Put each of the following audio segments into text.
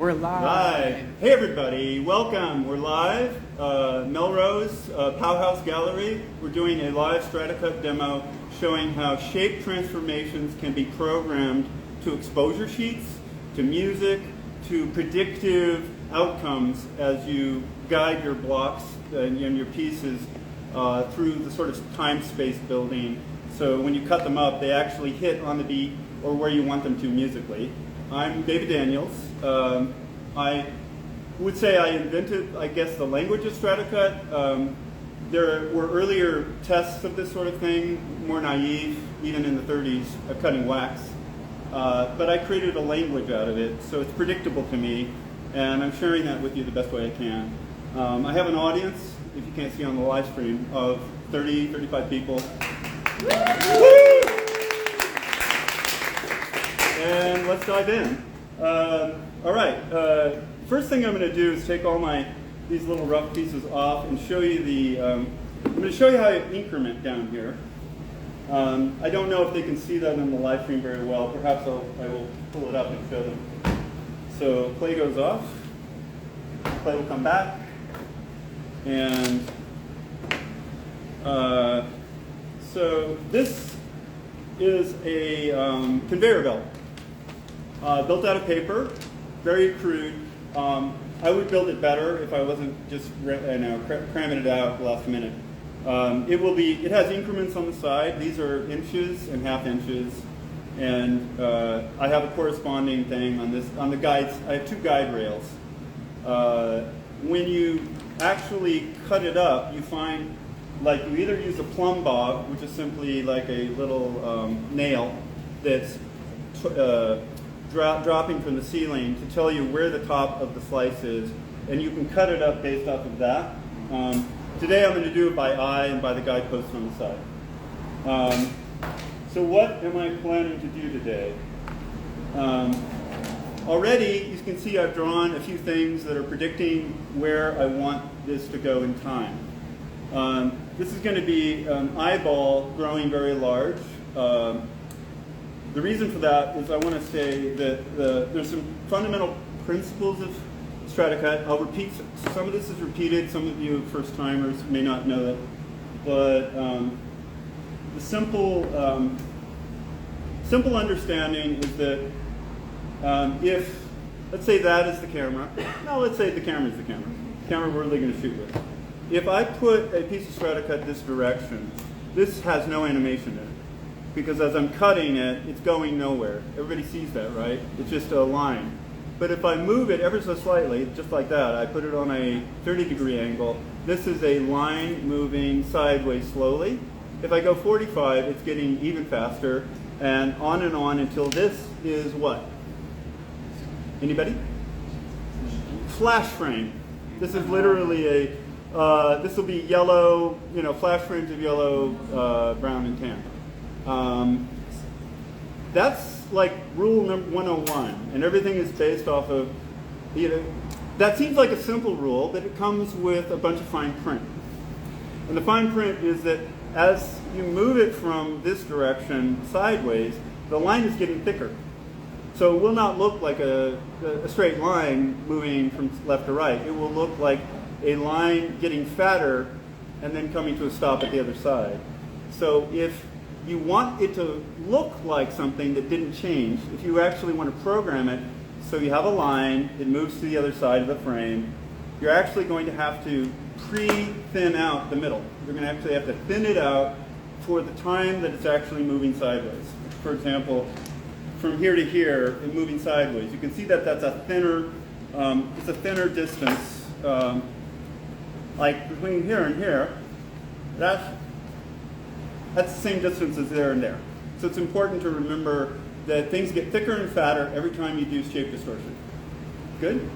We're live. Live. Hey everybody, welcome. We're live. Melrose, Powhouse Gallery. We're doing a live StrataCut demo showing how shape transformations can be programmed to exposure sheets, to music, to predictive outcomes as you guide your blocks and your pieces through the sort of time-space building. So when you cut them up, they actually hit on the beat or where you want them to musically. I'm David Daniels. I would say I invented, I guess, the language of StrataCut. There were earlier tests of this sort of thing, more naive, even in the 30s, of cutting wax. But I created a language out of it, so it's predictable to me, and I'm sharing that with you the best way I can. I have an audience, if you can't see on the live stream, of 30, 35 people. And let's dive in. All right, first thing I'm going to do is take all these little rough pieces off and show you I'm going to show you how to increment down here. I don't know if they can see that on the live stream very well. Perhaps I will pull it up and show them. So play goes off, play will come back, and so this is a conveyor belt. Built out of paper, very crude. I would build it better if I wasn't just cramming it out last minute. It has increments on the side. These are inches and half inches, and I have a corresponding thing on the guides. I have two guide rails. When you actually cut it up, you find you either use a plumb bob, which is simply like a little nail that's dropping from the ceiling to tell you where the top of the slice is, and you can cut it up based off of that. Today I'm going to do it by eye and by the guideposts on the side. So what am I planning to do today? Already you can see I've drawn a few things that are predicting where I want this to go in time. This is going to be an eyeball growing very large. The reason for that is I want to say that there's some fundamental principles of StrataCut. I'll repeat, some of this is repeated, some of you first-timers may not know that, but the simple understanding is that if, let's say that is the camera, no, let's say the camera is the camera we're really going to shoot with. If I put a piece of StrataCut this direction, this has no animation in it. Because as I'm cutting it, it's going nowhere. Everybody sees that, right? It's just a line. But if I move it ever so slightly, just like that, I put it on a 30-degree angle, this is a line moving sideways slowly. If I go 45, it's getting even faster, and on until this is what? Anybody? Flash frame. This is literally this will be yellow, flash frames of yellow, brown, and tan. That's like rule number 101, and everything is based off of, that seems like a simple rule, but it comes with a bunch of fine print. And the fine print is that as you move it from this direction sideways, the line is getting thicker. So it will not look like a straight line moving from left to right. It will look like a line getting fatter and then coming to a stop at the other side. So if you want it to look like something that didn't change, if you actually want to program it so you have a line, it moves to the other side of the frame, you're actually going to have to pre-thin out the middle. You're going to actually have to thin it out for the time that it's actually moving sideways. For example, from here to here, and moving sideways, you can see that that's a thinner, it's a thinner distance, like between here and here. That's the same distance as there and there. So it's important to remember that things get thicker and fatter every time you do shape distortion. Good?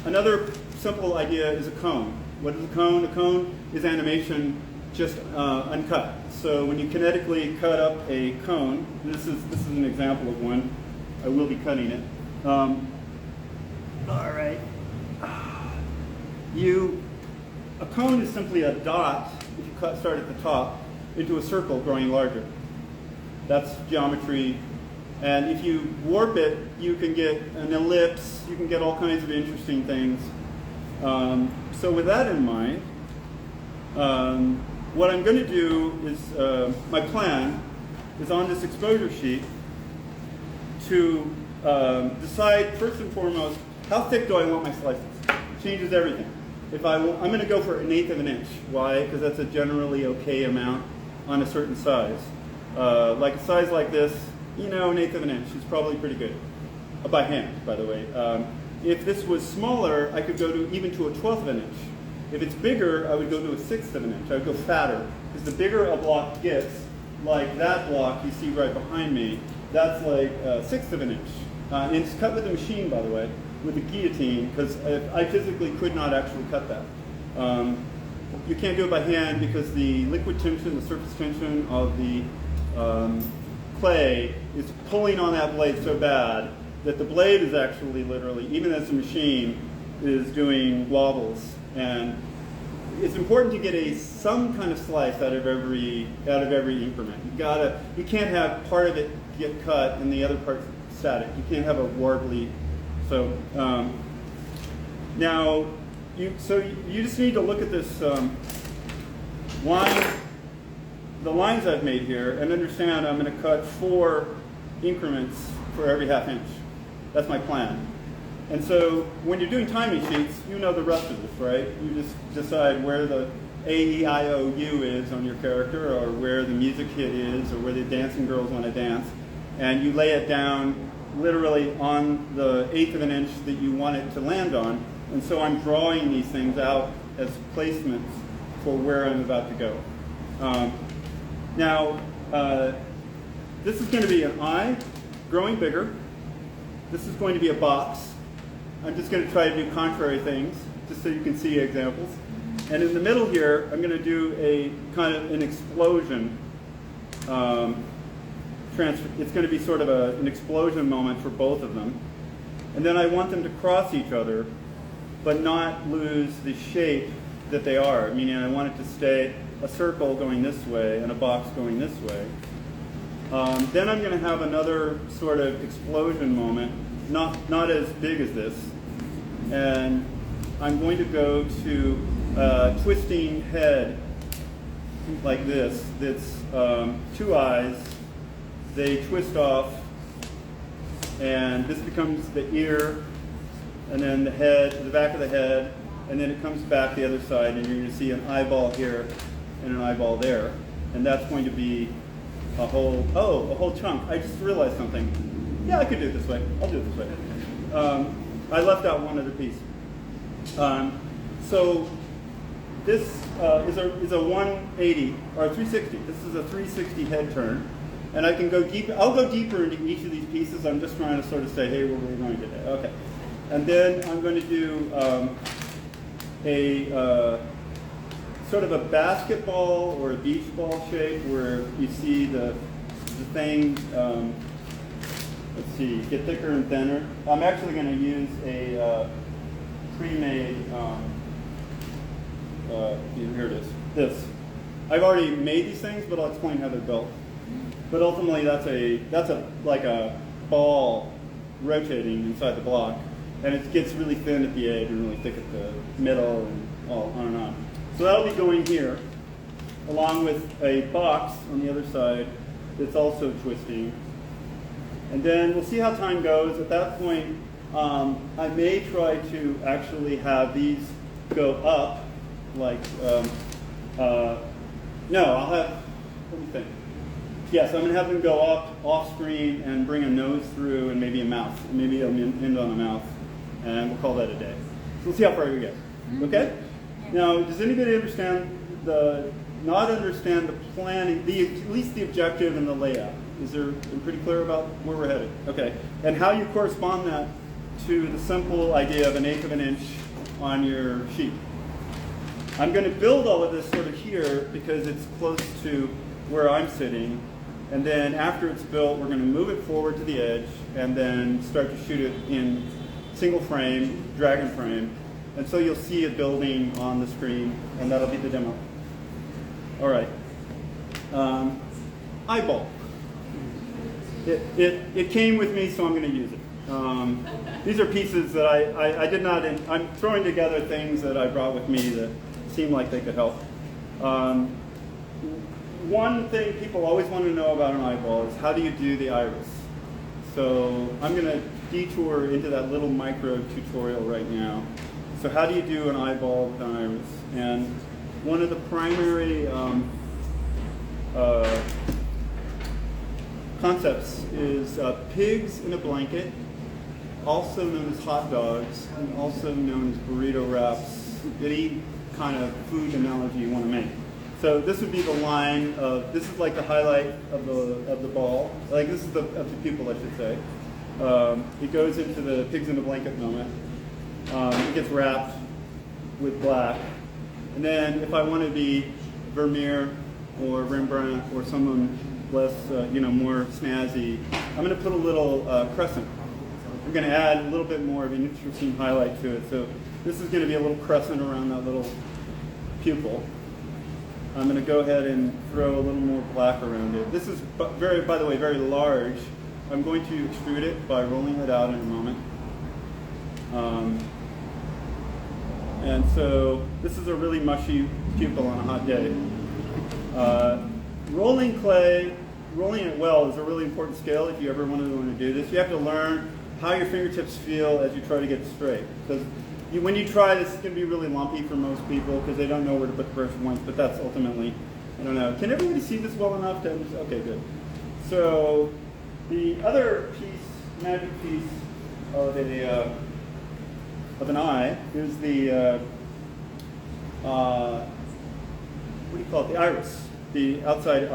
Another simple idea is a cone. What is a cone? A cone is animation just uncut. So when you kinetically cut up a cone, this is an example of one. I will be cutting it. All right. A cone is simply a dot, if you start at the top, into a circle growing larger. That's geometry And if you warp it, you can get an ellipse, you can get all kinds of interesting things. So with that in mind, what I'm going to do is, my plan is on this exposure sheet to decide first and foremost, how thick do I want my slices? It changes everything. I'm going to go for 1/8 of an inch. Why? Because that's a generally okay amount on a certain size. Like a size like this, you know, 1/8 of an inch is probably pretty good. By hand, by the way. If this was smaller, I could go even to a 1/12 of an inch. If it's bigger, I would go to a 1/6 of an inch. I would go fatter. Because the bigger a block gets, like that block you see right behind me, that's like 1/6 of an inch. And it's cut with a machine, by the way, with a guillotine, because I physically could not actually cut that. You can't do it by hand because the liquid tension, the surface tension of the clay is pulling on that blade so bad that the blade is actually literally, even as a machine, is doing wobbles. And it's important to get some kind of slice out of every increment. You can't have part of it get cut and the other part static. You can't have a warbly. So now you just need to look at this line, the lines I've made here, and understand I'm going to cut 4 increments for every 1/2 inch. That's my plan. And so when you're doing timing sheets, you know the rest of this, right? You just decide where the A-E-I-O-U is on your character, or where the music hit is, or where the dancing girls want to dance. And you lay it down literally on the 1/8 of an inch that you want it to land on. And so I'm drawing these things out as placements for where I'm about to go. Now, this is going to be an eye growing bigger. This is going to be a box. I'm just going to try to do contrary things, just so you can see examples. And in the middle here, I'm going to do a kind of an explosion. It's going to be sort of an explosion moment for both of them. And then I want them to cross each other, but not lose the shape that they are. Meaning I want it to stay a circle going this way and a box going this way. Then I'm going to have another sort of explosion moment, not as big as this. And I'm going to go to a twisting head like this. That's 2 eyes. They twist off, and this becomes the ear, and then the head, the back of the head, and then it comes back the other side, and you're going to see an eyeball here and an eyeball there. And that's going to be a whole chunk. I just realized something. Yeah, I could do it this way. I'll do it this way. I left out one other piece. So this is a 180 or a 360. This is a 360 head turn, and I can go deep. I'll go deeper into each of these pieces. I'm just trying to sort of say, hey, where we're going today. Okay, and then I'm going to do a sort of a basketball or a beach ball shape where you see the thing. Let's see, get thicker and thinner. I'm actually going to use a pre-made, here it is, this. I've already made these things, but I'll explain how they're built. But ultimately, that's like a ball rotating inside the block, and it gets really thin at the edge and really thick at the middle, and all on and on. So that'll be going here, along with a box on the other side that's also twisting. And then we'll see how time goes. At that point, I may try to actually have these go up, like, no, I'll have, let me think. Yes, I'm going to have them go up off screen and bring a nose through and maybe a mouth. Maybe I'll end on a mouth, and we'll call that a day. So we'll see how far we get. Okay? Yeah. Now, does anybody not understand the planning, at least the objective and the layout? I'm pretty clear about where we're headed? Okay. And how you correspond that to the simple idea of 1/8 of an inch on your sheet. I'm going to build all of this sort of here because it's close to where I'm sitting. And then after it's built, we're going to move it forward to the edge and then start to shoot it in single frame, dragon frame. And so you'll see it building on the screen, and that'll be the demo. All right. Eyeball. it came with me, so I'm going to use it. These are pieces that I did not, I'm throwing together things that I brought with me that seem like they could help. One thing people always want to know about an eyeball is how do you do the iris? So I'm going to detour into that little micro tutorial right now. So how do you do an eyeball with an iris? And one of the primary concepts is pigs in a blanket, also known as hot dogs, and also known as burrito wraps, any kind of food analogy you want to make. So this would be the line of, this is like the highlight of the ball, like this is of the pupil, I should say. It goes into the pigs in a blanket moment. It gets wrapped with black. And then if I want to be Vermeer or Rembrandt or someone less, more snazzy, I'm going to put a little crescent. I'm going to add a little bit more of an interesting highlight to it. So this is going to be a little crescent around that little pupil. I'm going to go ahead and throw a little more black around it. This is, by the way, very large. I'm going to extrude it by rolling it out in a moment. And so this is a really mushy pupil on a hot day. Rolling clay, rolling it well is a really important skill if you ever want to do this. You have to learn how your fingertips feel as you try to get it straight. Because when you try this, it's going to be really lumpy for most people because they don't know where to put the pressure points, but that's ultimately, I don't know. Can everybody see this well enough? Okay, good. So the other piece, magic piece of an eye is the, what do you call it, the iris, the outside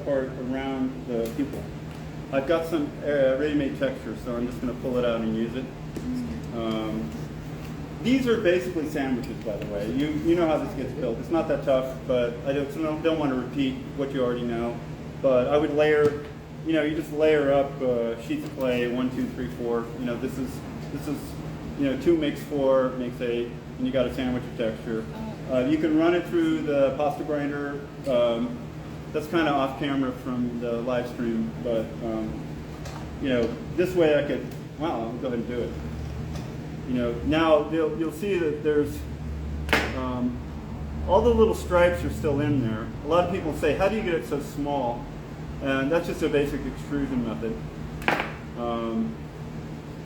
part around the pupil. I've got some ready-made texture, so I'm just going to pull it out and use it. These are basically sandwiches, by the way. You know how this gets built. It's not that tough, but I don't want to repeat what you already know. But I would layer, you just layer up sheets of clay, 1, 2, 3, 4. This is 2 makes 4 makes 8, and you got a sandwich of texture. You can run it through the pasta grinder. That's kind of off camera from the live stream, but this way I could. Wow, I'll go ahead and do it. Now you'll see that there's all the little stripes are still in there. A lot of people say, how do you get it so small? And that's just a basic extrusion method.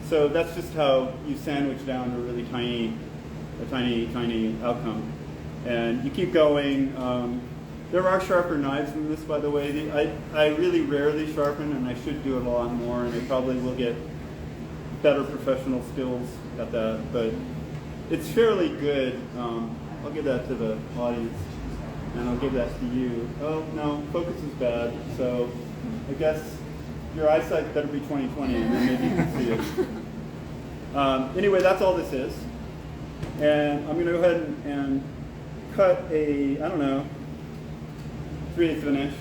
So that's just how you sandwich down a really tiny outcome. And you keep going. There are sharper knives than this, by the way. I really rarely sharpen, and I should do it a lot more, and I probably will get better professional skills at that, but it's fairly good. I'll give that to the audience, and I'll give that to you. Oh, no, focus is bad, so I guess your eyesight better be 20/20, and then maybe you can see it. Anyway, that's all this is. And I'm going to go ahead and cut a, 3/8 of an inch.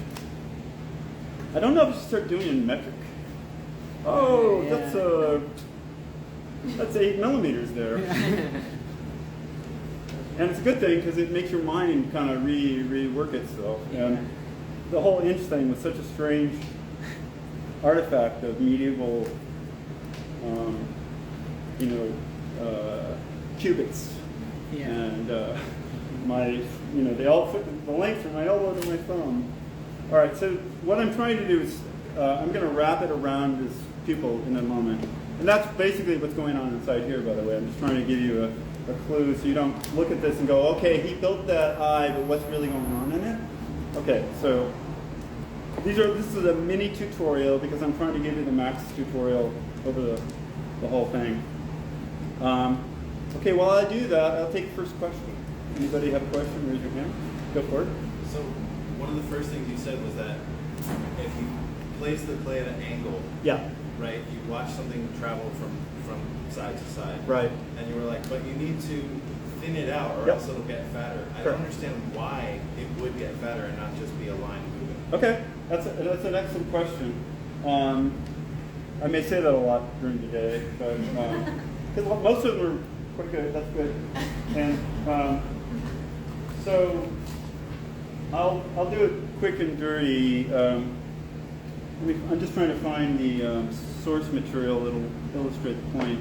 I don't know if I should start doing it in metric. Oh, yeah. That's 8 millimeters there. And it's a good thing because it makes your mind kind of rework itself. And the whole inch thing was such a strange artifact of medieval, cubits. Yeah. And they all fit the length from my elbow to my thumb. All right, so what I'm trying to do is I'm going to wrap it around this pupil in a moment. And that's basically what's going on inside here, by the way. I'm just trying to give you a clue so you don't look at this and go, okay, he built that eye, but what's really going on in it? Okay, so this is a mini tutorial because I'm trying to give you the max tutorial over the whole thing. Okay, while I do that, I'll take the first question. Anybody have a question? Raise your hand. Go for it. So one of the first things you said was that if you place the clay at an angle, yeah, right, you watch something travel from side to side. Right. And you were like, but you need to thin it out or else it'll get fatter. I Sure. don't understand why it would get fatter and not just be a line moving. Okay, that's an excellent question. I may say that a lot during the day, but because most of them are quite good. That's good. And so I'll do it quick and dirty. I'm just trying to find the source material that'll illustrate the point.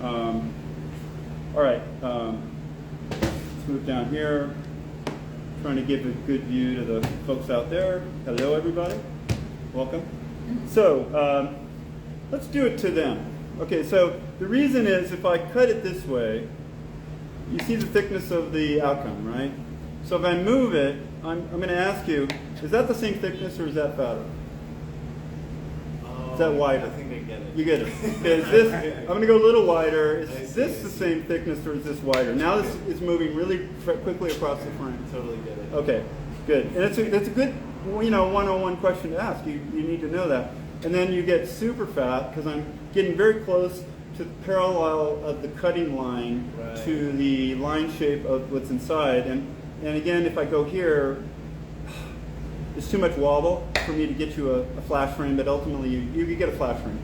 All right, let's move down here. Trying to give a good view to the folks out there. Hello, everybody. Welcome. So let's do it to them. Okay, so the reason is if I cut it this way, you see the thickness of the outcome, right? So if I move it, I'm going to ask you, is that the same thickness or is that fatter? Is that wider? I think they get it. You get it. Okay, is this, I'm going to go a little wider. Is this the same thickness or is this wider? Now this is moving really quickly across the frame. Totally get it. Okay, good. And it's a good, 101 question to ask. You need to know that. And then you get super fat because I'm getting very close to the parallel of the cutting line to the line shape of what's inside. And again, if I go here, it's too much wobble for me to get you a flash frame, but ultimately you get a flash frame,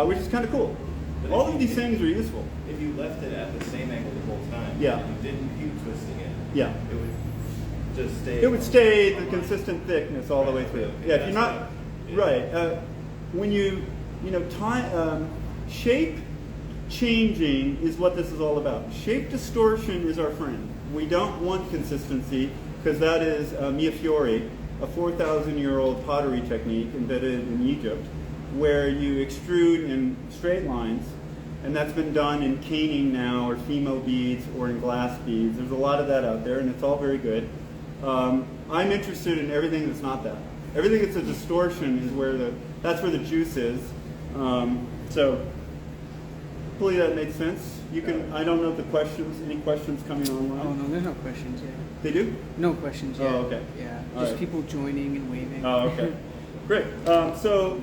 which is kind of cool. But all of these things are useful. If you left it at the same angle the whole time, yeah, and you didn't keep twisting it, yeah, it would just stay. It would stay the consistent thickness all the way through. Yeah, if you're not right, when time shape changing is what this is all about. Shape distortion is our friend. We don't want consistency because that is mia fiori, a 4,000-year-old pottery technique invented in Egypt, where you extrude in straight lines, and that's been done in caning now, or Fimo beads, or in glass beads. There's a lot of that out there, and it's all very good. I'm interested in everything that's not that. Everything that's a distortion is that's where the juice is. So hopefully that makes sense. You can. I don't know if the questions. Any questions coming online? Oh no, there's no questions yet. They do? No questions yet. Oh, okay. Yeah, All just right. people joining and waving. Oh, okay. Great. So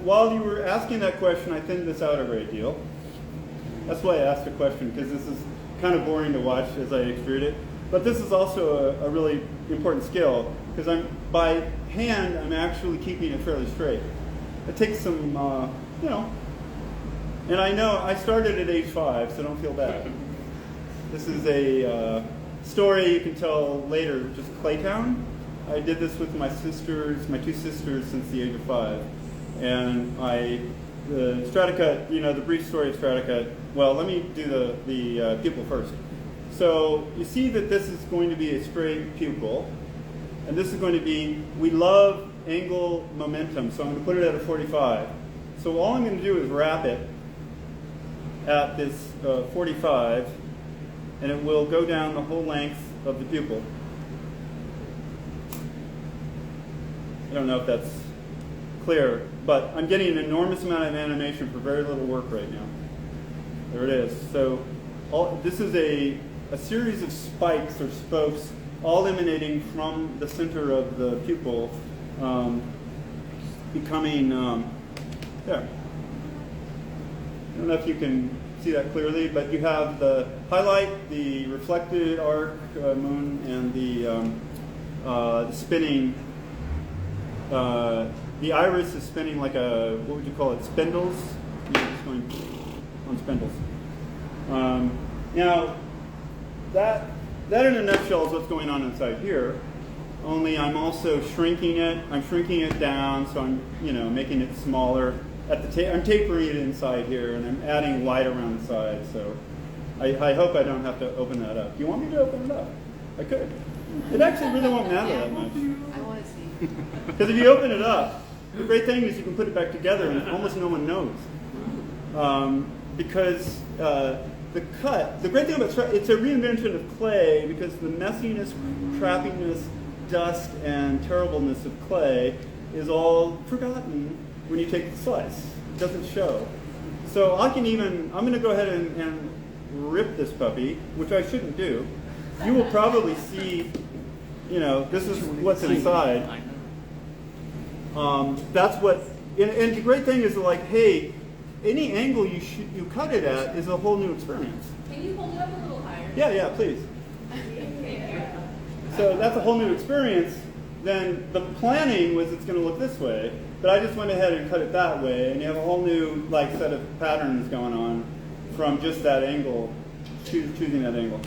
while you were asking that question, I thinned this out a great deal. That's why I asked the question, because this is kind of boring to watch as I extrude it. But this is also a really important skill, because by hand, I'm actually keeping it fairly straight. It takes some, and I know I started at age 5, so don't feel bad. This is a story you can tell later, just Claytown. I did this with my two sisters, since the age of 5. And the Stratacut, the brief story of Stratacut, well, let me do the pupil first. So you see that this is going to be a straight pupil, and this is going to be, we love angle momentum, so I'm going to put it at a 45. So all I'm going to do is wrap it at this 45, and it will go down the whole length of the pupil. I don't know if that's clear, but I'm getting an enormous amount of animation for very little work right now. There it is. So this is a series of spikes or spokes all emanating from the center of the pupil, becoming there. I don't know if you can see that clearly, but you have the highlight, the reflected arc moon, and the spinning. The iris is spinning like what would you call it, spindles? It's going on spindles. Now, that in a nutshell is what's going on inside here. Only I'm also shrinking it. I'm shrinking it down, so I'm making it smaller. I'm tapering it inside here, and I'm adding light around the side. So I hope I don't have to open that up. Do you want me to open it up? I could. It actually really won't matter that much. I want to see. Because if you open it up, the great thing is you can put it back together, and almost no one knows. Because the great thing about it's a reinvention of clay, because the messiness, crappiness, dust, and terribleness of clay is all forgotten when you take the slice. It doesn't show. So I'm going to go ahead and rip this puppy, which I shouldn't do. You will probably see, this is what's inside. That's what, and the great thing is like, hey, any angle you cut it at is a whole new experience. Can you hold it up a little higher? Yeah, please. So that's a whole new experience. Then the planning was it's going to look this way, but I just went ahead and cut it that way, and you have a whole new set of patterns going on from just that angle, choosing that angle.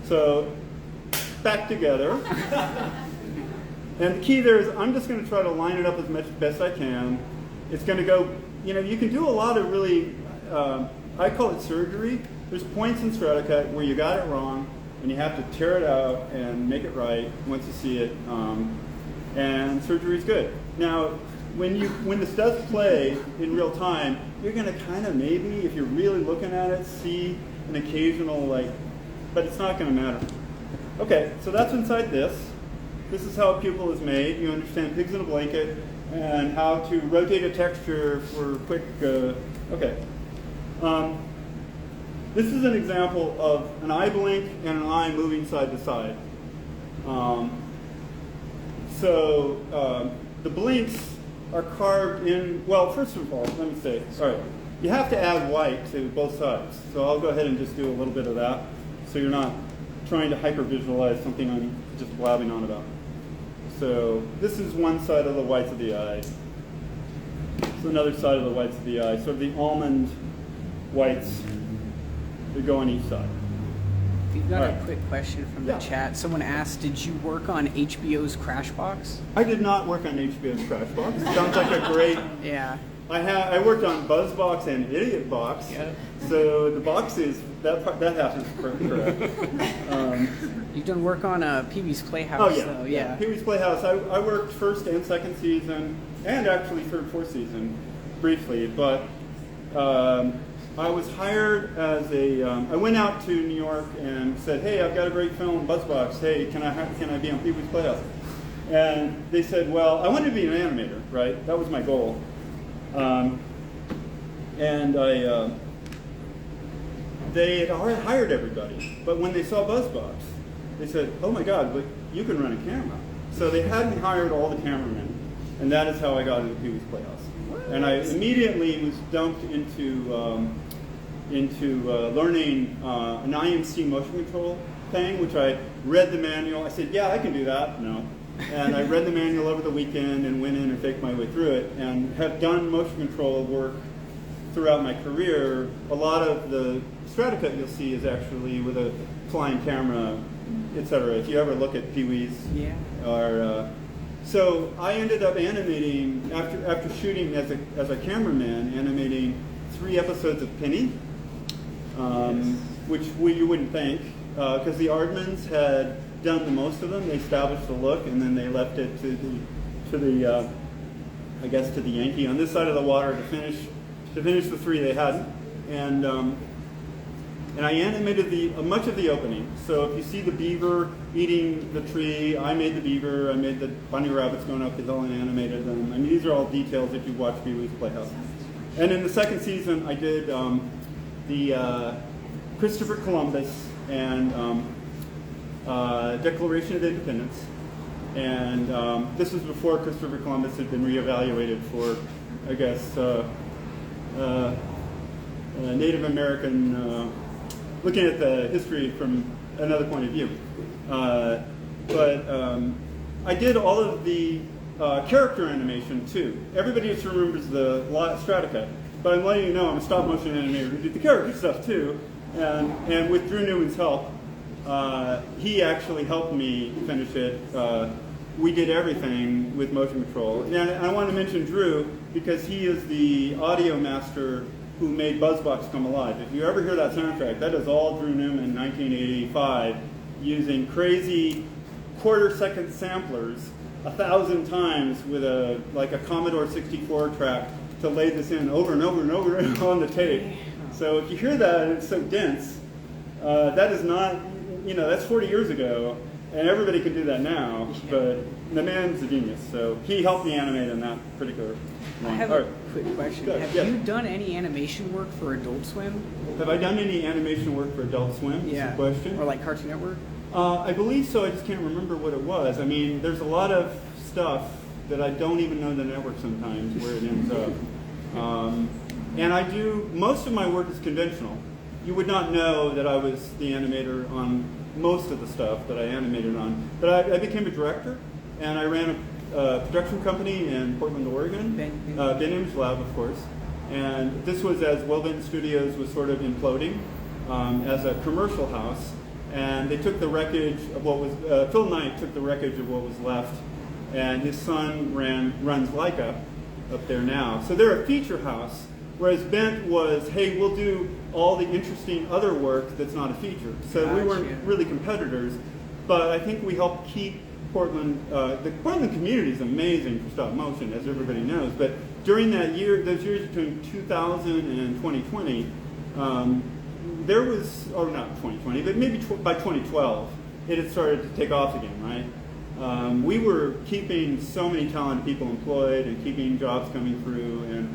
So back together. And the key there is I'm just going to try to line it up as much best I can. It's going to go, you can do a lot of really, I call it surgery. There's points in Stratacut where you got it wrong, and you have to tear it out and make it right once you see it. And surgery is good. Now, when this does play in real time, you're going to kind of maybe, if you're really looking at it, see an occasional but it's not going to matter. Okay, so that's inside this. This is how a pupil is made. You understand pigs in a blanket and how to rotate a texture for quick, okay. This is an example of an eye blink and an eye moving side to side. The blinks are carved in, well, first of all, let me say, all right, you have to add white to both sides. So I'll go ahead and just do a little bit of that so you're not trying to hyper-visualize something I'm just blabbing on about. So this is one side of the whites of the eye. This is another side of the whites of the eye. Sort of the almond whites that go on each side. We've got All a right. quick question from the Yeah. chat. Someone asked, did you work on HBO's Crashbox? I did not work on HBO's Crashbox. Sounds like a great. Yeah. I worked on BuzzBox and IdiotBox. Yep. So the boxes that happens correct. You've done work on Pee-wee's Playhouse, Oh yeah, though. Yeah. Pee-wee's Playhouse. I worked first and second season, and actually third, fourth season, briefly. But I was hired as I went out to New York and said, "Hey, I've got a great film, BuzzBox. Hey, can I be on Pee-wee's Playhouse?" And they said, "Well, I wanted to be an animator, right? That was my goal." They had already hired everybody, but when they saw BuzzBox, they said, "Oh my God, but you can run a camera." So they hadn't hired all the cameramen, and that is how I got into Pee-wee's Playhouse. And I immediately was dumped into learning an IMC motion control thing, which I read the manual. I said, "Yeah, I can do that." No. And I read the manual over the weekend and went in and faked my way through it, and have done motion control work throughout my career. A lot of the Stratacut you'll see is actually with a flying camera, etc. If you ever look at Pee-wee's, Yeah. or so I ended up animating after shooting as a cameraman, animating 3 episodes of Penny, which you wouldn't think, because the Aardmans had done the most of them. They established the look, and then they left it to the I guess to the Yankee on this side of the water to finish the 3 they hadn't, and I animated much of the opening. So if you see the beaver eating the tree, I made the beaver. I made the bunny rabbits going up the hill and animated them. I mean, these are all details if you watch Pee-wee's Playhouse. And in the second season, I did the Christopher Columbus and Declaration of Independence. And this was before Christopher Columbus had been reevaluated for, I guess, Native American, looking at the history from another point of view. But I did all of the character animation too. Everybody just remembers the Stratacut, but I'm letting you know I'm a stop motion animator who did the character stuff too. And with Drew Newman's help, he actually helped me finish it. We did everything with motion control. And I want to mention Drew because he is the audio master who made BuzzBox come alive. If you ever hear that soundtrack, that is all Drew Newman 1985 using crazy quarter-second samplers 1,000 times with a Commodore 64 track to lay this in over and over and over on the tape. So if you hear that and it's so dense, that is not, that's 40 years ago, and everybody can do that now, but the man's a genius. So he helped me animate in that particular one. I have All a right. quick question. Good, Have yeah. you done any animation work for Adult Swim? Have I done any animation work for Adult Swim? Is the question. Or like Cartoon Network? I believe so. I just can't remember what it was. I mean, there's a lot of stuff that I don't even know the network sometimes where it ends up. And I do, most of my work is conventional. You would not know that I was the animator on most of the stuff that I animated on. But I became a director, and I ran a production company in Portland, Oregon. Ben Image Lab, of course. And this was as Wellbent Studios was sort of imploding as a commercial house. And they took the wreckage of what was, Phil Knight took the wreckage of what was left and his son runs Leica up there now. So they're a feature house, whereas Bent was, hey, we'll do all the interesting other work that's not a feature. So we weren't really competitors, but I think we helped keep Portland, the Portland community is amazing for stop motion, as everybody knows, but during that year, those years between 2000 and 2020, there was, or not 2020, but maybe by 2012, it had started to take off again, right? We were keeping so many talented people employed and keeping jobs coming through, and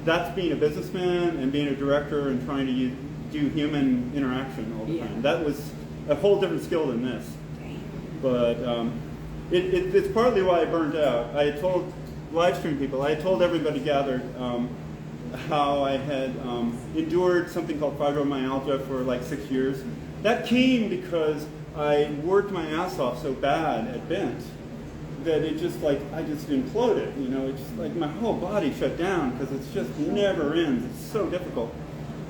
that's being a businessman and being a director and trying to do human interaction all the time. That was a whole different skill than this. But it's partly why I burned out. I had told live stream people, I had told everybody gathered how I had endured something called fibromyalgia for like 6 years. That came because I worked my ass off so bad at Bent that it just like, I just imploded, you know, it's just like my whole body shut down because it's just never ends. It's so difficult.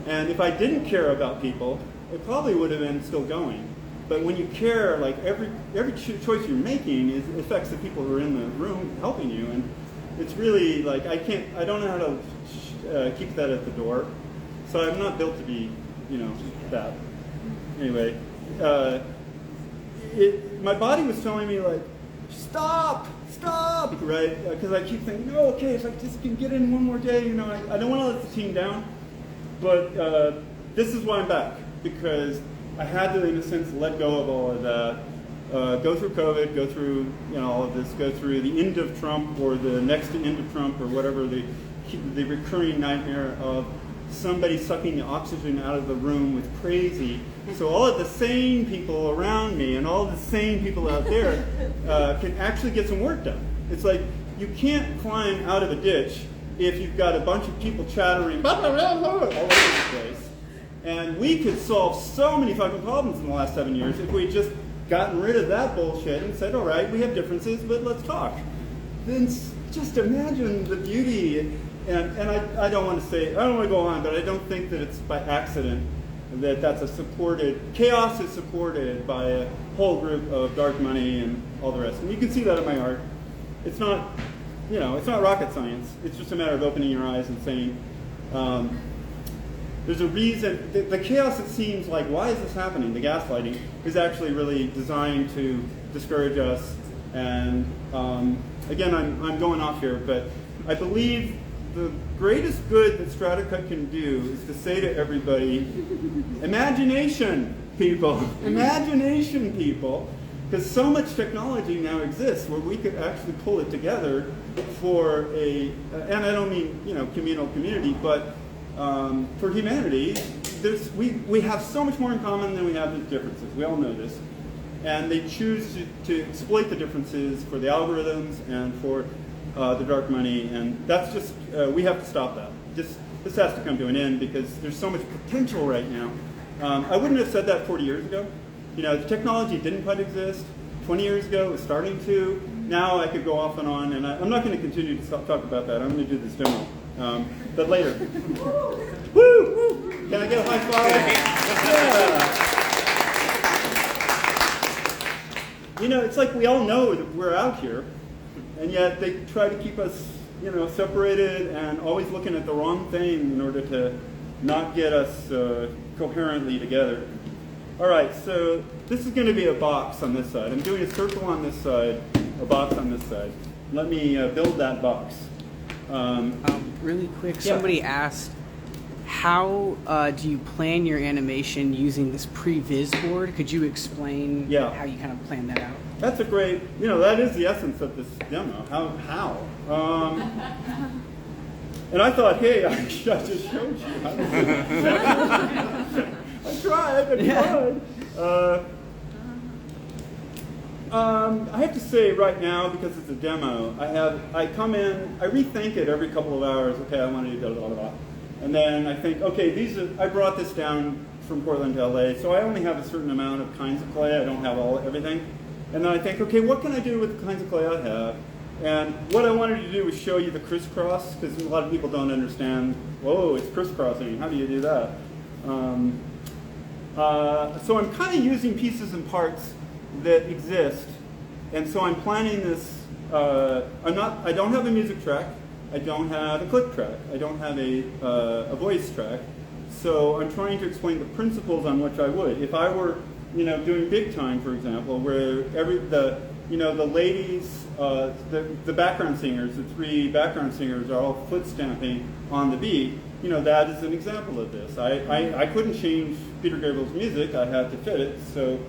And if I didn't care about people, it probably would have been still going. But when you care, like every choice you're making affects the people who are in the room helping you, and it's really like I don't know how to keep that at the door. So I'm not built to be, you know, that. Anyway, my body was telling me like, stop, right? Because I keep thinking, no, okay, if I just can get in one more day, you know, I don't want to let the team down. But this is why I'm back, because I had to, in a sense, let go of all of that, go through COVID, go through, you know, all of this, go through the end of Trump or the next end of Trump or whatever, the recurring nightmare of somebody sucking the oxygen out of the room with crazy. So all of the sane people around me and all of the sane people out there can actually get some work done. It's like you can't climb out of a ditch if you've got a bunch of people chattering all over the place. And we could solve so many fucking problems in the last 7 years if we'd just gotten rid of that bullshit and said, all right, we have differences, but let's talk. Then just imagine the beauty. And I don't want to go on, but I don't think that it's by accident that that's a supported, chaos is supported by a whole group of dark money and all the rest. And you can see that in my art. It's not, you know, it's not rocket science. It's just a matter of opening your eyes and saying, there's a reason. The chaos, it seems like, why is this happening? The gaslighting is actually really designed to discourage us. And again, I'm going off here, but I believe the greatest good that StrataCut can do is to say to everybody, imagination, people, imagination, people, because so much technology now exists where we could actually pull it together for and I don't mean, you know, communal community, but for humanity, we have so much more in common than we have differences. We all know this. And they choose to exploit the differences for the algorithms and for the dark money, and that's just, we have to stop that. This has to come to an end because there's so much potential right now. I wouldn't have said that 40 years ago. You know, the technology didn't quite exist. 20 years ago, it was starting to. Now I could go off and on, and I'm not going to continue to talk about that. I'm going to do this demo, but later. Woo! Can I get a high five? Yeah. You know, it's like we all know that we're out here, and yet they try to keep us, you know, separated and always looking at the wrong thing in order to not get us coherently together. All right, so this is going to be a box on this side. I'm doing a circle on this side, a box on this side. Let me build that box. Really quick, somebody asked, how do you plan your animation using this pre-viz board? Could you explain how you kind of plan that out? That's a great, you know, that is the essence of this demo. How? And I thought, hey, I just showed you. I tried. I have to say right now, because it's a demo, I come in, I rethink it every couple of hours. Okay, I want to do blah, blah, blah. And then I think, okay, I brought this down from Portland to LA, so I only have a certain amount of kinds of clay. I don't have everything. And then I think, okay, what can I do with the kinds of clay I have? And what I wanted to do was show you the crisscross, because a lot of people don't understand, whoa, it's crisscrossing. How do you do that? So I'm kind of using pieces and parts that exist. And so I'm planning this I don't have a music track. I don't have a click track. I don't have a voice track. So I'm trying to explain the principles on which I would. If I were, doing Big Time, for example, where the ladies, the background singers, the three background singers are all foot stamping on the beat, that is an example of this. I couldn't change Peter Gabriel's music. I had to fit it. So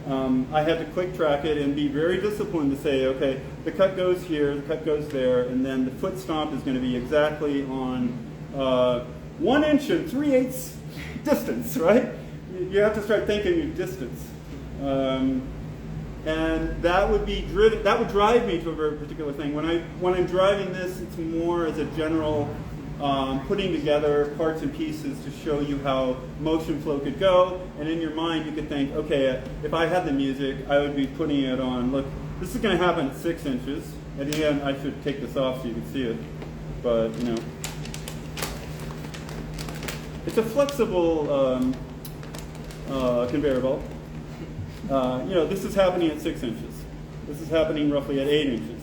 I had to click track it and be very disciplined to say, okay, the cut goes here, the cut goes there, and then the foot stomp is going to be exactly on 1 inch and 3/8 distance, right? You have to start thinking in distance. And that would drive me to a very particular thing. When I'm driving this, it's more as a general putting together parts and pieces to show you how motion flow could go. And in your mind, you could think, okay, if I had the music, I would be putting it on, look, this is going to happen at 6 inches. At the end, I should take this off so you can see it. But, it's a flexible conveyor belt. This is happening at 6 inches. This is happening roughly at 8 inches.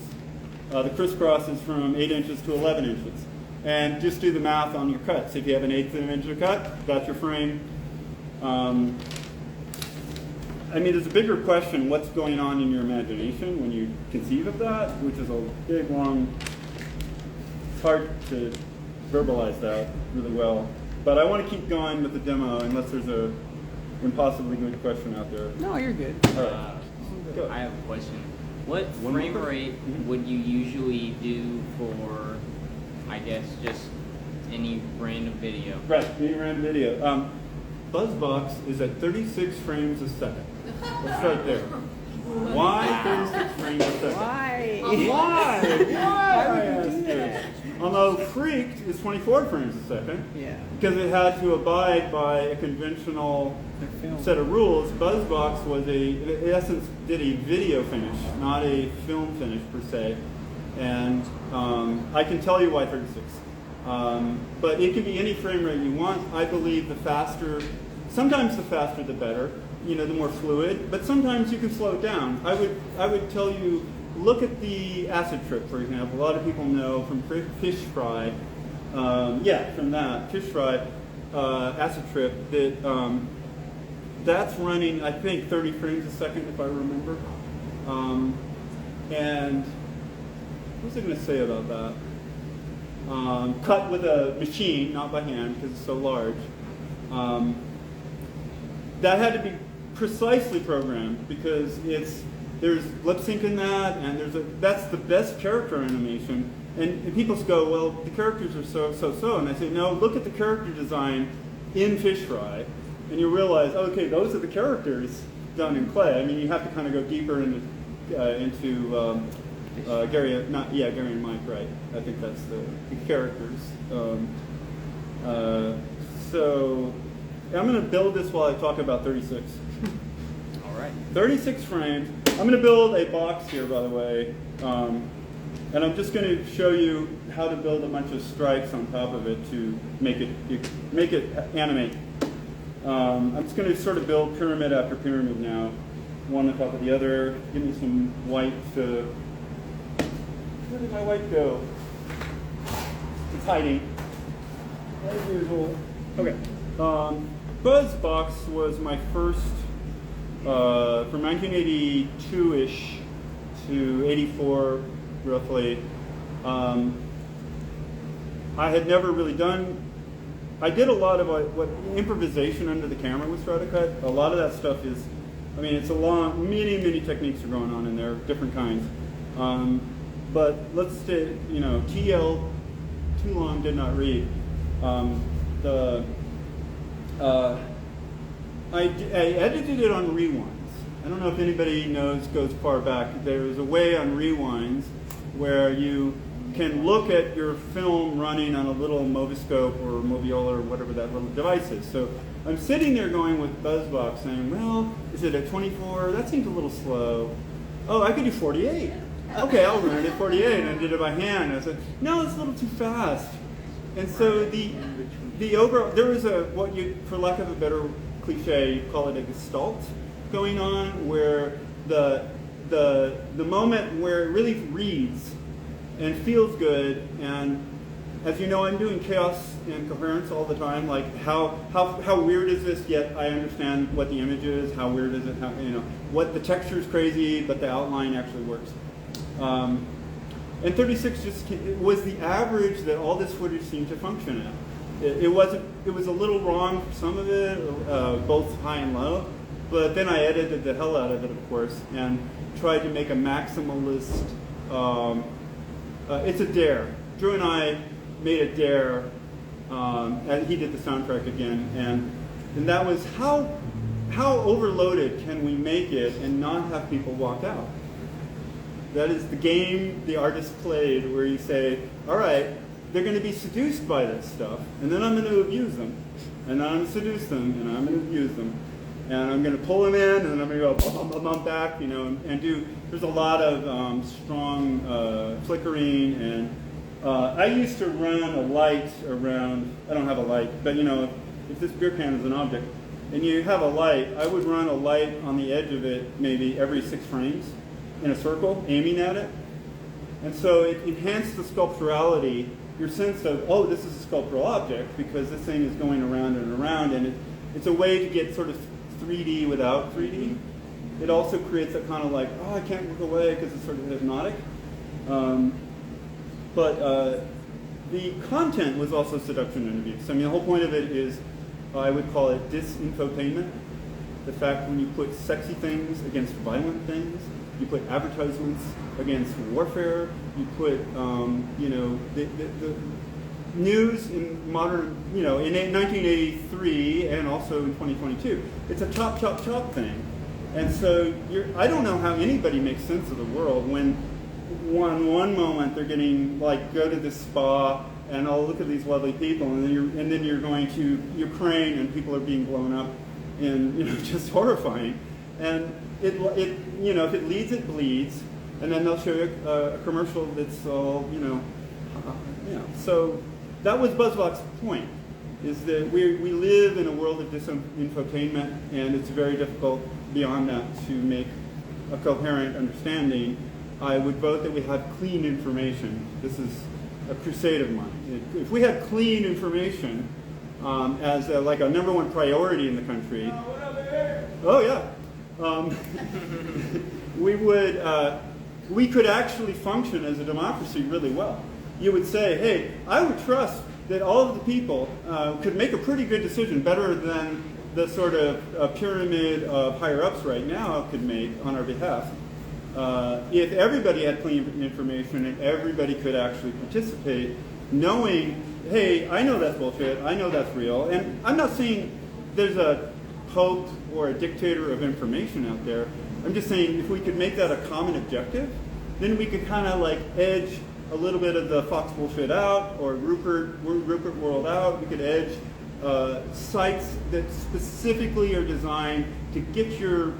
The crisscross is from 8 inches to 11 inches. And just do the math on your cuts. If you have an 1/8 of an inch cut, that's your frame. There's a bigger question, what's going on in your imagination when you conceive of that, which is a big, long, it's hard to verbalize that really well. But I want to keep going with the demo unless there's a impossibly good question out there. No, you're good. All right. Go. I have a question. What frame rate would you usually do for, I guess, just any random video? Right, any random video. BuzzBox is at 36 frames a second. Let's start there. Why 36 frames a second? Why? Why would you do that? Although Freaked is 24 frames a second. Yeah. Because it had to abide by a conventional set of rules. BuzzBox was in essence, did a video finish, not a film finish per se. And I can tell you why 36. But it can be any frame rate you want. I believe sometimes the faster the better, the more fluid, but sometimes you can slow it down. I would tell you, look at the acid trip, for example. A lot of people know from fish fry, from that, fish fry, acid trip, that's running, I think, 30 frames a second, if I remember. And what was I going to say about that? Cut with a machine, not by hand, because it's so large. That had to be precisely programmed because there's lip sync in that, and that's the best character animation. And people go, well, the characters are so, and I say, no, look at the character design in Fish Fry, and you realize, okay, those are the characters done in clay. You have to kind of go deeper into Gary and Mike, right? I think that's the characters. So I'm going to build this while I talk about 36. All right. 36 frames. I'm going to build a box here, by the way, and I'm just going to show you how to build a bunch of stripes on top of it to make it animate. I'm just going to sort of build pyramid after pyramid now, one on top of the other. Give me some white. Where did my white go? It's hiding, as usual. Okay. BuzzBox was my first, from 1982-ish to 84, roughly. I had never really I did a lot of what improvisation under the camera was trying to cut. A lot of that stuff is, it's many techniques are going on in there, different kinds. But let's say, TL, too long, did not read. I edited it on rewinds. I don't know if anybody goes far back. There's a way on rewinds where you can look at your film running on a little Moviscope or Moviola or whatever that little device is. So I'm sitting there going with BuzzBox saying, well, is it at 24? That seems a little slow. Oh, I could do 48. Okay, I'll run it at 48. And I did it by hand. And I said, no, it's a little too fast. And so the overall, there was for lack of a better cliche, you call it a gestalt going on, where the the moment where it really reads and feels good. And as you know, I'm doing chaos and coherence all the time. Like how weird is this? Yet I understand what the image is. How weird is it? How, what the texture is crazy, but the outline actually works. And 36 was the average that all this footage seemed to function at. It was a little wrong for some of it, both high and low. But then I edited the hell out of it, of course, and tried to make a maximalist. It's a dare. Drew and I made a dare, and he did the soundtrack again, and that was how overloaded can we make it and not have people walk out? That is the game the artist played, where you say, all right, they're going to be seduced by this stuff, and then I'm going to abuse them, and then I'm going to seduce them, and I'm going to abuse them, and I'm going to pull them in, and then I'm going to go bum back, and do. There's a lot of strong flickering, and I used to run a light around. I don't have a light, but if this beer can is an object, and you have a light, I would run a light on the edge of it maybe every 6 frames in a circle, aiming at it, and so it enhanced the sculpturality. Your sense of, oh, this is a sculptural object because this thing is going around and around, and it's a way to get sort of 3D without 3D. It also creates a kind of like, oh, I can't look away because it's sort of hypnotic. But the content was also seduction and abuse. I mean, the whole point of it is, I would call it disinfotainment. The fact when you put sexy things against violent things, you put advertisements against warfare. You put, the news in modern, in 1983 and also in 2022. It's a chop, chop, chop thing. And so I don't know how anybody makes sense of the world when one moment they're getting, like, go to this spa and I'll look at these lovely people, and then you're going to Ukraine and people are being blown up, and just horrifying. And if it leads, it bleeds, and then they'll show you a commercial that's all, So that was BuzzBox's point, is that we live in a world of disinfotainment, and it's very difficult beyond that to make a coherent understanding. I would vote that we have clean information. This is a crusade of mine. If we had clean information as like a number one priority in the country, oh yeah, we could actually function as a democracy really well. You would say, hey, I would trust that all of the people could make a pretty good decision, better than the sort of pyramid of higher-ups right now could make on our behalf. If everybody had clean information and everybody could actually participate, knowing, hey, I know that's bullshit, I know that's real, and I'm not saying there's a pope or a dictator of information out there. I'm just saying if we could make that a common objective, then we could kind of like edge a little bit of the Fox bullshit out, or Rupert world out. We could edge sites that specifically are designed to get your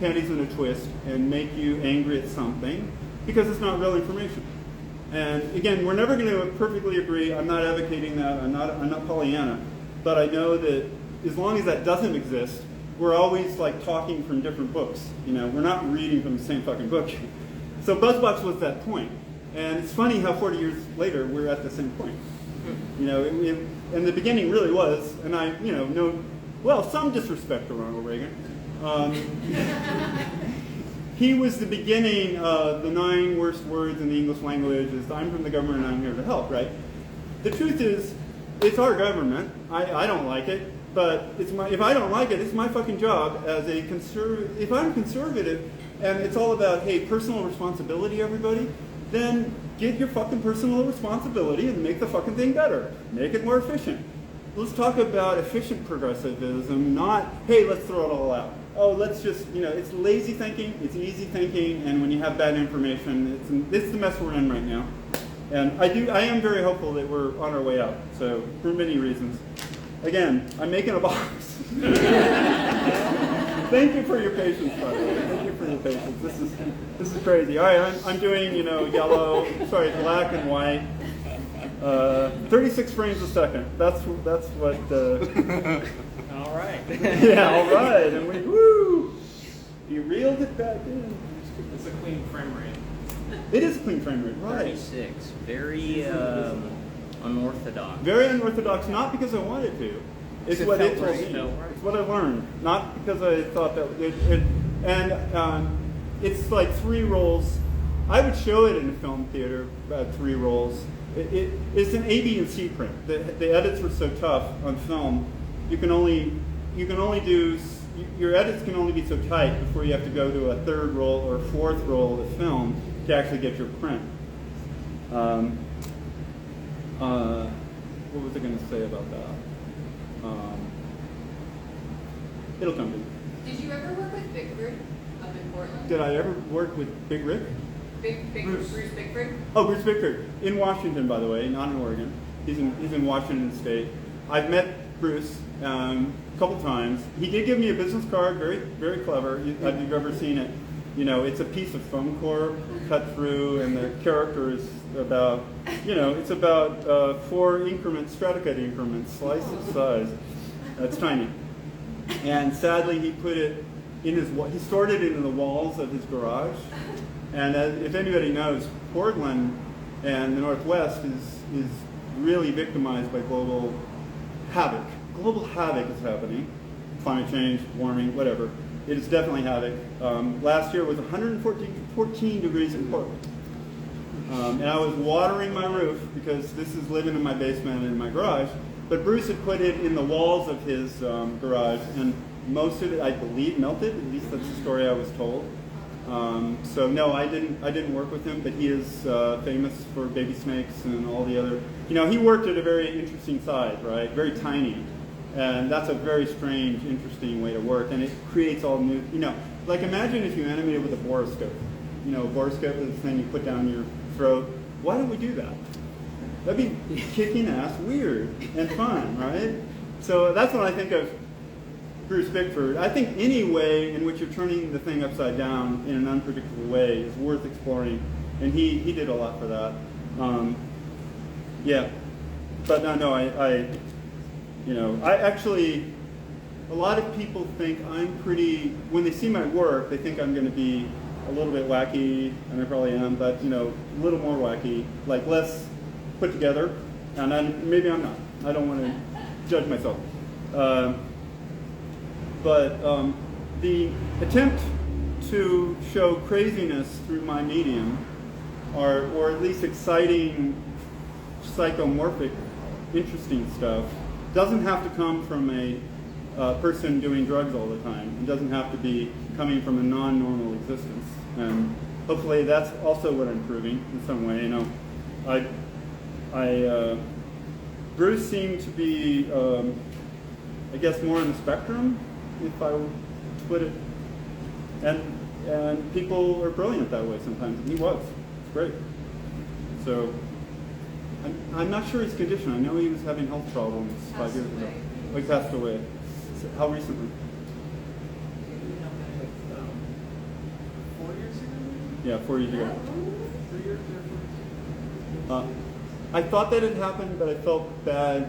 panties in a twist and make you angry at something because it's not real information. And again, we're never going to perfectly agree. I'm not advocating that. I'm not Pollyanna, but I know that as long as that doesn't exist, we're always like talking from different books. We're not reading from the same fucking book. So BuzzBox was that point, and it's funny how 40 years later we're at the same point. And the beginning really was, and I, some disrespect to Ronald Reagan. He was the beginning of the 9 worst words in the English language is, I'm from the government and I'm here to help, right? The truth is, it's our government. I don't like it, but if I don't like it, it's my fucking job as a conservative. If I'm conservative and it's all about, hey, personal responsibility, everybody, then get your fucking personal responsibility and make the fucking thing better. Make it more efficient. Let's talk about efficient progressivism, not, hey, let's throw it all out. Oh, let's just, it's lazy thinking, it's easy thinking, and when you have bad information, it's the mess we're in right now. And I am very hopeful that we're on our way out, so for many reasons. Again, I'm making a box. Thank you for your patience, by the way. Thank you for your patience. This is crazy. All right, I'm doing, black and white. 36 frames a second. That's what. All right. Yeah, all right. And woo. He reeled it back in. It's a clean frame rate. It is a clean frame rate, right? 36. Very unorthodox. Very unorthodox, not because I wanted to. It's It what felt it told right. me. Felt right. It's what I learned, not because I thought that it's like 3 rolls. I would show it in a film theater, 3 rolls. It's an A, B, and C print. The edits were so tough on film. You can only do, your edits can only be so tight before you have to go to a 3rd roll or 4th roll of film to actually get your print. What was I going to say about that? It'll come to me. Did you ever work with Bigford up in Portland? Did I ever work with Big Rick? Bruce Bigford? Oh, Bruce Bickford, in Washington, by the way, not in Oregon. He's in Washington State. I've met Bruce a couple times. He did give me a business card, very, very clever. If you've ever seen it, it's a piece of foam core cut through, and the character is about, it's about 4 increments, straticut increments, slices size. That's tiny. And sadly, he put it in he stored it in the walls of his garage. And if anybody knows, Portland and the Northwest is really victimized by global havoc. Global havoc is happening. Climate change, warming, whatever. It is definitely havoc. Last year was 114 degrees in Portland. And I was watering my roof because this is living in my basement and in my garage. But Bruce had put it in the walls of his garage, and most of it, I believe, melted. At least that's the story I was told. So no, I didn't work with him, but he is famous for baby snakes and all the other. He worked at a very interesting size, right? Very tiny, and that's a very strange, interesting way to work, and it creates all new. Like imagine if you animated with a boroscope. A boroscope is the thing you put down your throat. Why don't we do that? That'd be kicking ass, weird, and fun, right? So that's when I think of Bruce Bickford. I think any way in which you're turning the thing upside down in an unpredictable way is worth exploring, and he did a lot for that. Yeah, but no, I actually, a lot of people think I'm pretty. When they see my work, they think I'm going to be a little bit wacky, and I probably am, but a little more wacky, like less put together, and maybe I'm not. I don't want to judge myself. But the attempt to show craziness through my medium, or at least exciting, psychomorphic, interesting stuff, doesn't have to come from a person doing drugs all the time. It doesn't have to be coming from a non-normal existence. And hopefully that's also what I'm proving in some way. Bruce seemed to be, I guess, more on the spectrum, if I were to put it. And people are brilliant that way sometimes, and he was. It's great. So I'm not sure his condition. I know he was having health problems 5 years ago. Oh, he passed away. So how recently? 4 years ago? Yeah, 4 years ago. 3 years ago? I thought that had happened, but I felt bad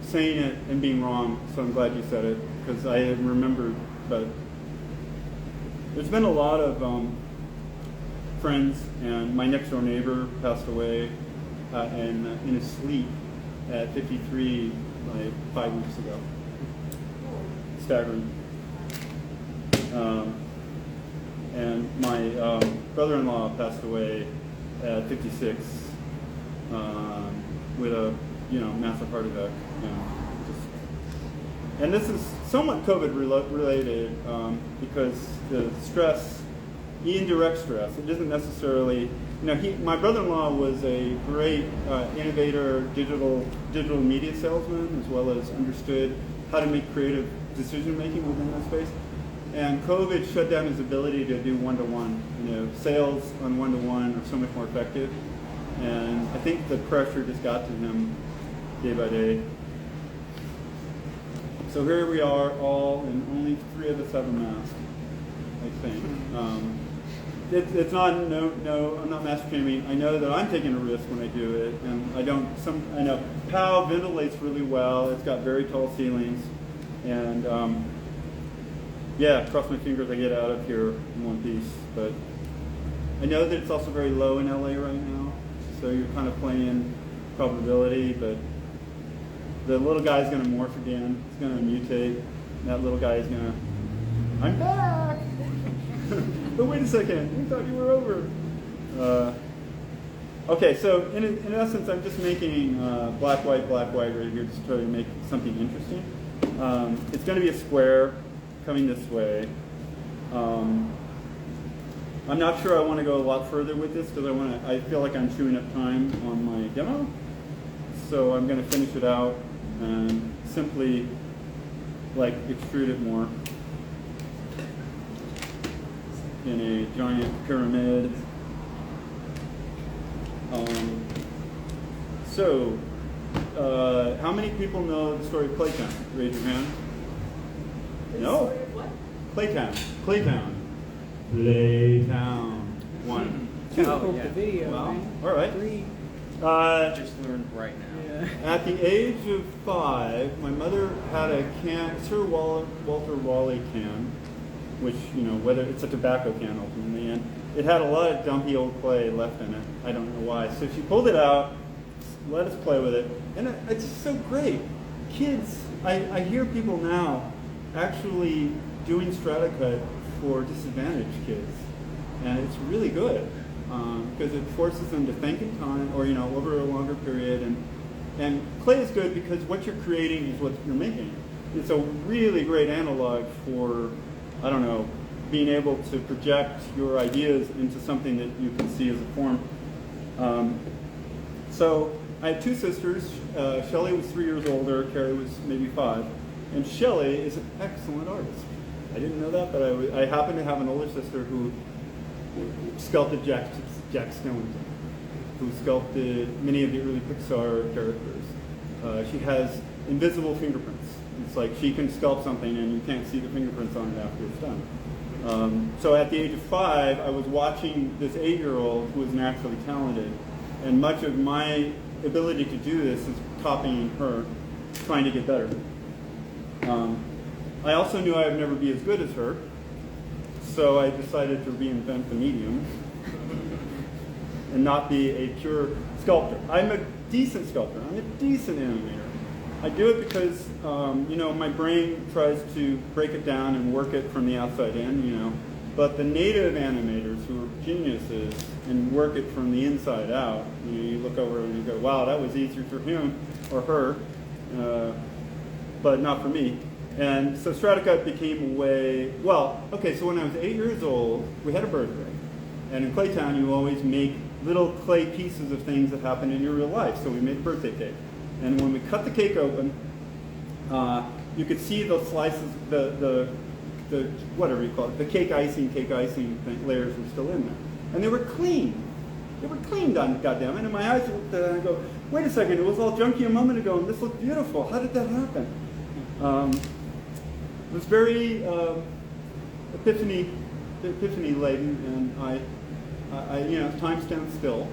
saying it and being wrong, so I'm glad you said it, because I had remembered. But there's been a lot of friends, and my next door neighbor passed away in his sleep at 53 like 5 weeks ago. Staggering. And my brother-in-law passed away at 56 with a massive heart attack. And this is somewhat COVID related because the stress, the indirect stress, it isn't necessarily. My brother-in-law was a great innovator, digital media salesman, as well as understood how to make creative decision making within that space. And COVID shut down his ability to do one-to-one. Sales on one-to-one are so much more effective. And I think the pressure just got to him day by day. So here we are all, and only 3 of us have a mask, I think. It's not, no, I'm not mask shaming. I know that I'm taking a risk when I do it, and I know POW ventilates really well. It's got very tall ceilings, and Yeah, cross my fingers I get out of here in one piece. But I know that it's also very low in LA right now, so you're kind of playing probability, but the little guy's going to morph again. He's going to mutate. That little guy is going to, I'm back! But wait a second, we thought you were over. Okay, so in essence, I'm just making black, white right here, just trying to make something interesting. It's going to be a square coming this way. I'm not sure I want to go a lot further with this because I feel like I'm chewing up time on my demo. So I'm going to finish it out and simply like extrude it more in a giant pyramid. How many people know the story of Claytown? Raise your hand. No? What? Claytown. Claytown. Playtown. 1, 2. Oh, yeah. The video. Well, Man. all right. 3. Just learned right now. Yeah. At the age of 5, my mother had a can, Sir Walter Raleigh can, which, whether it's a tobacco can ultimately, and it had a lot of dumpy old clay left in it. I don't know why. So she pulled it out, let us play with it, and it's so great. Kids, I hear people now actually doing StrataCut for disadvantaged kids, and it's really good because it forces them to think in time, or over a longer period. And clay is good because what you're creating is what you're making. It's a really great analog for, I don't know, being able to project your ideas into something that you can see as a form. So I had 2 sisters. Shelley was 3 years older, Carrie was maybe 5. And Shelley is an excellent artist. I didn't know that, but I happen to have an older sister who sculpted Jack Skellington, who sculpted many of the early Pixar characters. She has invisible fingerprints. It's like she can sculpt something and you can't see the fingerprints on it after it's done. So at the age of 5, I was watching this 8-year-old who was naturally talented, and much of my ability to do this is copying her, trying to get better. I also knew I would never be as good as her, so I decided to reinvent the medium and not be a pure sculptor. I'm a decent sculptor. I'm a decent animator. I do it because, my brain tries to break it down and work it from the outside in, But the native animators who are geniuses and work it from the inside out, you look over and you go, wow, that was easier for him or her, but not for me. And so StrataCut became a way, so when I was 8 years old, we had a birthday. And in Claytown, you always make little clay pieces of things that happen in your real life. So we made a birthday cake. And when we cut the cake open, you could see the slices, the whatever you call it, the cake icing layers were still in there. And they were clean. They were clean, goddammit. And my eyes looked at it and I go, wait a second, it was all junky a moment ago and this looked beautiful. How did that happen? It was very epiphany laden, and I time stands still.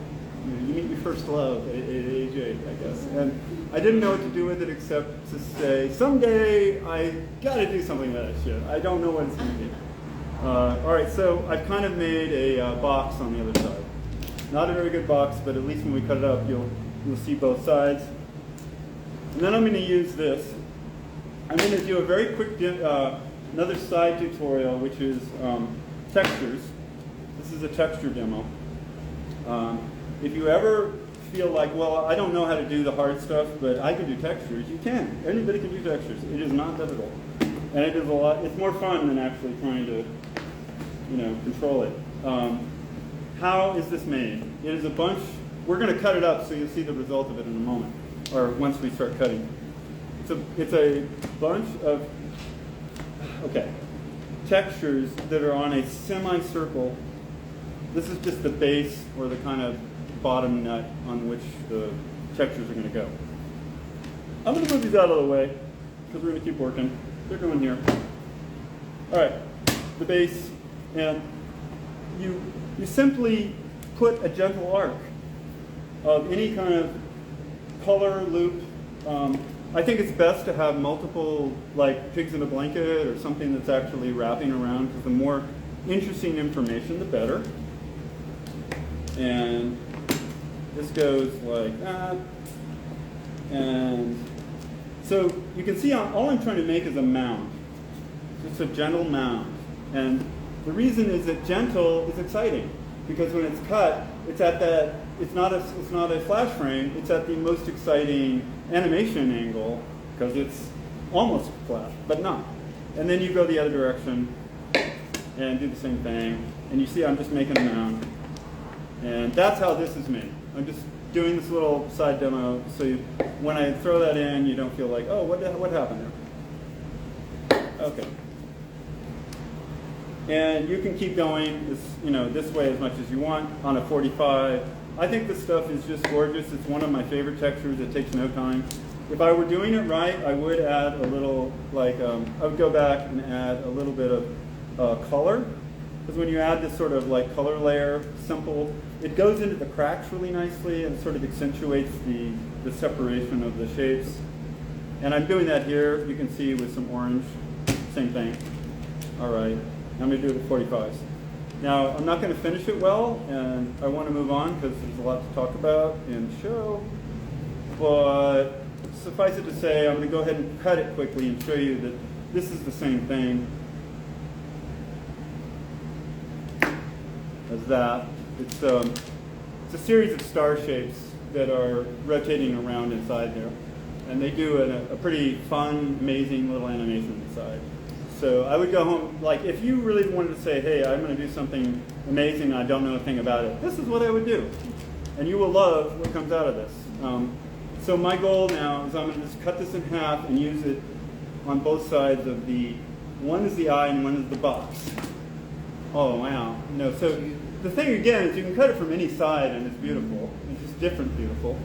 You meet your first love at age 8, I guess. And I didn't know what to do with it except to say, someday I got to do something with that shit. I don't know what it's going to be. All right, so I've kind of made a box on the other side. Not a very good box, but at least when we cut it up, you'll see both sides. And then I'm going to use this. I'm going to do a very quick, another side tutorial, which is textures. This is a texture demo. If you ever feel like, well, I don't know how to do the hard stuff, but I can do textures, you can. Anybody can do textures. It is not difficult. And it is a lot, it's more fun than actually trying to, control it. How is this made? It is a bunch, we're going to cut it up so you'll see the result of it in a moment, or once we start cutting. It's a bunch of, textures that are on a semicircle. This is just the base or the kind of bottom nut on which the textures are going to go. I'm going to move these out of the way because we're going to keep working. They're going here. All right, the base, and you simply put a gentle arc of any kind of color loop I think it's best to have multiple, like pigs in a blanket or something that's actually wrapping around, because the more interesting information, the better. And this goes like that. And so you can see all I'm trying to make is a mound. Just a gentle mound. And the reason is that gentle is exciting, because when it's cut, it's at that, it's not a flash frame, it's at the most exciting animation angle, because it's almost flat, but not. And then you go the other direction and do the same thing. And you see I'm just making a mound. And that's how this is made. I'm just doing this little side demo, so when I throw that in, you don't feel like, oh, what happened there? Okay. And you can keep going this way as much as you want on a 45. I think this stuff is just gorgeous. It's one of my favorite textures. It takes no time. If I were doing it right, I would add a little, I would go back and add a little bit of color. Because when you add this sort of like color layer, simple, it goes into the cracks really nicely and sort of accentuates the separation of the shapes. And I'm doing that here, you can see, with some orange. Same thing. All right, I'm going to do it at 45s. Now, I'm not going to finish it well, and I want to move on because there's a lot to talk about and show. But suffice it to say, I'm going to go ahead and cut it quickly and show you that this is the same thing as that. It's a series of star shapes that are rotating around inside there. And they do a pretty fun, amazing little animation inside. So I would go home, like if you really wanted to say, hey, I'm going to do something amazing and I don't know a thing about it, this is what I would do. And you will love what comes out of this. So my goal now is I'm going to just cut this in half and use it on both sides of one is the eye and one is the box. Oh, wow. No, so the thing again is you can cut it from any side and it's beautiful. It's just different beautiful.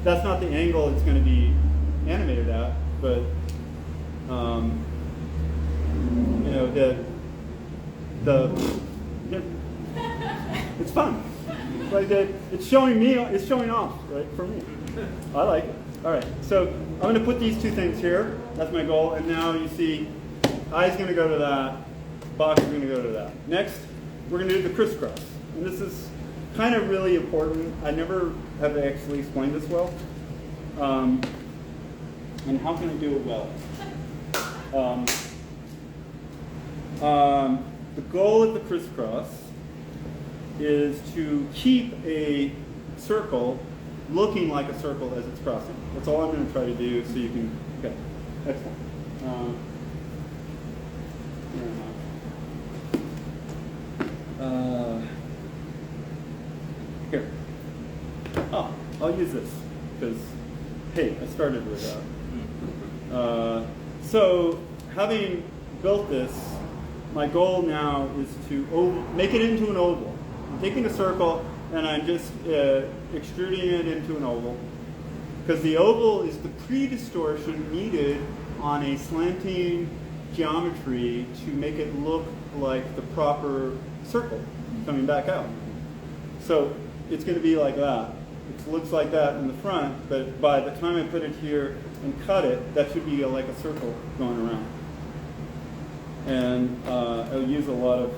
That's not the angle it's going to be animated at, but it's fun. Like it's showing off, right, for me. I like it. All right, so I'm going to put these two things here. That's my goal. And now you see, eye's going to go to that, box is going to go to that. Next, we're going to do the crisscross. And this is kind of really important. I never have actually explained this well. And how can I do it well? The goal of the crisscross is to keep a circle looking like a circle as it's crossing. That's all I'm going to try to do, so you can, okay, excellent. Here. Oh, I'll use this, because, hey, I started with that. So, having built this, my goal now is to make it into an oval. I'm taking a circle and I'm just extruding it into an oval, because the oval is the pre-distortion needed on a slanting geometry to make it look like the proper circle coming back out. So it's going to be like that. It looks like that in the front, but by the time I put it here and cut it, that should be like a circle going around. And I'll use a lot of,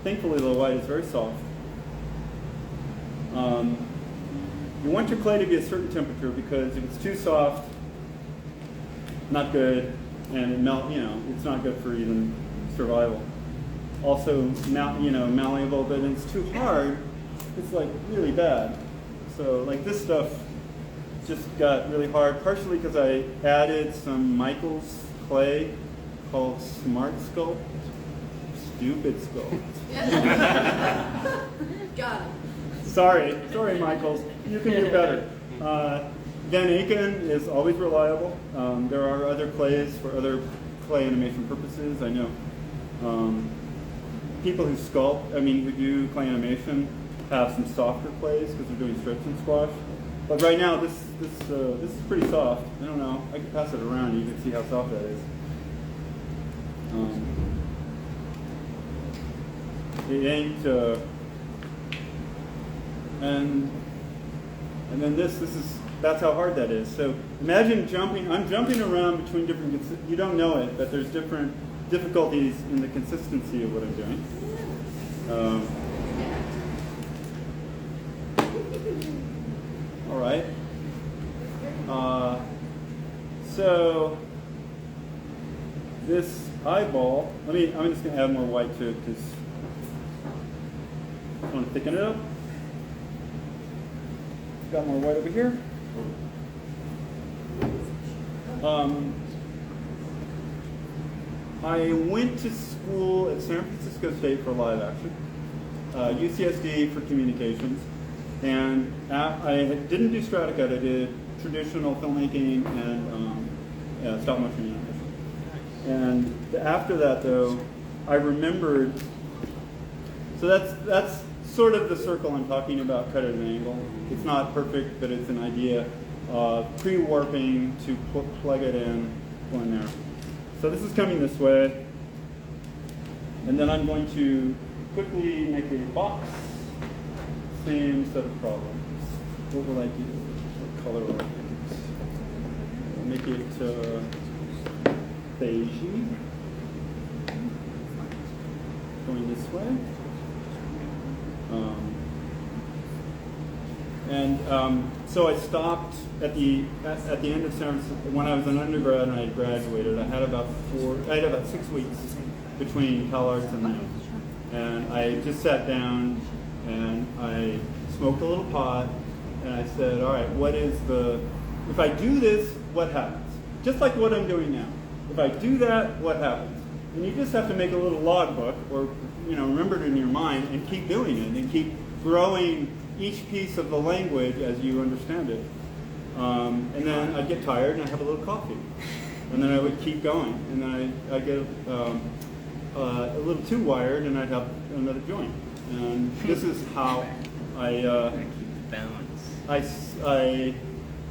thankfully the white is very soft. You want your clay to be a certain temperature, because if it's too soft, not good, and it it's not good for even survival. Also, malleable, but when it's too hard, it's like really bad. So like this stuff just got really hard, partially because I added some Michael's clay called Smart Sculpt. Stupid Sculpt. Got it. Sorry, Michaels. You can do better. Van Aken is always reliable. There are other clays for other clay animation purposes. I know people who who do clay animation have some softer clays because they're doing strips and squash. But right now, this is pretty soft. I don't know. I can pass it around and you can see how soft that is. It ain't. And then this is that's how hard that is. So imagine jumping. I'm jumping around between different. You don't know it, but there's different difficulties in the consistency of what I'm doing. All right. So this eyeball. I'm just going to add more white to it because I want to thicken it up. Got more white over here. I went to school at San Francisco State for live action, UCSD for communications, and I didn't do Stratacut. I did traditional filmmaking and stop motion animation. And after that, though, I remembered. So that's sort of the circle I'm talking about, cut at an angle. It's not perfect, but it's an idea. Pre-warping to plug it in, go in there. So this is coming this way. And then I'm going to quickly make a box. Same set of problems. What will I do? What color will I use? I'll make it beigey. Going this way. So I stopped at the end of San Francisco when I was an undergrad and I had graduated. I had about 6 weeks between CalArts and then, and I just sat down and I smoked a little pot and I said, all right, if I do this, what happens? Just like what I'm doing now. If I do that, what happens? And you just have to make a little logbook or remember it in your mind and keep doing it and keep growing each piece of the language as you understand it. And then I'd get tired and I'd have a little coffee. And then I would keep going. And then I'd get a little too wired and I'd have another joint. And this is how I keep balance.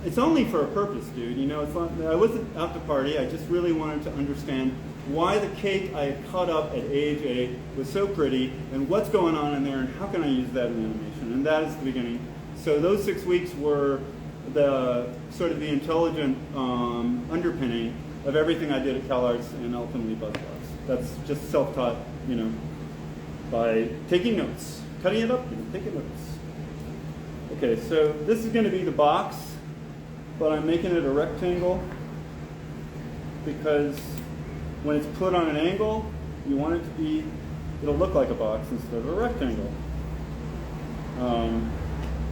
It's only for a purpose, dude. It's not, I wasn't out to party. I just really wanted to understand why the cake I had cut up at age 8 was so pretty, and what's going on in there, and how can I use that in animation? And that is the beginning. So those 6 weeks were the sort of the intelligent underpinning of everything I did at CalArts and ultimately BuzzBox. That's just self-taught, by taking notes, cutting it up, taking notes. Okay, so this is going to be the box, but I'm making it a rectangle because when it's put on an angle, you want it to be, it'll look like a box instead of a rectangle.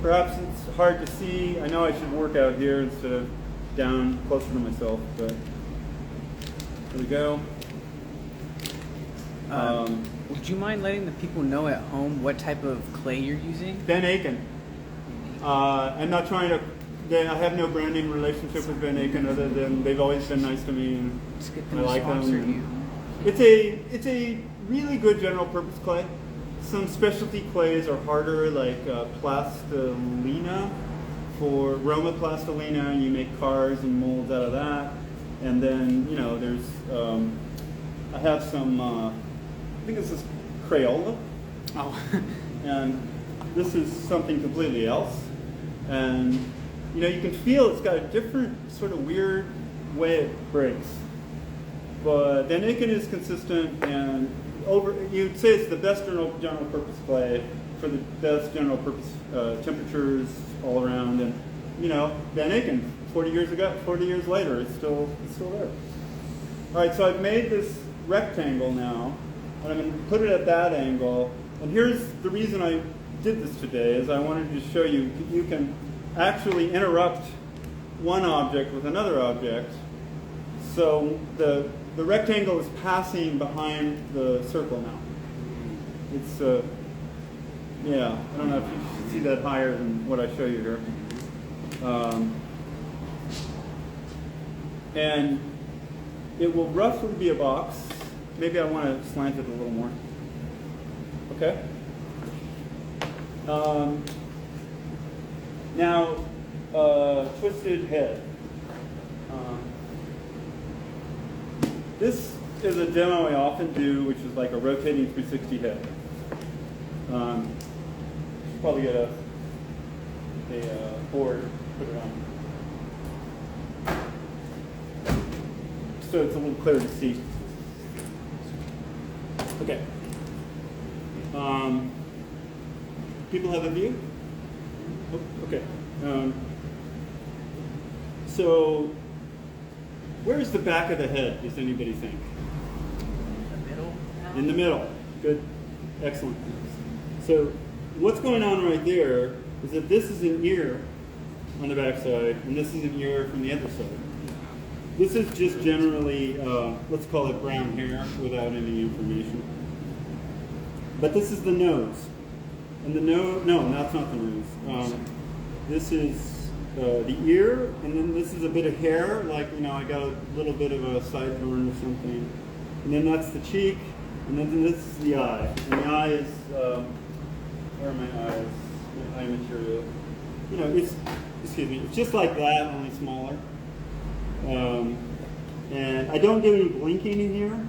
Perhaps it's hard to see. I know I should work out here instead of down closer to myself, but here we go. Would you mind letting the people know at home what type of clay you're using? Ben Aiken. I'm not trying to, I have no branding relationship with Ben Aiken other than they've always been nice to me and I like them. It's a really good general purpose clay. Some specialty clays are harder, like plastilina. For Roma plastilina, you make cars and molds out of that. And then, there's, I have some, I think this is Crayola. Oh. And this is something completely else. And, you can feel it's got a different sort of weird way it breaks. But Van Aiken is consistent and you'd say it's the best general purpose clay for the best general purpose temperatures all around. And, Van Aiken, 40 years later, it's still there. All right, so I've made this rectangle now, and I'm going to put it at that angle. And here's the reason I did this today, is I wanted to show you can actually interrupt one object with another object. So the rectangle is passing behind the circle now. It's, yeah, I don't know if you can see that higher than what I show you here. And it will roughly be a box. Maybe I want to slant it a little more. Okay? Now, twisted head. This is a demo I often do, which is like a rotating 360 head. Should probably get a board, put it on. so it's a little clearer to see. Okay. People have a view? Oh, okay. So, where's the back of the head, does anybody think? The middle. In the middle. Good. Excellent. So, what's going on right there is that this is an ear on the back side, and this is an ear from the other side. This is just generally, let's call it brown hair without any information. But this is the nose. And the nose, no, that's not the nose. This is the ear, and then this is a bit of hair, like, you know, I got a little bit of a sideburn or something. And then that's the cheek, and then this is the eye. And the eye is, where are my eyes? My eye material. You know, it's, excuse me, it's just like that, only smaller. And I don't do any blinking in here.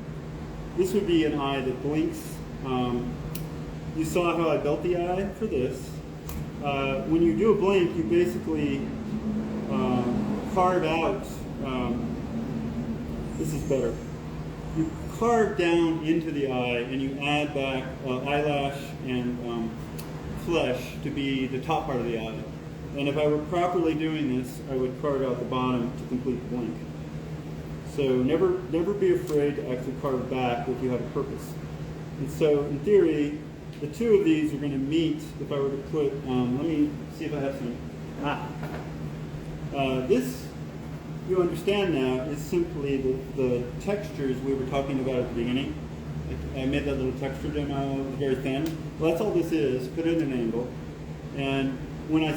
This would be an eye that blinks. You saw how I built the eye for this. When you do a blink, you basically carve out, this is better. You carve down into the eye and you add back eyelash and flesh to be the top part of the eye. And if I were properly doing this, I would carve out the bottom to complete the blink. So never be afraid to actually carve back if you have a purpose. And so in theory, the two of these are going to meet if I were to put, let me see if I have some, this, you understand now, is simply the textures we were talking about at the beginning. I made that little texture demo, it was very thin. Well, that's all this is, put it at an angle. And when I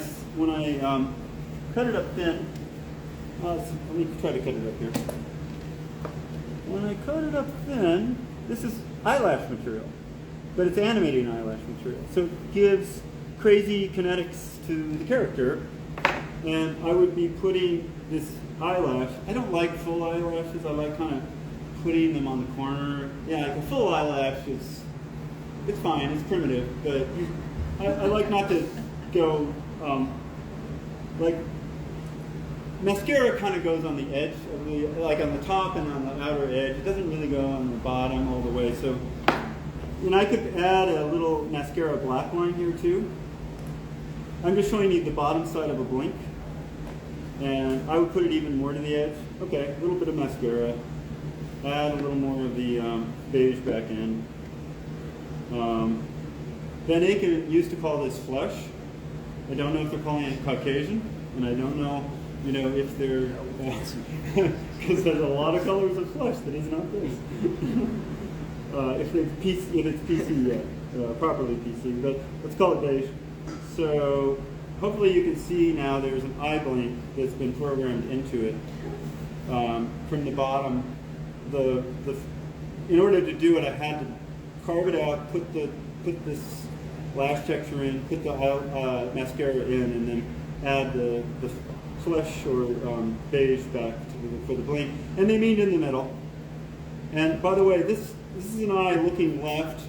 cut it up thin, let me try to cut it up here. When I cut it up thin, this is eyelash material, but it's animating eyelash material. So it gives crazy kinetics to the character, and I would be putting this eyelash, I don't like full eyelashes, I like kind of putting them on the corner. Yeah, like a full eyelash is, it's fine, it's primitive, but I like not to go, like, mascara kind of goes on the edge of the, like on the top and on the outer edge. It doesn't really go on the bottom all the way. So, and I could add a little mascara black line here too. I'm just showing you the bottom side of a blink. And I would put it even more to the edge. Okay, a little bit of mascara. Add a little more of the beige back in. Van Eyck used to call this flesh. I don't know if they're calling it Caucasian, and I don't know, you know, if they're, because there's a lot of colors of flesh that is not this. If it's PC yet, properly PC, but let's call it beige. So hopefully you can see now there's an eye blink that's been programmed into it. From the bottom, in order to do it, I had to carve it out, put this lash texture in, put the mascara in, and then add the flesh or beige back for the blink. And they meet in the middle. And by the way, this is an eye looking left,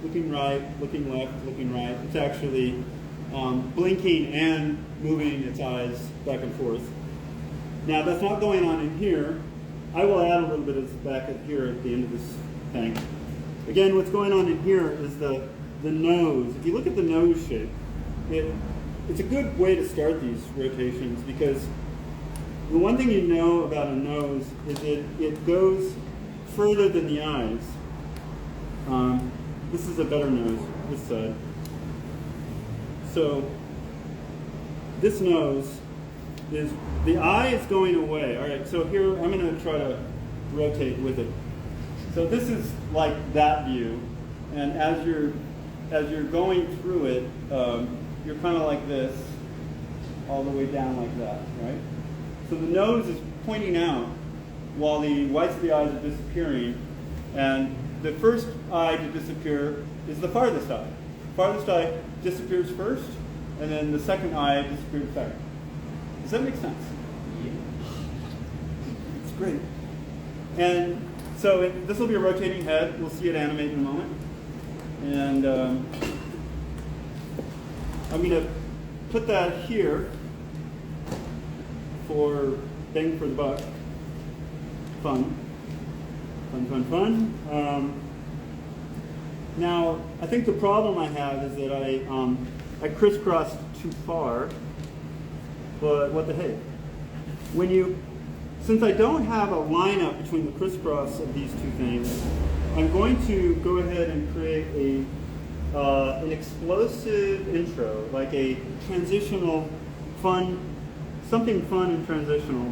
looking right, looking left, looking right. It's actually blinking and moving its eyes back and forth. Now that's not going on in here. I will add a little bit of this back here at the end of this thing. Again, what's going on in here is the nose. If you look at the nose shape, it's a good way to start these rotations because the one thing you know about a nose is it goes further than the eyes. This is a better nose, this side. So this nose is, the eye is going away. All right, so here I'm going to try to rotate with it. So this is like that view, and as you're going through it, you're kind of like this, all the way down like that, right? So the nose is pointing out while the whites of the eyes are disappearing, and the first eye to disappear is the farthest eye. Farthest eye disappears first, and then the second eye disappears second. Does that make sense? Yeah. It's great. And so this will be a rotating head. We'll see it animate in a moment. And I'm going to put that here for bang for the buck, fun. Fun. Now, I think the problem I have is that I crisscrossed too far, but what the heck? Since I don't have a lineup between the crisscross of these two things, I'm going to go ahead and create an explosive intro, like a transitional something fun and transitional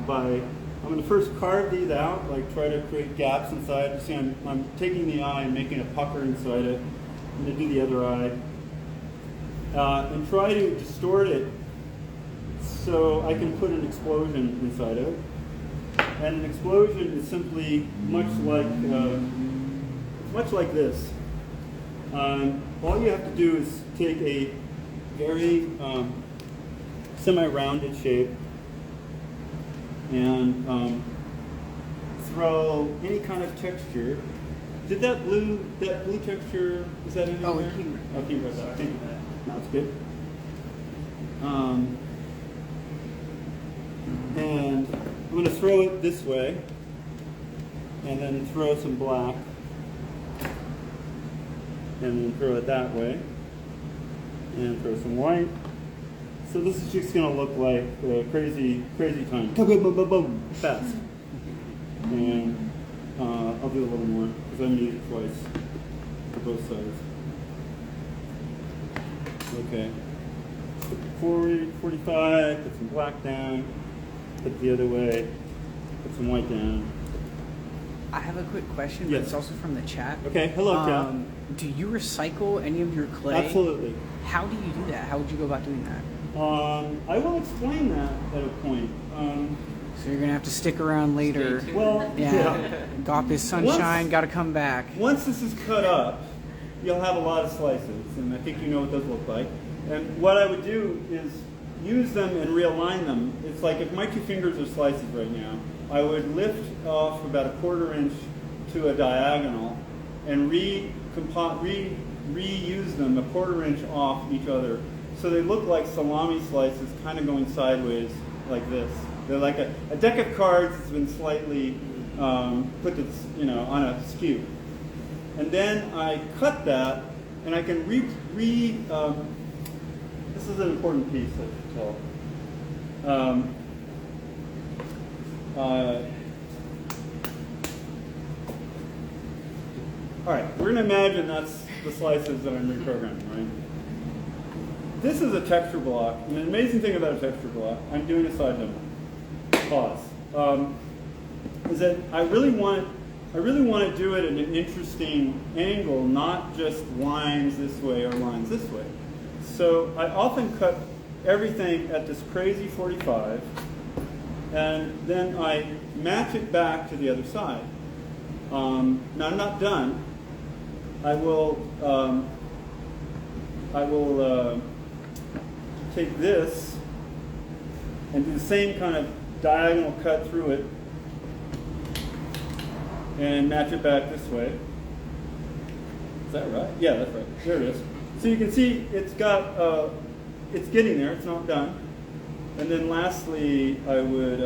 I'm going to first carve these out, like try to create gaps inside. You see I'm taking the eye and making a pucker inside it. I'm going to do the other eye. And try to distort it so I can put an explosion inside of it. And an explosion is simply much like this. All you have to do is take a very semi-rounded shape and throw any kind of texture. Did that blue texture, is that in there? Oh, it came right there. I think that's good. And I'm going to throw it this way, and then throw some black, and then throw it that way, and throw some white. So this is just going to look like crazy time. Fast. And I'll do a little more because I'm using it twice for both sides. Okay. 40, 45, put some black down, put the other way, put some white down. I have a quick question, Yes. but it's also from the chat. Okay, hello, chat. Do you recycle any of your clay? Absolutely. How do you do that? How would you go about doing that? I will explain that at a point. So you're gonna have to stick around later. Stay tuned. Well, Yeah. Got this sunshine. Got to come back. Once this is cut up, you'll have a lot of slices, and I think you know what those look like. And what I would do is use them and realign them. It's like if my two fingers are slices right now, I would lift off about a 1/4 inch to a diagonal and reuse them a 1/4 inch off each other. So they look like salami slices kind of going sideways like this. They're like a deck of cards that's been slightly put to, on a skew. And then I cut that, and I can this is an important piece, I should tell. All right, we're going to imagine that's the slices that I'm reprogramming, right? This is a texture block, and the amazing thing about a texture block, I'm doing a side demo. Pause. Is that I really want to do it at an interesting angle, not just lines this way or lines this way. So I often cut everything at this crazy 45, and then I match it back to the other side. Now I'm not done. I will take this and do the same kind of diagonal cut through it and match it back this way. Is that right? Yeah, that's right. There it is. So you can see it's got, it's getting there. It's not done. And then lastly, I would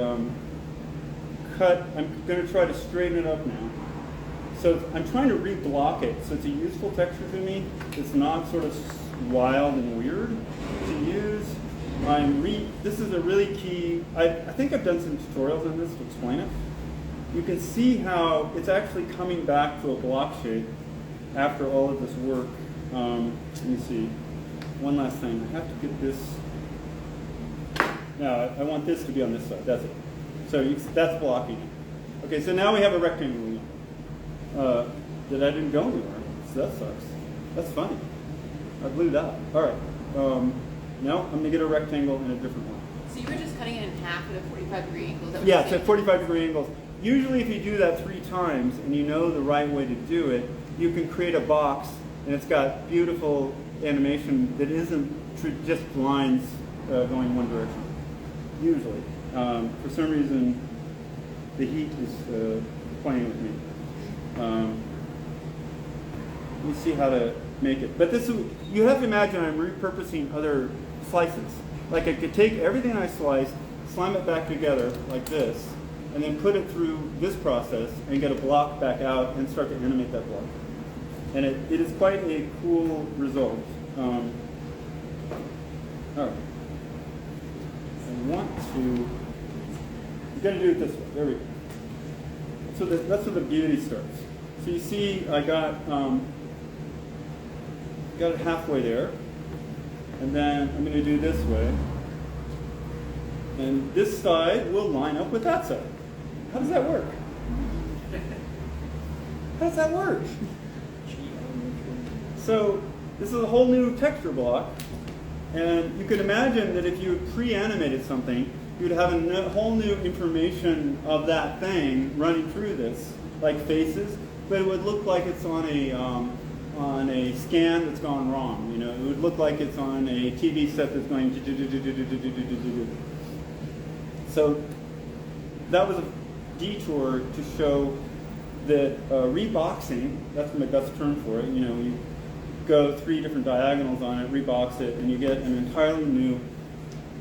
cut. I'm going to try to straighten it up now. So I'm trying to reblock it, so it's a useful texture to me. It's not sort of wild and weird to use. This is a really key. I think I've done some tutorials on this to explain it. You can see how it's actually coming back to a block shape after all of this work. Let me see. One last thing. I have to get this. Now I want this to be on this side. That's it. So that's blocking it. Okay, so now we have a rectangle. That I didn't go anywhere. So that sucks. That's funny. I blew that. All right. Now I'm going to get a rectangle in a different one. So you were just cutting it in half at a 45-degree angle? Is that what Yeah, you're it's saying? at 45-degree angles. Usually if you do that 3 times and you know the right way to do it, you can create a box and it's got beautiful animation that isn't just lines going one direction. Usually. For some reason, the heat is playing with me. Let me see how to make it. But you have to imagine I'm repurposing other slices. Like I could take everything I sliced, slam it back together like this, and then put it through this process and get a block back out and start to animate that block. And it is quite a cool result. All right. I want to, you've got to do it this way. There we go. So that's where the beauty starts. So you see I got it halfway there. And then I'm going to do this way. And this side will line up with that side. How does that work? How does that work? So this is a whole new texture block. And you could imagine that if you had pre-animated something, you would have a whole new information of that thing running through this, like faces, but it would look like it's on a scan that's gone wrong. You know, it would look like it's on a TV set that's going to. So that was a detour to show that reboxing, that's the best term for it, you know, you go 3 different diagonals on it, rebox it, and you get an entirely new,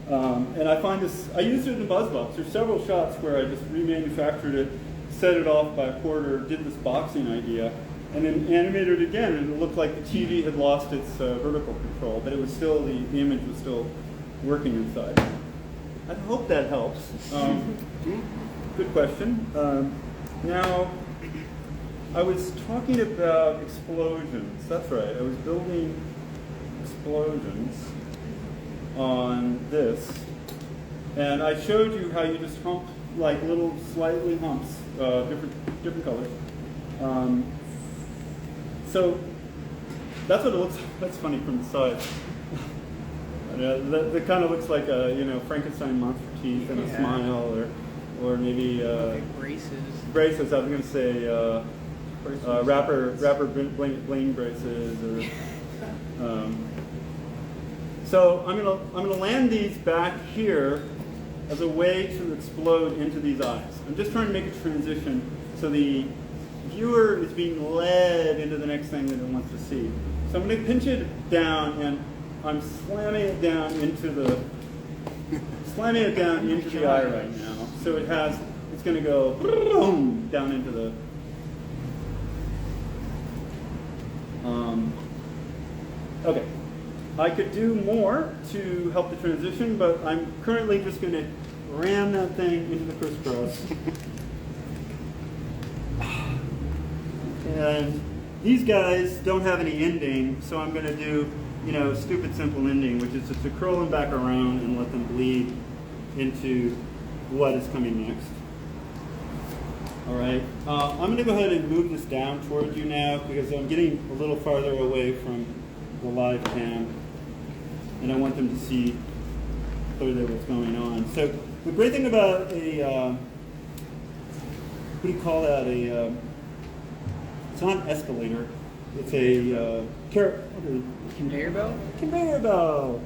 and I find this, I used it in BuzzBox. There's several shots where I just remanufactured it, set it off by a quarter, did this boxing idea, and then animated it again, and it looked like the TV had lost its vertical control, but it was still, the image was still working inside. I hope that helps. Good question. Now, I was talking about explosions. That's right. I was building explosions on this. And I showed you how you just hump like little slightly humps, different colors. So that's what it looks like. That's funny from the side. That kind of looks like a, you know, Frankenstein monster teeth and a smile, or maybe like braces. Braces. I was going to say rapper bling braces, or. So I'm gonna land these back here as a way to explode into these eyes. I'm just trying to make a transition so the viewer is being led into the next thing that it wants to see. So I'm going to pinch it down, and I'm slamming it down into the eye right now. So it's going to go boom down into the. Okay, I could do more to help the transition, but I'm currently just going to ram that thing into the crisscross. And these guys don't have any ending, so I'm going to do, you know, stupid simple ending, which is just to curl them back around and let them bleed into what is coming next. All right, I'm going to go ahead and move this down toward you now because I'm getting a little farther away from the live cam, and I want them to see clearly what's going on. So the great thing about a, what do you call that? It's not an escalator. It's a Conveyor belt? Conveyor belt.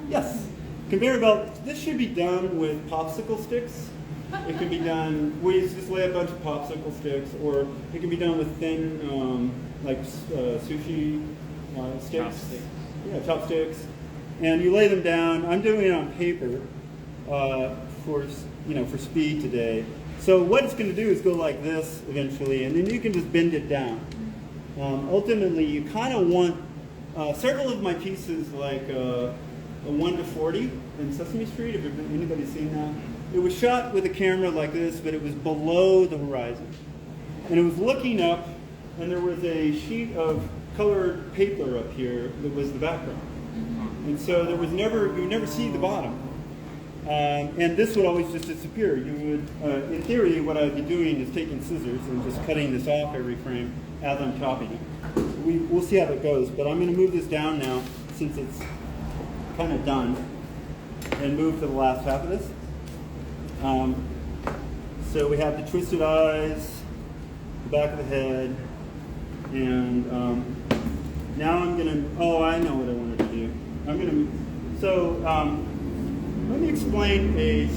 Yes, conveyor belt. This should be done with popsicle sticks. It can be done. We just lay a bunch of popsicle sticks, or it can be done with thin, like sushi sticks. Chopsticks. Yeah, chopsticks. And you lay them down. I'm doing it on paper for speed today. So what it's going to do is go like this eventually, and then you can just bend it down. Ultimately, you kind of want several of my pieces, like a 1 to 40 in Sesame Street. Have anybody seen that? It was shot with a camera like this, but it was below the horizon, and it was looking up, and there was a sheet of colored paper up here that was the background, and so you would never see the bottom. And this would always just disappear. You would, in theory, what I'd be doing is taking scissors and just cutting this off every frame as I'm chopping it. We'll see how that goes, but I'm going to move this down now since it's kind of done, and move to the last half of this. So we have the twisted eyes, the back of the head, and now I'm going to, I know what I wanted to do. I'm going to, so let me explain a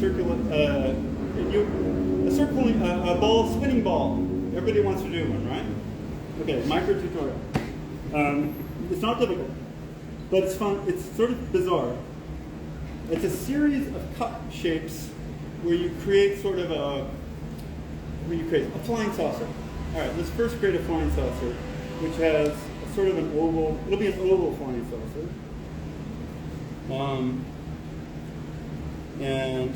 spinning ball. Everybody wants to do one, right? Okay, micro tutorial. It's not difficult, but it's fun. It's sort of bizarre. It's a series of cup shapes where you create sort of what do you create? A flying saucer. All right, let's first create a flying saucer, which has a sort of an oval, it'll be an oval flying saucer. And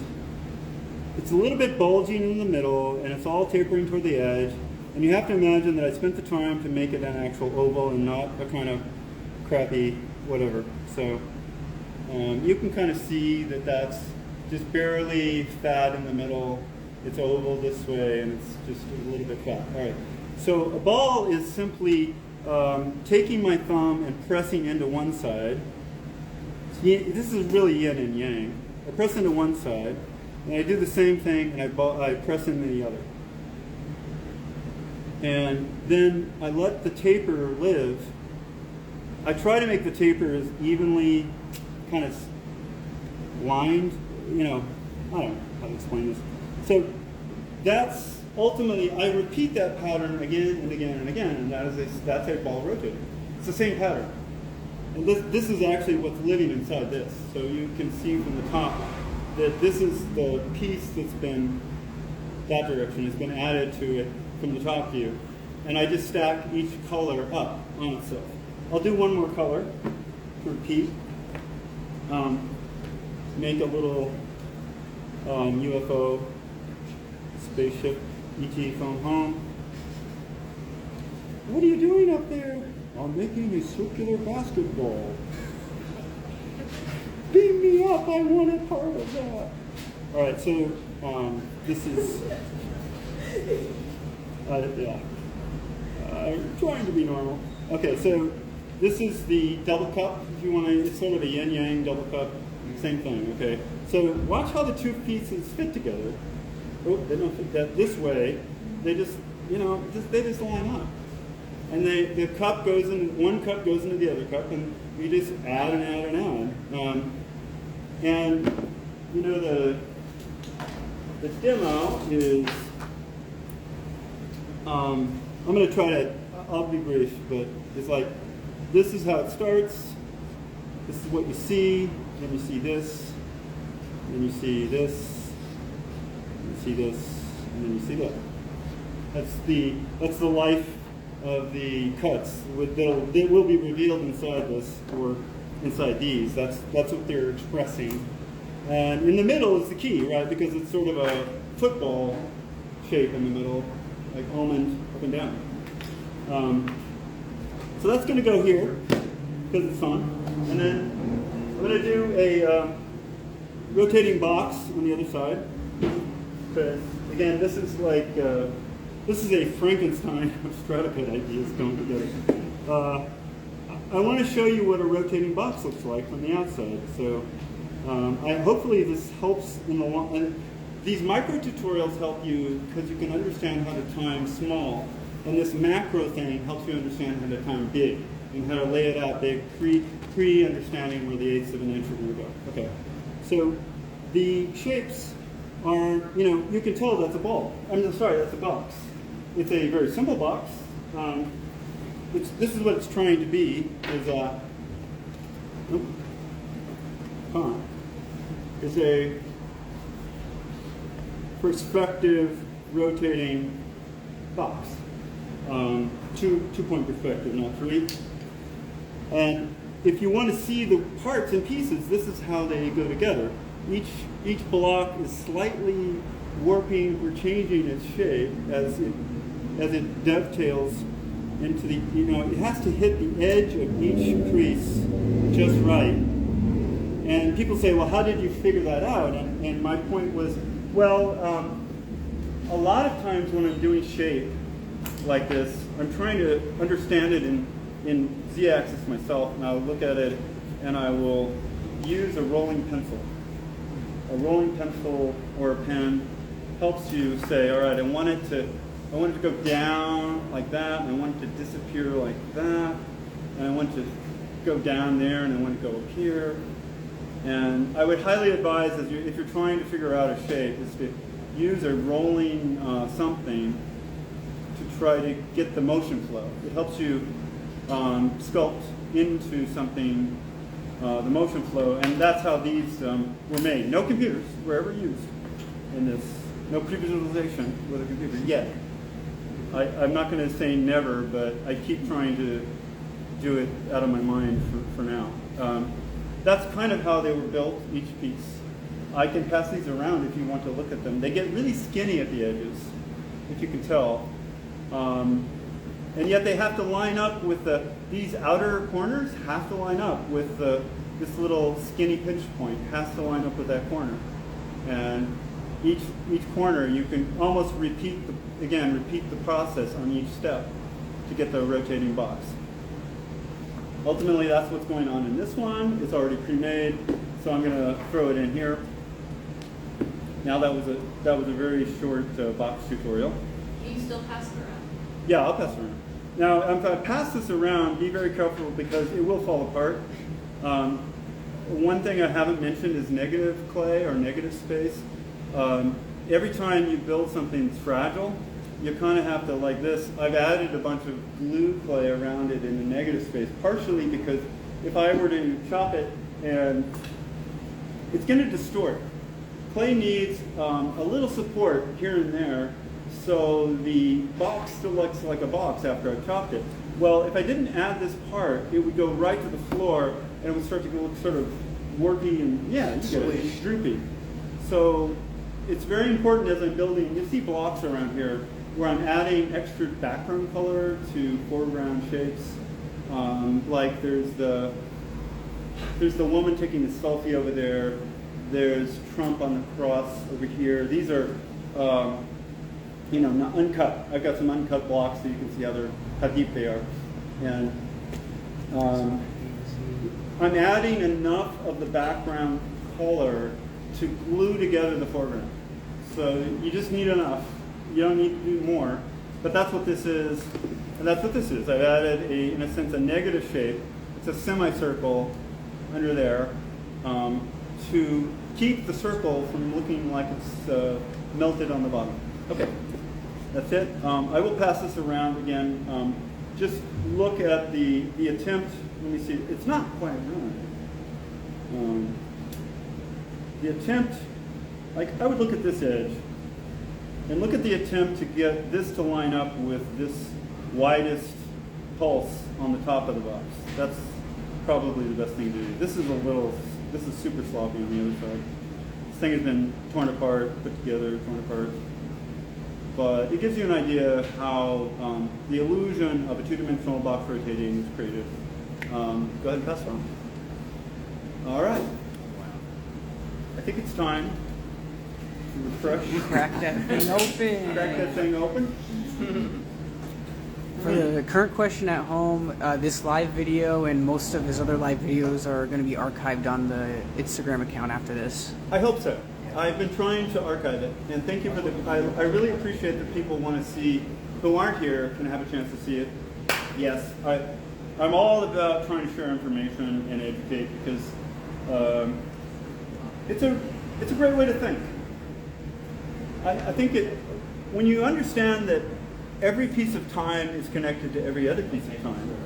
it's a little bit bulging in the middle, and it's all tapering toward the edge. And you have to imagine that I spent the time to make it an actual oval and not a kind of crappy whatever. So you can kind of see that that's just barely fat in the middle. It's oval this way, and it's just a little bit fat. All right. So a ball is simply taking my thumb and pressing into one side. This is really yin and yang. I press into one side, and I do the same thing, and I press into the other. And then I let the taper live. I try to make the taper as evenly kind of lined, I don't know how to explain this. So that's ultimately, I repeat that pattern again and again and again, and that's a ball rotating. It's the same pattern. And this is actually what's living inside this. So you can see from the top that this is the piece that's been, that direction has been added to it from the top view. And I just stack each color up on itself. I'll do one more color to repeat. Make a little UFO spaceship, E.T. phone home. What are you doing up there? I'm making a circular basketball. Beam me up, I want a part of that. All right, so this is, yeah. I'm trying to be normal. Okay, so this is the double cup. If you want to, it's sort of a yin-yang double cup. Same thing, okay? So watch how the two pieces fit together. Oh, they don't fit that this way. They just, they just line up. And the cup goes in, one cup goes into the other cup, and we just add and add and add. And, the demo is, I'm going to try to, I'll be brief, but it's like, this is how it starts. This is what you see. Then you see this. Then you see this. You see this. And then you see that. That's the life of the cuts. They will be revealed inside this or inside these. That's what they're expressing. And in the middle is the key, right? Because it's sort of a football shape in the middle, like almond up and down. So that's going to go here because it's fun. And then I'm going to do a rotating box on the other side. Because again, this is like this is a Frankenstein of Stratoped ideas going together. I want to show you what a rotating box looks like from the outside. So hopefully this helps in the long. And these micro tutorials help you because you can understand how to time small. And this macro thing helps you understand how to time big and how to lay it out big, pre-understanding where the eighths of an inch are going to go. Okay, so the shapes are, you can tell that's a ball. That's a box. It's a very simple box. This is what it's trying to be. Is a perspective rotating box. Two-point perspective, not three. And if you want to see the parts and pieces, this is how they go together. Each block is slightly warping or changing its shape as it dovetails into the, it has to hit the edge of each crease just right. And people say, well, how did you figure that out? And my point was, well, a lot of times when I'm doing shape like this, I'm trying to understand it in z-axis myself, and I'll look at it and I will use a rolling pencil. A rolling pencil or a pen helps you say, all right, I want it to go down like that, and I want it to disappear like that, and I want it to go down there, and I want it to go up here. And I would highly advise, if you're trying to figure out a shape, is to use a rolling something to try to get the motion flow. It helps you sculpt into something the motion flow, and that's how these were made. No computers were ever used in this No pre-visualization with a computer yet. I'm not going to say never, but I keep trying to do it out of my mind for now. That's kind of how they were built, each piece. I can pass these around if you want to look at them. They get really skinny at the edges, if you can tell. And yet they have to line up with these outer corners have to line up with this little skinny pinch point has to line up with that corner. And each corner you can almost repeat the process on each step to get the rotating box. Ultimately, that's what's going on in this one. It's already pre-made, so I'm going to throw it in here. Now that was a very short box tutorial. Can you still pass it around? Yeah, I'll pass it around. Now, if I pass this around, be very careful because it will fall apart. One thing I haven't mentioned is negative clay or negative space. Every time you build something that's fragile, you kind of have to, like this, I've added a bunch of glue clay around it in the negative space, partially because if I were to chop it, and it's going to distort. Clay needs a little support here and there, so the box still looks like a box after I've chopped it. Well, if I didn't add this part, it would go right to the floor, and it would start to look sort of warty and, yeah, you get it, droopy. So it's very important as I'm building, you see blocks around here, where I'm adding extra background color to foreground shapes. Like there's the woman taking a selfie over there. There's Trump on the cross over here. These are, not uncut. I've got some uncut blocks so you can see how deep they are. And I'm adding enough of the background color to glue together the foreground. So you just need enough. You don't need to do more, but that's what this is, and that's what this is. I've added, in a sense, a negative shape. It's a semicircle under there to keep the circle from looking like it's melted on the bottom. Okay, that's it. I will pass this around again. Just look at the attempt. Let me see. It's not quite right. The attempt, like I would look at this edge. And look at the attempt to get this to line up with this widest pulse on the top of the box. That's probably the best thing to do. This is super sloppy on the other side. This thing has been torn apart, put together, torn apart. But it gives you an idea how the illusion of a two-dimensional box rotating is created. Go ahead and pass it on. All right. I think it's time. Refresh. Crack that thing open. Crack that thing open. For the current question at home, this live video and most of his other live videos are going to be archived on the Instagram account after this. I hope so. I've been trying to archive it, and thank you for I really appreciate that people want to see, who aren't here, can have a chance to see it. Yes, I'm all about trying to share information and educate because it's a great way to think. I think when you understand that every piece of time is connected to every other piece of time,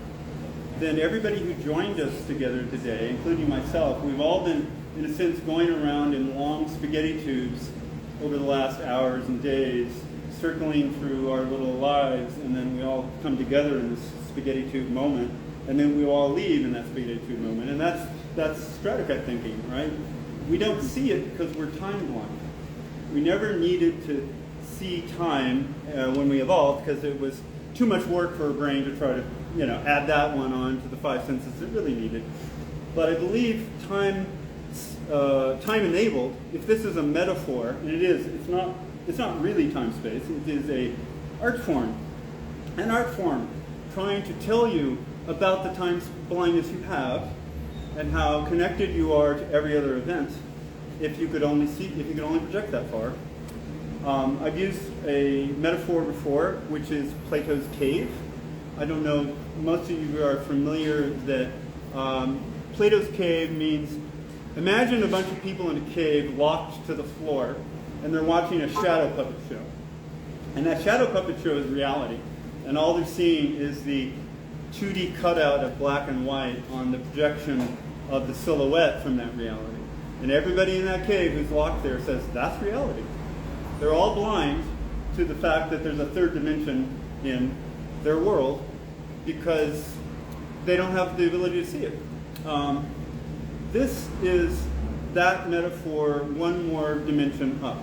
then everybody who joined us together today, including myself, we've all been, in a sense, going around in long spaghetti tubes over the last hours and days, circling through our little lives, and then we all come together in this spaghetti tube moment, and then we all leave in that spaghetti tube moment. And that's stratified thinking, right? We don't see it because we're time blind. We never needed to see time when we evolved because it was too much work for a brain to try to, add that one on to the five senses it really needed. But I believe time enabled, if this is a metaphor, and it is, it's not really time-space, it is an art form trying to tell you about the time blindness you have and how connected you are to every other event. If you could only project that far. I've used a metaphor before, which is Plato's cave. I don't know, most of you are familiar that Plato's cave means, imagine a bunch of people in a cave locked to the floor, and they're watching a shadow puppet show. And that shadow puppet show is reality. And all they're seeing is the 2D cutout of black and white on the projection of the silhouette from that reality. And everybody in that cave who's locked there says, that's reality. They're all blind to the fact that there's a third dimension in their world because they don't have the ability to see it. This is that metaphor one more dimension up.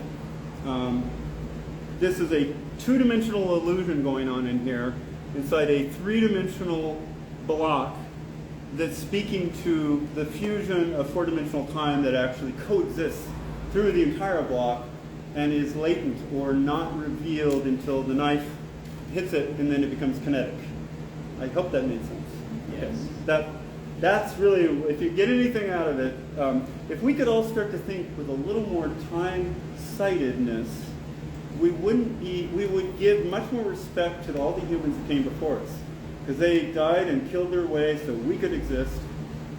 This is a two-dimensional illusion going on in here inside a three-dimensional block that's speaking to the fusion of four-dimensional time that actually coexists through the entire block and is latent or not revealed until the knife hits it and then it becomes kinetic. I hope that made sense. Yes. That's really, if you get anything out of it, if we could all start to think with a little more time-sightedness, we would give much more respect to all the humans that came before us. Because they died and killed their way so we could exist,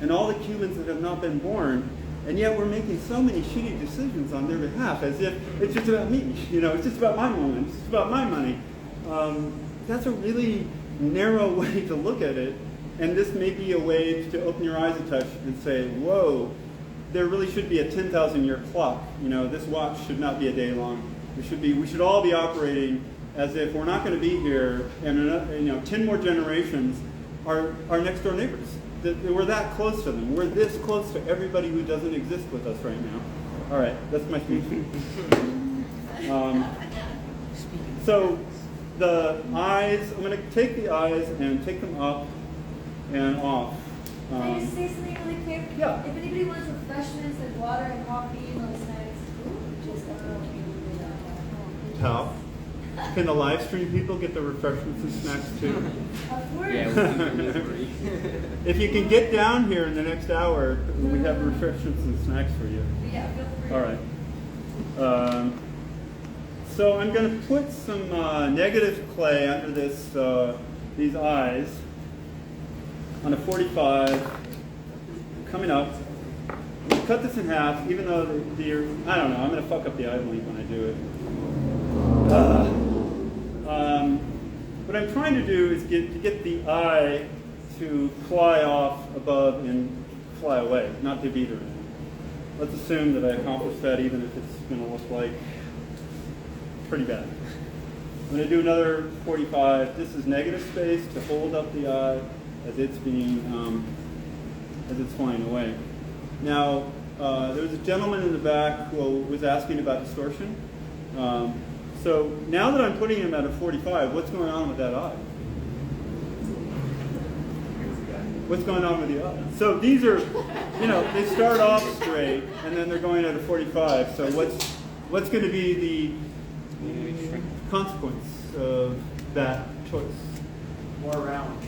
and all the humans that have not been born, and yet we're making so many shitty decisions on their behalf as if it's just about me, it's just about my moment, it's just about my money. That's a really narrow way to look at it, and this may be a way to open your eyes a touch and say, whoa, there really should be a 10,000-year clock. This watch should not be a day long. We should all be operating as if we're not going to be here, and 10 more generations are our next door neighbors. We're that close to them. We're this close to everybody who doesn't exist with us right now. All right, that's my speech. So the eyes, I'm going to take the eyes and take them up and off. Can I just say something really quick? Yeah. If anybody wants refreshments like water and coffee and those snacks, just How? Can the live stream people get the refreshments and snacks too? of course. Yeah, we'll do delivery. If you can get down here in the next hour, we have refreshments and snacks for you. Yeah, feel free. All right. So I'm going to put some negative clay under these eyes on a 45 coming up. I'm going to cut this in half, even though I don't know, I'm going to fuck up the eye blink when I do it. What I'm trying to do is get the eye to fly off above and fly away, not to beat her in. Let's assume that I accomplished that, even if it's going to look like pretty bad. I'm going to do another 45. This is negative space to hold up the eye as it's flying away. Now, there was a gentleman in the back who was asking about distortion. So now that I'm putting him at a 45, what's going on with that eye? What's going on with the eye? So these are, they start off straight and then they're going at a 45. So what's going to be the consequence of that choice? More round.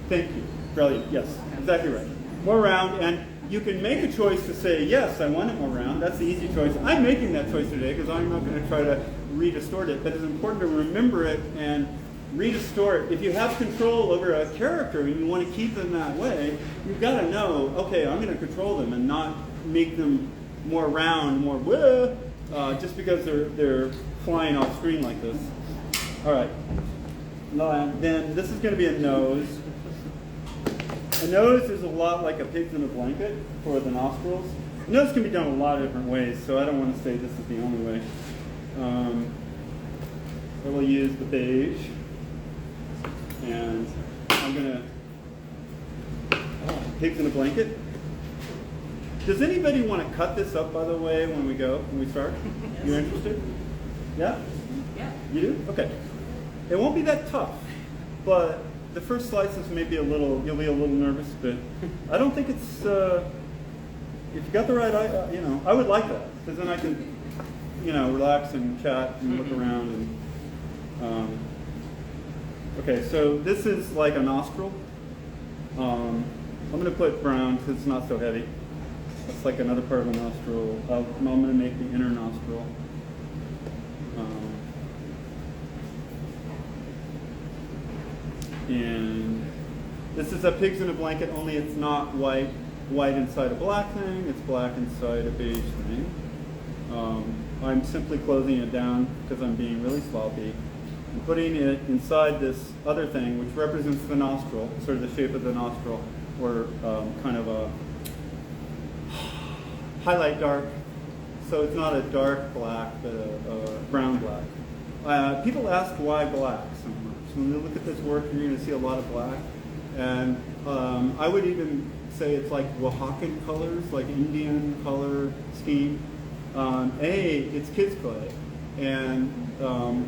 Thank you. Brilliant. Yes, exactly right. More round, and you can make a choice to say, yes, I want it more round. That's the easy choice. I'm making that choice today because I'm not going to try to redistort it, but it's important to remember it and redistort. If you have control over a character and you want to keep them that way, you've got to know, okay, I'm going to control them and not make them more round, more just because they're flying off screen like this. All right. Then this is going to be a nose. A nose is a lot like a pig's in a blanket for the nostrils. A nose can be done a lot of different ways, so I don't want to say this is the only way. I will use the beige, and I'm going to pigs in a blanket. Does anybody want to cut this up, by the way, when we start? Yes. You're interested? Yeah? Yeah. You do? Okay. It won't be that tough, but the first slices may be you'll be a little nervous, but I don't think it's, if you got the right eye, I would like that, because then I can, relax and chat and look around. And okay, so this is like a nostril. I'm going to put brown because it's not so heavy. It's like another part of a nostril. I'm going to make the inner nostril. And this is a pigs in a blanket, only it's not white inside a black thing, it's black inside a beige thing. I'm simply closing it down because I'm being really sloppy. I'm putting it inside this other thing, which represents the nostril, sort of the shape of the nostril, or kind of a highlight dark So it's not a dark black, but a brown black. People ask why black so much. When you look at this work, you're going to see a lot of black. And I would even say it's like Oaxacan colors, like Indian color scheme. It's kids' clay. And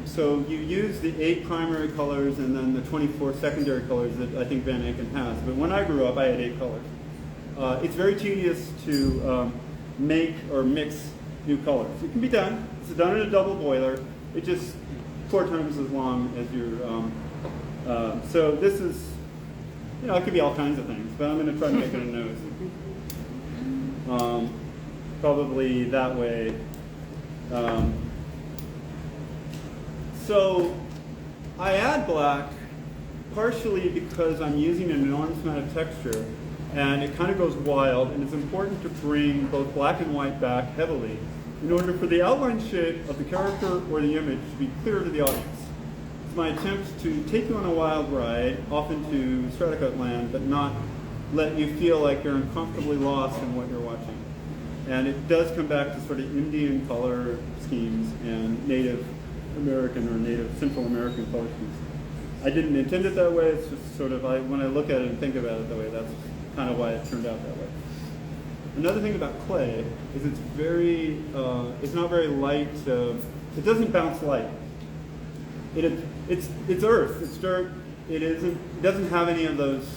so you use the 8 primary colors and then the 24 secondary colors that I think Van Eycken has. But when I grew up, I had 8 colors. It's very tedious to make or mix new colors. It can be done. It's done in a double boiler. It just 4 times as long as your. So this is, it could be all kinds of things, but I'm going to try to make it a nose. Probably that way. So I add black partially because I'm using an enormous amount of texture, and it kind of goes wild, and it's important to bring both black and white back heavily in order for the outline shape of the character or the image to be clear to the audience. It's my attempt to take you on a wild ride, off into Straticut land, but not let you feel like you're uncomfortably lost in what you're watching. And it does come back to sort of Indian color schemes and Native American or Native Central American color schemes. I didn't intend it that way. It's just sort of, when I look at it and think about it that way, that's kind of why it turned out that way. Another thing about clay is it's very, it's not very light. It doesn't bounce light. It's earth. It's dirt. It doesn't have any of those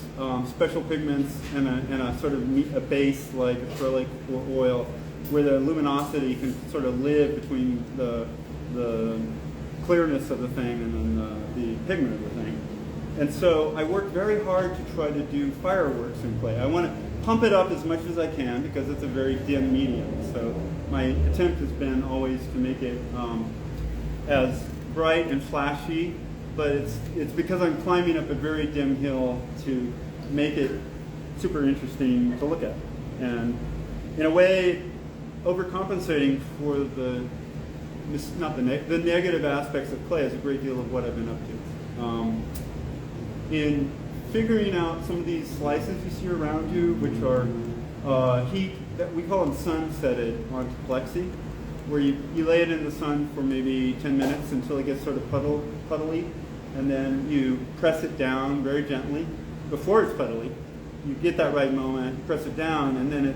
special pigments and a sort of a base like acrylic or oil, where the luminosity can sort of live between the clearness of the thing and then the pigment of the thing. And so I work very hard to try to do fireworks in clay. I want to pump it up as much as I can because it's a very dim medium. So my attempt has been always to make it as bright and flashy, but it's because I'm climbing up a very dim hill to make it super interesting to look at. And in a way, overcompensating for the negative aspects of clay is a great deal of what I've been up to. In figuring out some of these slices you see around you, which are heat, that we call them sun-setted onto plexi, where you lay it in the sun for maybe 10 minutes until it gets sort of puddly, and then you press it down very gently before it's puddly. You get that right moment, you press it down, and then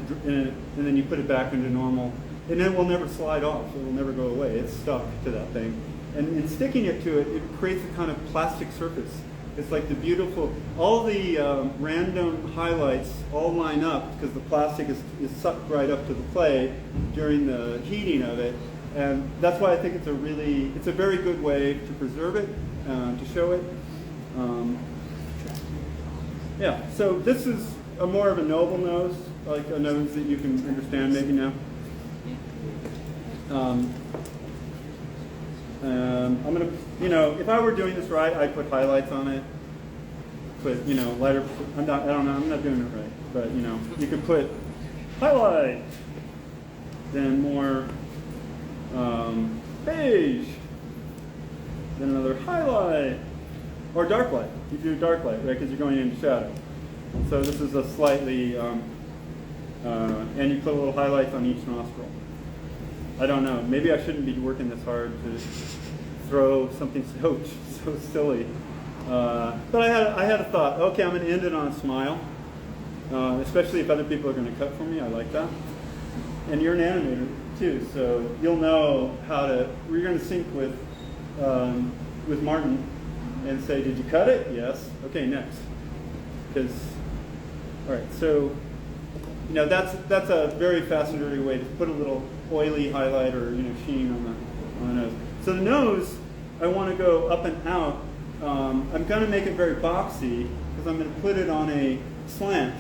you put it back into normal, and it will never slide off. It will never go away. It's stuck to that thing, and in sticking it to it, it creates a kind of plastic surface. It's like the beautiful, all the random highlights all line up because the plastic is sucked right up to the clay during the heating of it. And that's why I think it's a very good way to preserve it, to show it. Yeah, so this is more of a noble nose, like a nose that you can understand maybe now. I'm gonna, if I were doing this right, I'd put highlights on it. Put, lighter. I'm not doing it right. But you could put highlight, then more beige, then another highlight, or dark light. You do dark light, right? Because you're going into shadow. So this is a slightly, and you put little highlights on each nostril. I don't know. Maybe I shouldn't be working this hard to throw something so silly. But I had a thought. Okay, I'm going to end it on a smile, especially if other people are going to cut for me. I like that. And you're an animator too, so you'll know how to. We're going to sync with Martin and say, "Did you cut it?" Yes. Okay, next. Because all right, so that's a very fascinating way to put a little oily highlight or sheen on the nose. So the nose, I want to go up and out. I'm going to make it very boxy because I'm going to put it on a slant,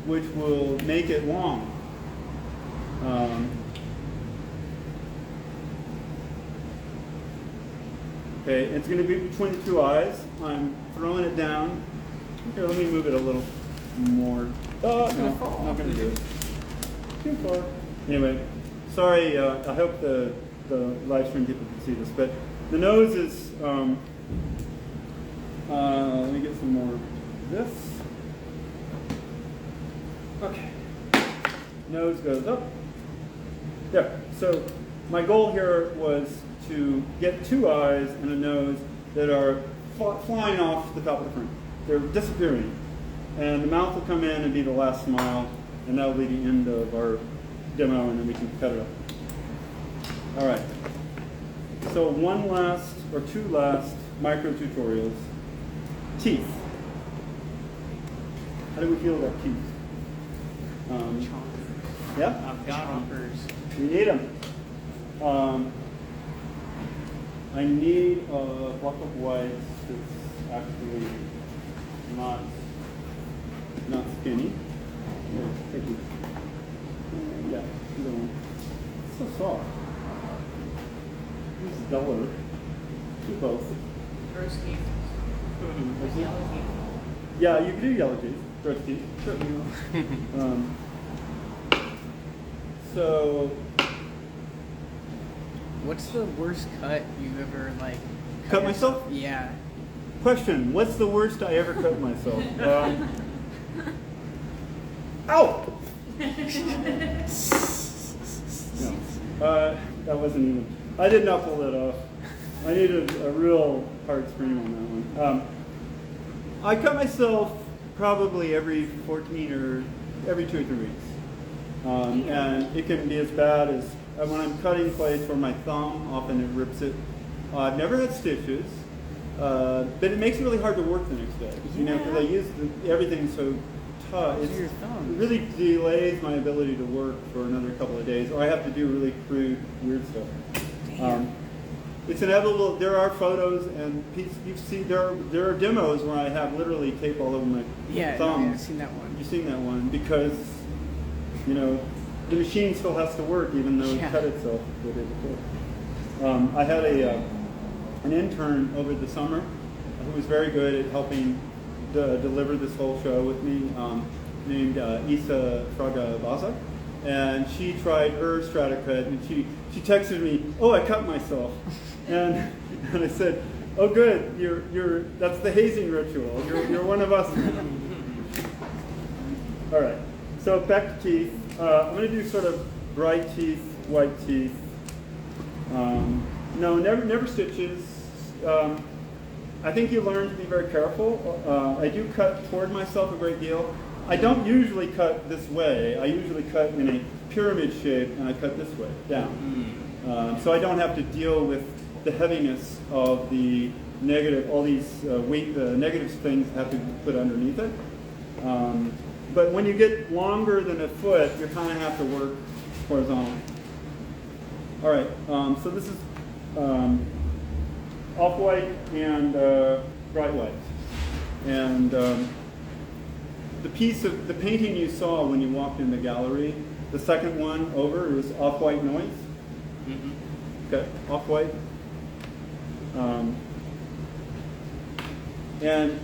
which will make it long. Okay, it's going to be between the 2 eyes. I'm throwing it down. Here, let me move it a little more. Oh, no, I'm not going to do it. Too far. Anyway, sorry. I hope the live stream people can see this, but the nose is. Let me get some more of this. Okay. Nose goes up. There. So my goal here was to get two eyes and a nose that are flying off the top of the frame. They're disappearing. And the mouth will come in and be the last smile, and that'll be the end of our demo, and then we can cut it up. All right. So one last, or two last micro tutorials. Teeth. How do we feel about teeth? Yeah? I've got chompers. We need them. I need a block of white that's actually not skinny. Yeah, either one. It's so soft. This is duller. Do both. Gross teeth. Yellow teeth. Yeah, you can do yellow teeth. Gross teeth. Sure. So, what's the worst cut you've ever cut myself? yourself? Yeah. Question: what's the worst I ever cut myself? Ow! No, that wasn't even. I did not pull that off. I needed a real hard scream on that one. I cut myself probably every 14 or every 2 or 3 weeks. And it can be as bad as when I'm cutting plates for my thumb, often it rips it. I've never had stitches, but it makes it really hard to work the next day. You know, because I use everything so tough. It really delays my ability to work for another couple of days, or I have to do really crude, weird stuff. It's inevitable. There are photos, and you've seen there are demos where I have literally tape all over my thumb. Yeah, I've seen that one. You've seen that one because, you know, the machine still has to work even though it cut itself the day before. I had an intern over the summer who was very good at helping deliver this whole show with me, named Isa Fraga-Baza. And she tried her strata cut, and she texted me, "Oh, I cut myself," and I said, "Oh, good, that's the hazing ritual. You're one of us." All right, so back to teeth. I'm going to do sort of bright teeth, white teeth. No, never stitches. I think you learn to be very careful. I do cut toward myself a great deal. I don't usually cut this way. I usually cut in a pyramid shape, and I cut this way, down. So I don't have to deal with the heaviness of the negative, all these negative things have to be put underneath it. But when you get longer than a foot, you kind of have to work horizontally. All right, so this is off-white and bright white. And the painting you saw when you walked in the gallery, the second one over, it was off-white noise. Mm-hmm. Okay, off-white. And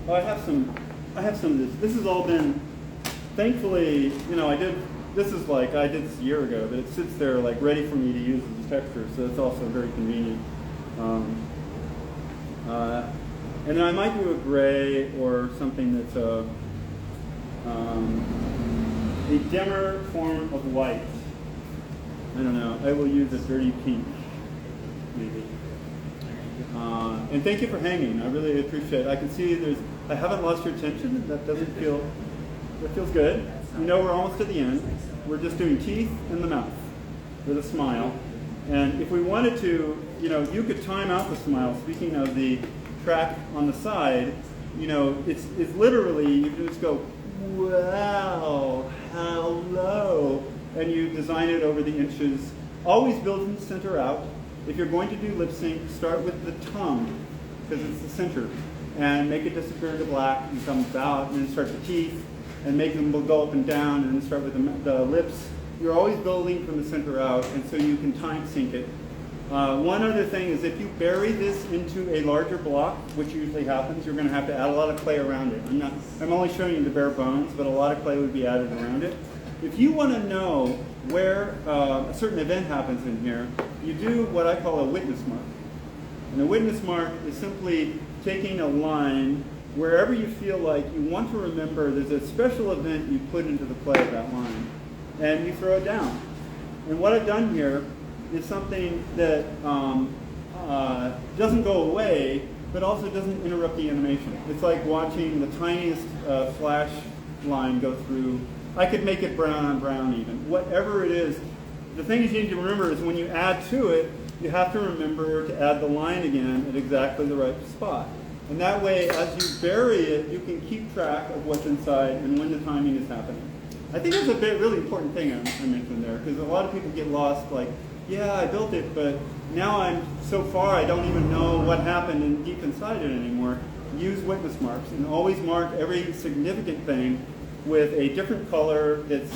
I have some of this. This has all been, thankfully, you know, I did this a year ago, but it sits there like ready for me to use as a texture, so it's also very convenient. And then I might do a gray or something that's a dimmer form of white. I don't know. I will use a dirty pink, maybe. And thank you for hanging. I really appreciate it. I can see I haven't lost your attention. That feels good. You know we're almost at the end. We're just doing teeth and the mouth with a smile. And if we wanted to, you know, you could time out the smile. Speaking of the track on the side, you know, it's literally, you can just go, wow, hello, and you design it over the inches. Always build from the center out. If you're going to do lip sync, start with the tongue, because it's the center, and make it disappear into black, and come out, and then start the teeth, and make them go up and down, and then start with the lips. You're always building from the center out, and so you can time sync it. One other thing is if you bury this into a larger block, which usually happens, you're going to have to add a lot of clay around it. I'm only showing you the bare bones, but a lot of clay would be added around it. If you want to know where a certain event happens in here, you do what I call a witness mark. And a witness mark is simply taking a line wherever you feel like you want to remember there's a special event you put into the play of that line, and you throw it down. And what I've done here is something that doesn't go away, but also doesn't interrupt the animation. It's like watching the tiniest flash line go through. I could make it brown on brown even. Whatever it is, the thing you need to remember is when you add to it, you have to remember to add the line again at exactly the right spot. And that way, as you bury it, you can keep track of what's inside and when the timing is happening. I think that's a really important thing I mentioned there, because a lot of people get lost, like, yeah, I built it, but now I'm so far I don't even know what happened deep inside it anymore. Use witness marks, and always mark every significant thing with a different color that's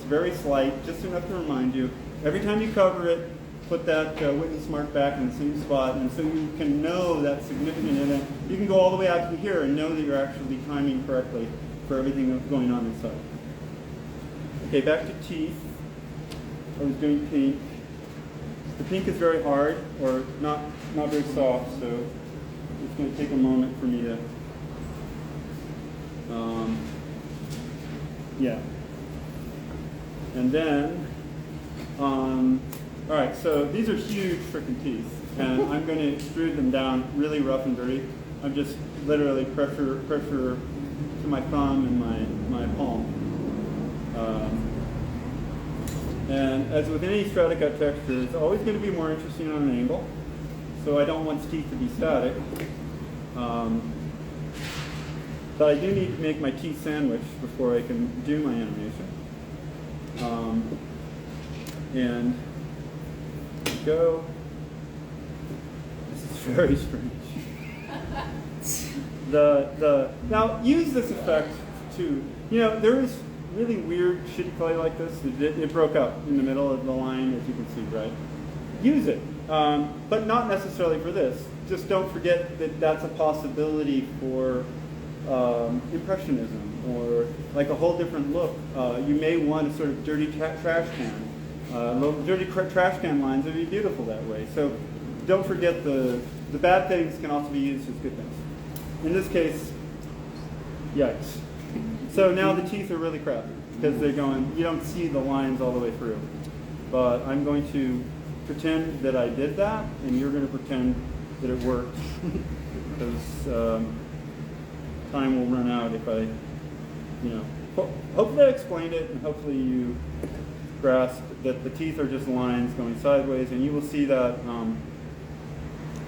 very slight, just enough to remind you. Every time you cover it, put that witness mark back in the same spot, and so you can know that significant event. You can go all the way out to here and know that you're actually timing correctly for everything that's going on inside. Okay, back to teeth. I was doing pink. The pink is very hard, or not very soft, so it's going to take a moment for me to, yeah. And then, all right, so these are huge freaking teeth, and I'm going to extrude them down really rough and dirty. I'm just literally pressure to my thumb and my palm. And as with any straticut texture, it's always going to be more interesting on an angle. So I don't want teeth to be static. But I do need to make my teeth sandwich before I can do my animation. And go. This is very strange. Now use this effect too. You know, there is really weird shitty clay like this. It broke up in the middle of the line, as you can see, right? Use it, but not necessarily for this. Just don't forget that that's a possibility for impressionism, or like a whole different look. You may want a sort of dirty trash can. Dirty trash can lines would be beautiful that way. So don't forget the bad things can also be used as good things. In this case, yikes. So now the teeth are really crappy because they're going, you don't see the lines all the way through. But I'm going to pretend that I did that, and you're going to pretend that it worked. Because time will run out if I, hopefully I explained it, and hopefully you grasp that the teeth are just lines going sideways, and you will see that.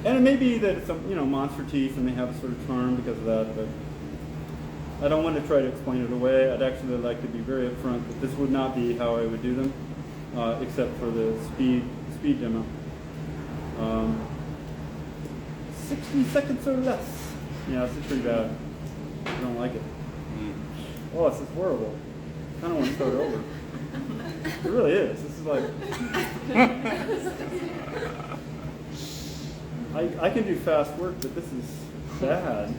And it may be that it's monster teeth, and they have a sort of charm because of that, but I don't want to try to explain it away. I'd actually like to be very upfront that this would not be how I would do them, except for the speed demo. 60 seconds or less. Yeah, this is pretty bad. I don't like it. Oh, this is horrible. I kind of want to start over. It really is. This is like... I can do fast work, but this is bad.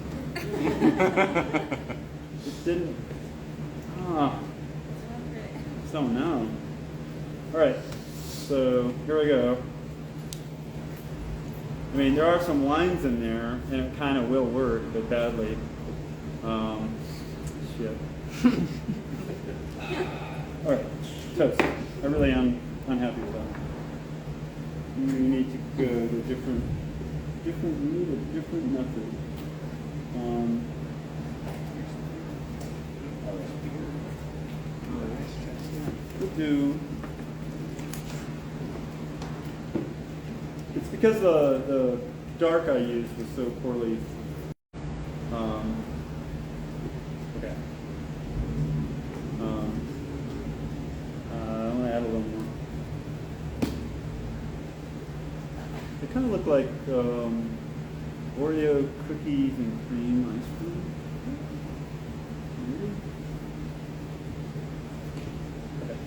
It didn't... So no. Alright, so here we go. I mean, there are some lines in there, and it kind of will work, but badly. Shit. Alright, toast. I really am unhappy with that. We need to go to a different method. We'll do. It's because the dark I used was so poorly. Okay. I'm gonna add a little more. They kind of look like Oreo cookies and cream ice cream. Okay.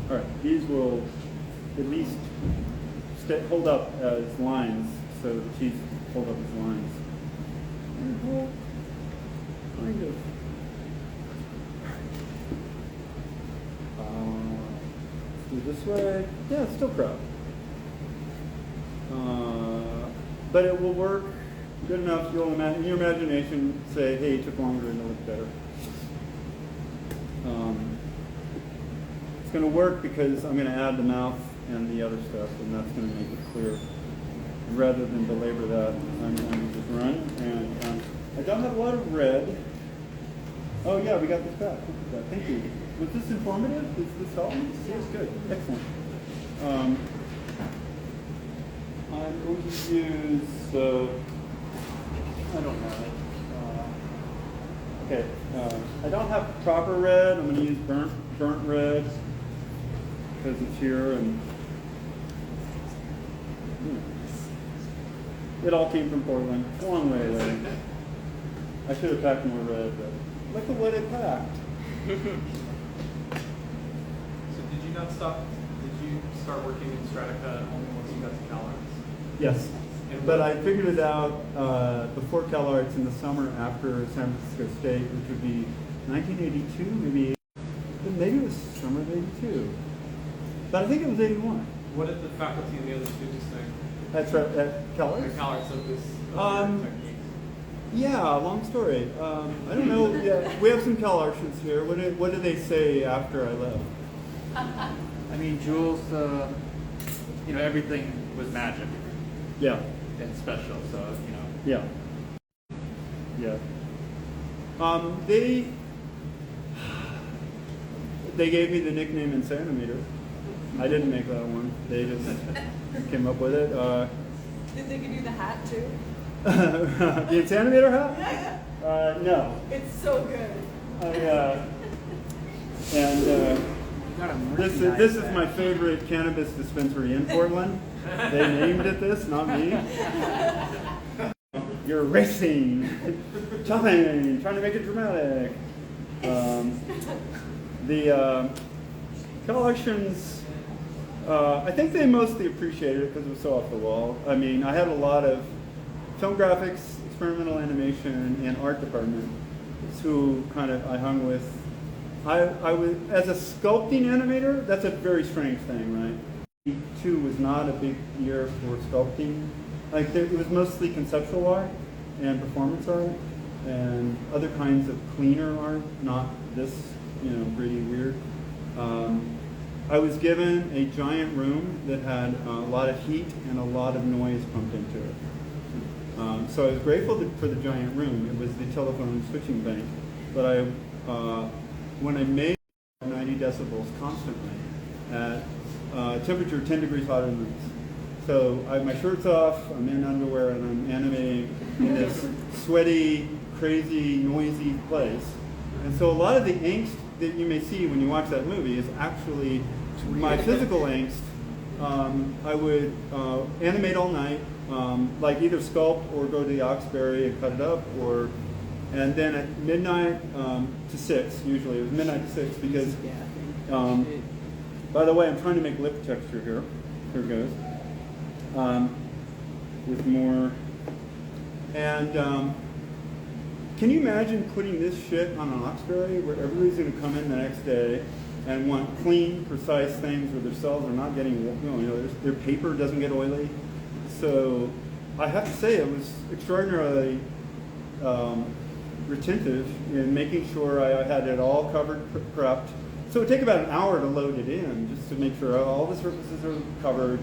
All right, these will at least hold up as lines, so the teeth hold up as lines. Kind of. Let's do this way. Yeah, it's still crowd. But it will work good enough. You'll in your imagination say, "Hey, it took longer and it looked better." it's going to work because I'm going to add the mouth and the other stuff, and that's going to make it clear. Rather than belabor that, I'm going to just run. And I don't have a lot of red. Oh yeah, we got this back. Thank you. Was this informative? Is this helpful? Yes, good. Excellent. I'm going to use, I don't have it. Okay, I don't have proper red. I'm going to use burnt red because it's here, and it all came from Portland. A long way away. I should have packed more red, but look at what it packed. So did you not stop? Did you start working in Stratica only once you got to CalArts? Yes, but I figured it out before CalArts in the summer after San Francisco State, which would be 1982, maybe it was summer of '82, but I think it was '81. What did the faculty and the other students think? That's right, at CalArts. At CalArts of this techniques. Yeah, long story. I don't know. Yeah, we have some CalArtians here. What did they say after I left? I mean, Jules, everything was magic. Yeah. And special, so, Yeah. Yeah. They gave me the nickname Insanimeter. I didn't make that one. They just came up with it. Did they give you the hat too? The Insanimeter hat? Yeah. No. It's so good. This is my favorite cannabis dispensary in Portland. They named it this, not me. You're racing, chopping, trying to make it dramatic. The collections, I think they mostly appreciated it because it was so off the wall. I mean, I had a lot of film graphics, experimental animation, and art department who kind of I hung with. I was, as a sculpting animator, that's a very strange thing, right? 2 was not a big year for sculpting. Like it was mostly conceptual art and performance art and other kinds of cleaner art, not this, gritty weird. I was given a giant room that had a lot of heat and a lot of noise pumped into it. So I was grateful for the giant room. It was the telephone switching bank. But when I made 90 decibels constantly at temperature 10 degrees hotter than this. So my shirt's off, I'm in underwear, and I'm animating in this sweaty, crazy, noisy place. And so a lot of the angst that you may see when you watch that movie is actually my physical angst. I would animate all night, like either sculpt or go to the Oxbury and cut it up, and then at midnight to 6, usually. It was midnight to 6 because, by the way, I'm trying to make lip texture here. Here it goes. With more. And can you imagine putting this shit on an Oxbury where everybody's going to come in the next day and want clean, precise things where their cells are not getting, their paper doesn't get oily. So I have to say it was extraordinarily retentive in making sure I had it all covered, prepped. So it would take about an hour to load it in, just to make sure all the surfaces are covered,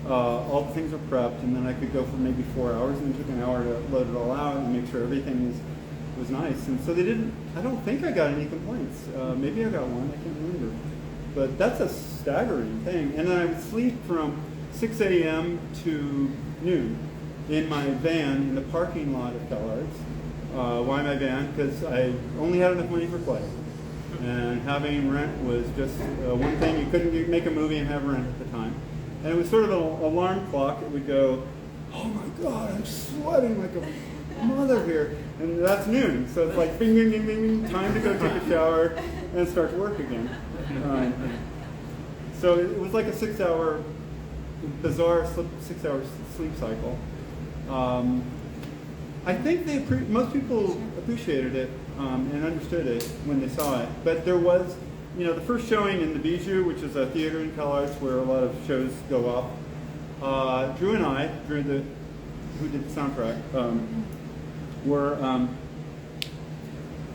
all the things are prepped, and then I could go for maybe 4 hours, and it took an hour to load it all out and make sure everything was nice. And so I don't think I got any complaints. Maybe I got one, I can't remember. But that's a staggering thing. And then I would sleep from 6 a.m. to noon in my van in the parking lot of CalArts. Why my van? Because I only had enough money for play. And having rent was just one thing. You couldn't make a movie and have rent at the time. And it was sort of an alarm clock. It would go, oh my God, I'm sweating like a mother here. And that's noon. So it's like, bing, bing, bing, bing, bing, time to go take a shower and start to work again. So it was like a 6-hour, bizarre 6-hour sleep cycle. I think most people appreciated it and understood it when they saw it. But there was, the first showing in the Bijou, which is a theater in CalArts where a lot of shows go up. Drew and I, who did the soundtrack, were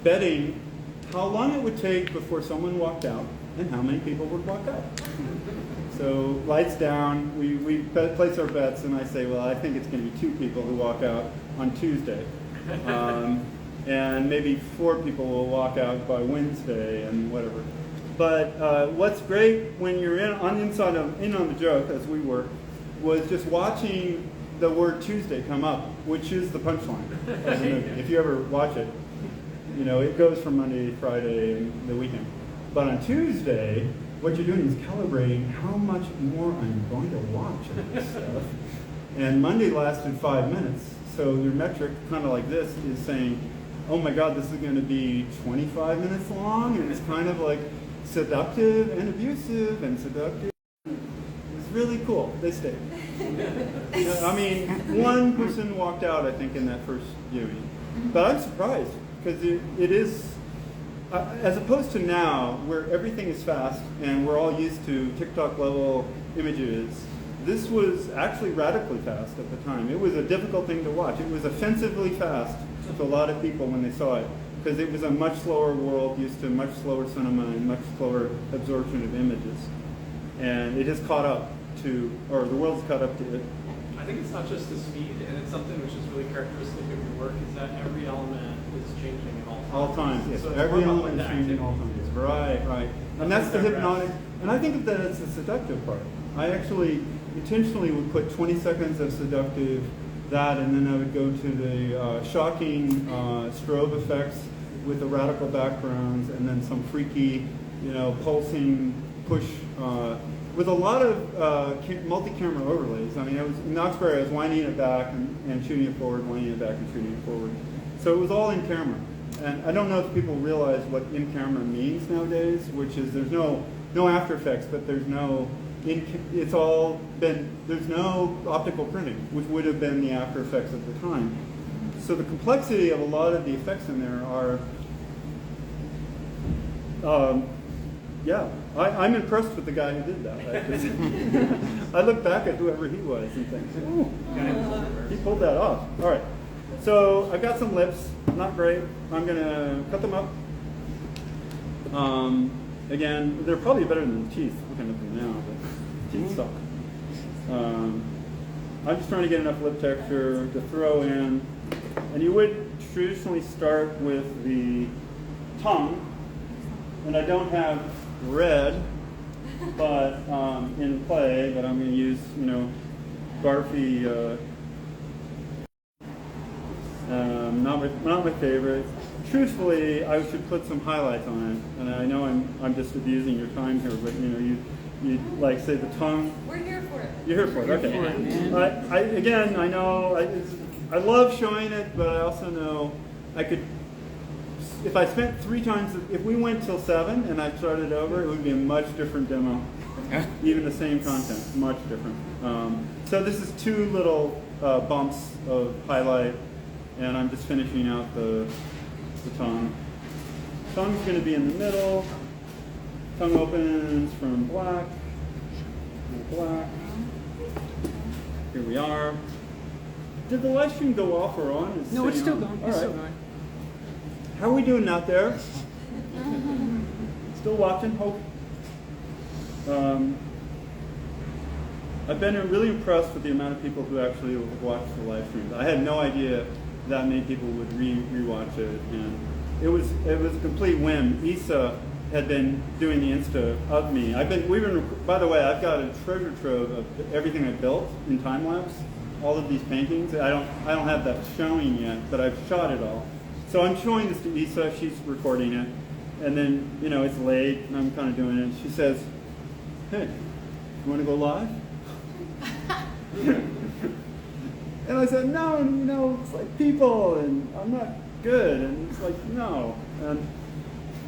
betting how long it would take before someone walked out and how many people would walk out. So lights down, we place our bets, and I say, well, I think it's going to be 2 people who walk out on Tuesday. And maybe 4 people will walk out by Wednesday and whatever. But what's great when you're in on the joke, as we were, was just watching the word Tuesday come up, which is the punchline of the movie. If you ever watch it, you know, it goes from Monday, Friday, and the weekend. But on Tuesday, what you're doing is calibrating how much more I'm going to watch of this stuff. And Monday lasted 5 minutes. So your metric, kind of like this, is saying, oh my God, this is going to be 25 minutes long, and it's kind of like seductive and abusive and seductive. It's really cool. They stayed. I mean, 1 person walked out, I think, in that first viewing. But I'm surprised, because it is, as opposed to now, where everything is fast and we're all used to TikTok level images, this was actually radically fast at the time. It was a difficult thing to watch. It was offensively fast to a lot of people when they saw it, because it was a much slower world, used to much slower cinema and much slower absorption of images. And it has caught up to, or the world's caught up to it. I think it's not just the speed, and it's something which is really characteristic of your work, is that every element is changing at all times. All times, yes. So Every element is changing all times. Right, right. And that's the hypnotic, and I think that it's the seductive part. I actually intentionally would put 20 seconds of seductive, that, and then I would go to the shocking strobe effects with the radical backgrounds, and then some freaky, you know, pulsing push, with a lot of multi-camera overlays. I mean, I was in Knoxbury, I was winding it back and shooting it forward, winding it back and shooting it forward. So it was all in camera. And I don't know if people realize what in camera means nowadays, which is there's no After Effects, but there's no, it's all been, there's no optical printing, which would have been the After Effects at the time. So the complexity of a lot of the effects in there are, yeah, I'm impressed with the guy who did that. I look back at whoever he was and think, ooh, he pulled that off. All right, so I've got some lips, not great. I'm gonna cut them up. Again, they're probably better than the teeth, looking at them now, but teeth suck. I'm just trying to get enough lip texture to throw in, and you would traditionally start with the tongue, and I don't have red, but in play, but I'm going to use, you know, Garfy, not my favorite. Truthfully, I should put some highlights on it, and I know I'm just abusing your time here, but you know, you like say the tongue. We're here for it. You're here for it, okay. Again, I know I love showing it, but I also know I could. If I spent 3 times, if we went till 7 and I started over, it would be a much different demo. Even the same content, much different. So this is 2 little bumps of highlight, and I'm just finishing out the tongue. Tongue's going to be in the middle. Tongue opens from black, black. Here we are. Did the live stream go off or on? No, it's still going. It's still going. How are we doing out there? Still watching? Hope. I've been really impressed with the amount of people who actually watch the live streams. I had no idea that many people would rewatch it, and it was a complete whim. Issa had been doing the Insta of me. By the way, I've got a treasure trove of everything I built in time lapse. All of these paintings. I don't have that showing yet, but I've shot it all. So I'm showing this to Issa, she's recording it, and then, you know, it's late, and I'm kind of doing it. She says, hey, you want to go live? And I said, no, you know, it's like people, and I'm not good, and it's like, no. And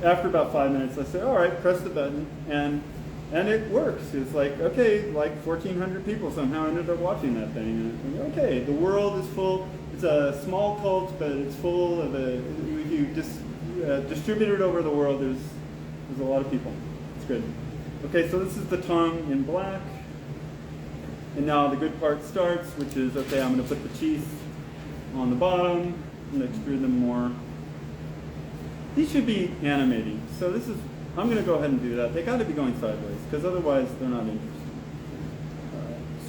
after about 5 minutes, I said, all right, press the button, and it works. It's like, okay, like 1,400 people somehow ended up watching that thing, and I think, okay, the world is full. It's a small cult, but it's full of if you just distribute it over the world, there's a lot of people. It's good. Okay, so this is the tongue in black. And now the good part starts, which is, okay, I'm going to put the teeth on the bottom. I'm going to extrude them more. These should be animating. So this is I'm going to go ahead and do that. They got to be going sideways, because otherwise they're not interesting.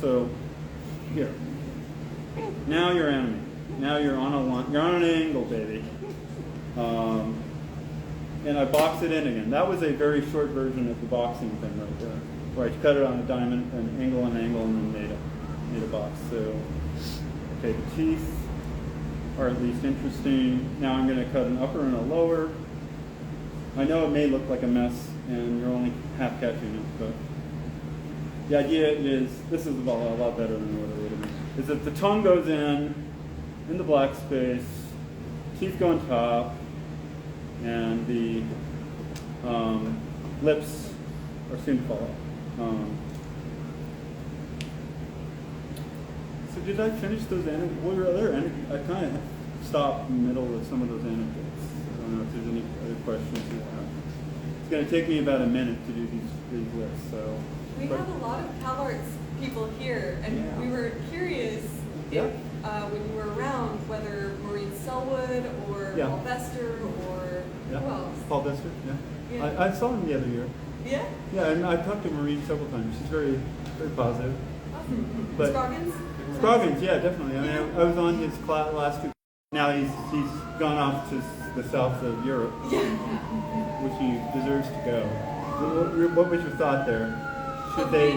So here. Now you're animating. Now you're on a line. You're on an angle, baby. And I box it in again. That was a very short version of the boxing thing right there, where I cut it on a diamond, an angle, and then made a box. So, okay, the teeth are at least interesting. Now I'm going to cut an upper and a lower. I know it may look like a mess, and you're only half catching it, but the idea is, this is a lot better than what it would have been, is that the tongue goes in the black space, teeth go on top, and the lips are soon to fall out. So did I finish those anecdotes? What were other anecdotes? I kind of stopped in the middle of some of those anecdotes. I don't know if there's any other questions you have. It's going to take me about a minute to do these lists. So we have a lot of CalArts people here, and we were curious if when you were around, whether Maureen Selwood or Paul Bester or who else? Paul Bester, yeah. I saw him the other year. Yeah? Yeah, and I talked to Maureen several times. She's very, very positive. Awesome. But Scroggins? Scroggins, yeah, definitely. I mean, I was on his class last week. Now he's gone off to the south of Europe, which he deserves to go. What was your thought there? Should they?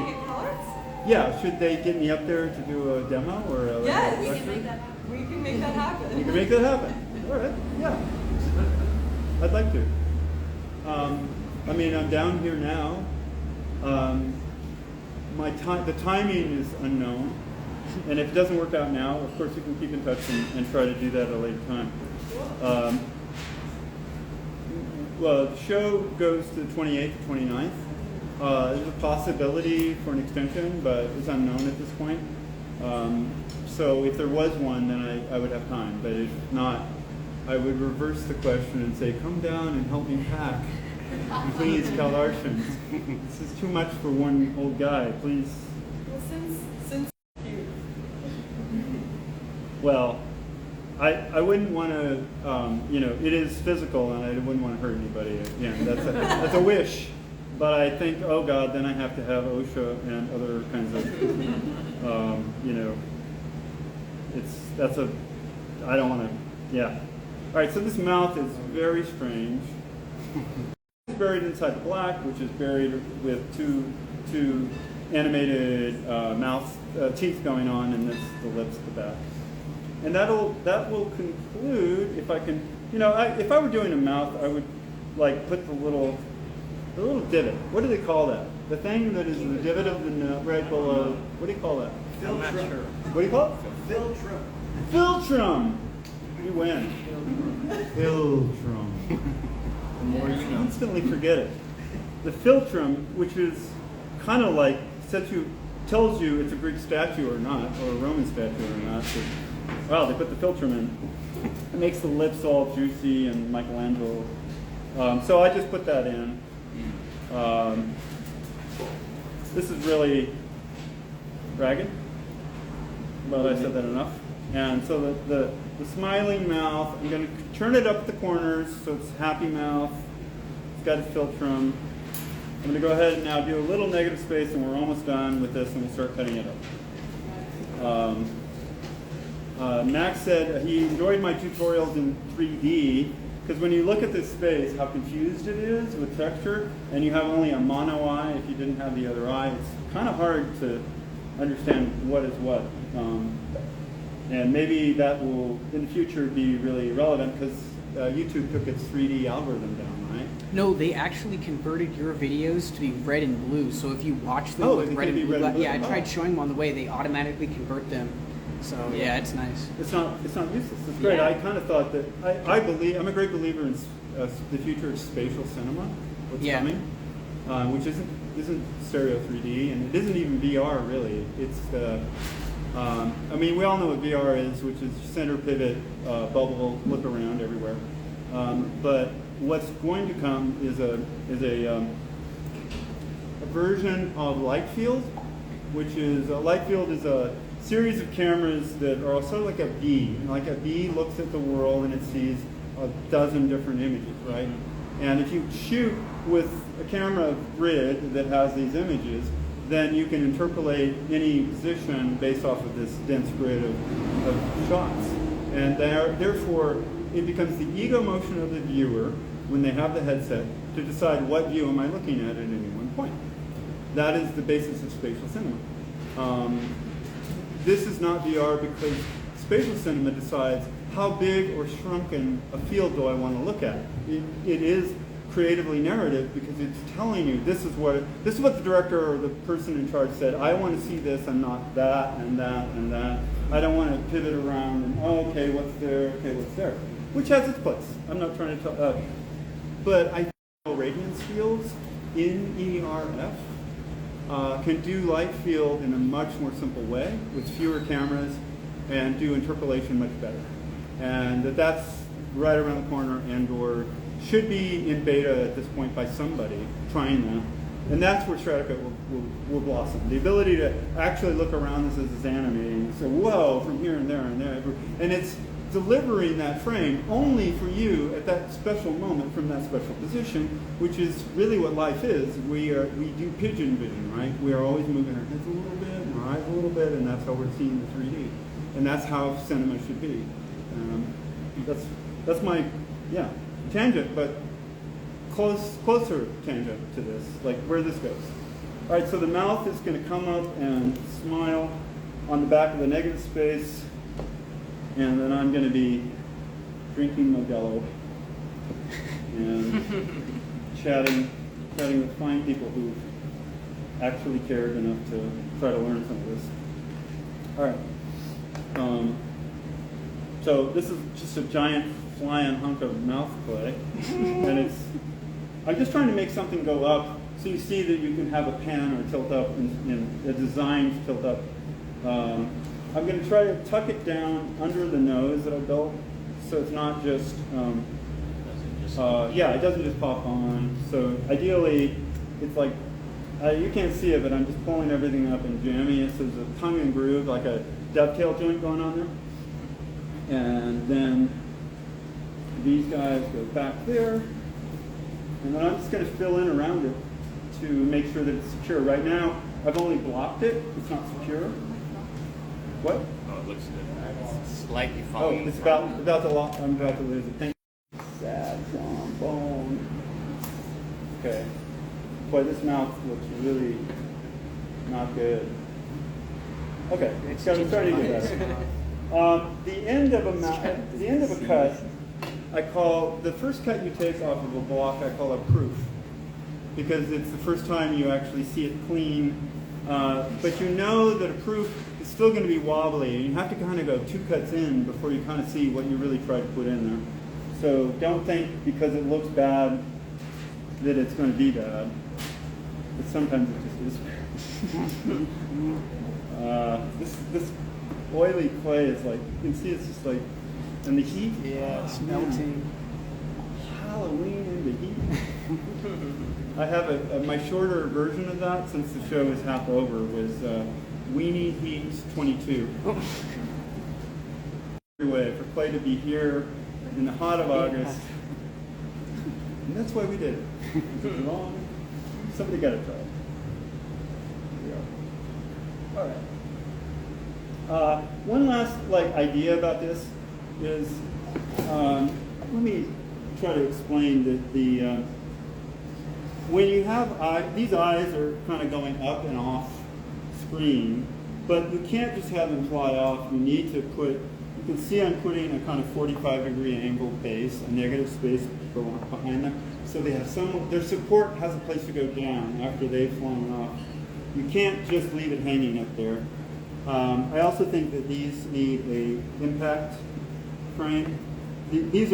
Yeah, should they get me up there to do a demo or a yes, lecture? we can make that happen. We can make that happen. You can make that happen. All right, yeah. I'd like to. I mean, I'm down here now. The timing is unknown, and if it doesn't work out now, of course, we can keep in touch and try to do that at a later time. Well, the show goes to the 28th, 29th. There's a possibility for an extension, but it's unknown at this point. So if there was one, then I would have time. But if not, I would reverse the question and say, come down and help me pack. Please, CalArtians. This is too much for one old guy. Please. Well, since Well, I wouldn't want to, it is physical, and I wouldn't want to hurt anybody. Again, that's a wish. But I think, oh God, then I have to have OSHA and other kinds of, I don't want to, yeah. All right, so this mouth is very strange. It's buried inside the black, which is buried with two animated teeth going on, and this the lips at the back. And that will conclude, if I can, if I were doing a mouth, I would like put the little divot. What do they call that? The thing that is the divot of the nose right below. What do you call that? I'm not sure. What do you call it? Filtrum. Filtrum. You win. Filtrum. The more you know. Constantly forget it. The filtrum, which is kind of like tells you it's a Greek statue or not, or a Roman statue or not. Wow, they put the filtrum in. It makes the lips all juicy and Michelangelo. So I just put that in. This is really ragged, but I said that enough. And so the smiling mouth, I'm going to turn it up at the corners so it's happy mouth. It's got a filtrum. I'm going to go ahead and now do a little negative space, and we're almost done with this, and we'll start cutting it up. Max said he enjoyed my tutorials in 3D, because when you look at this space, how confused it is with texture, and you have only a mono eye if you didn't have the other eye, it's kind of hard to understand what is what. And maybe that will, in the future, be really relevant, because YouTube took its 3D algorithm down, right? No, they actually converted your videos to be red and blue, so if you watch them with red and blue, yeah, I tried showing them on the way, they automatically convert them. So yeah, it's nice. It's not useless. It's great. Yeah. I kind of thought that I'm a great believer in the future of spatial cinema. What's coming, which isn't stereo 3D, and it isn't even VR really. It's we all know what VR is, which is center pivot, bubble, look around everywhere. But what's going to come is a version of light field, which is a light field is a series of cameras that are sort of like a bee. Like a bee looks at the world and it sees a dozen different images, right? And if you shoot with a camera grid that has these images, then you can interpolate any position based off of this dense grid of shots. And therefore, it becomes the ego motion of the viewer when they have the headset to decide what view am I looking at any one point. That is the basis of spatial cinema. This is not VR because spatial cinema decides how big or shrunken a field do I want to look at. It is creatively narrative because it's telling you this is what the director or the person in charge said. I want to see this and not that and that and that. I don't want to pivot around and okay, what's there? Okay, what's there? Which has its place. I'm not trying to tell. But I think radiance fields in ERF can do light field in a much more simple way with fewer cameras and do interpolation much better. And that's right around the corner and or should be in beta at this point by somebody trying that. And that's where Straticut will blossom. The ability to actually look around this as it's animating and say, whoa, from here and there and there. And it's delivering that frame only for you at that special moment from that special position, which is really what life is. We do pigeon vision, right? We are always moving our heads a little bit and our eyes a little bit, and that's how we're seeing the 3D. And that's how cinema should be. That's my, tangent, but closer tangent to this, like where this goes. All right, so the mouth is going to come up and smile on the back of the negative space, and then I'm going to be drinking Modelo and chatting with fine people who've actually cared enough to try to learn some of this. All right. So this is just a giant flying hunk of mouth clay, and I'm just trying to make something go up so you see that you can have a pan or tilt up and a design tilt up. I'm going to try to tuck it down under the nose that I built, so it's not just, it doesn't just pop on. So ideally, it's like, you can't see it, but I'm just pulling everything up and jamming it so there's a tongue and groove, like a dovetail joint going on there. And then these guys go back there, and then I'm just going to fill in around it to make sure that it's secure. Right now, I've only blocked it. It's not secure. What? Oh, it looks good. It's slightly Oh, falling. it's about to lock. I'm about to lose it. Thank you. Sad trombone. Okay. Boy, this mouth looks really not good. Okay, it's starting to get better. The end of a cut, I call, the first cut you take off of a block, I call a proof. Because it's the first time you actually see it clean. But you know that a proof is still going to be wobbly. And you have to kind of go 2 cuts in before you kind of see what you really tried to put in there. So don't think because it looks bad that it's going to be bad. But sometimes it just is. This oily clay is like, you can see it's just like, and the heat. Yeah, it's melting. Halloween in the heat. I have my shorter version of that since the show is half over was Weenie Heat 22. Anyway, for clay to be here in the hot of August. And that's why we did it. It was long. Somebody got to try it. Here we are. All right. One last idea about this is, let me try to explain that the when you have these eyes are kind of going up and off screen, but you can't just have them fly off. You need to put, you can see I'm putting a kind of 45-degree angle base, a negative space behind them. So they have their support has a place to go down after they've flown off. You can't just leave it hanging up there. I also think that these need a impact frame. These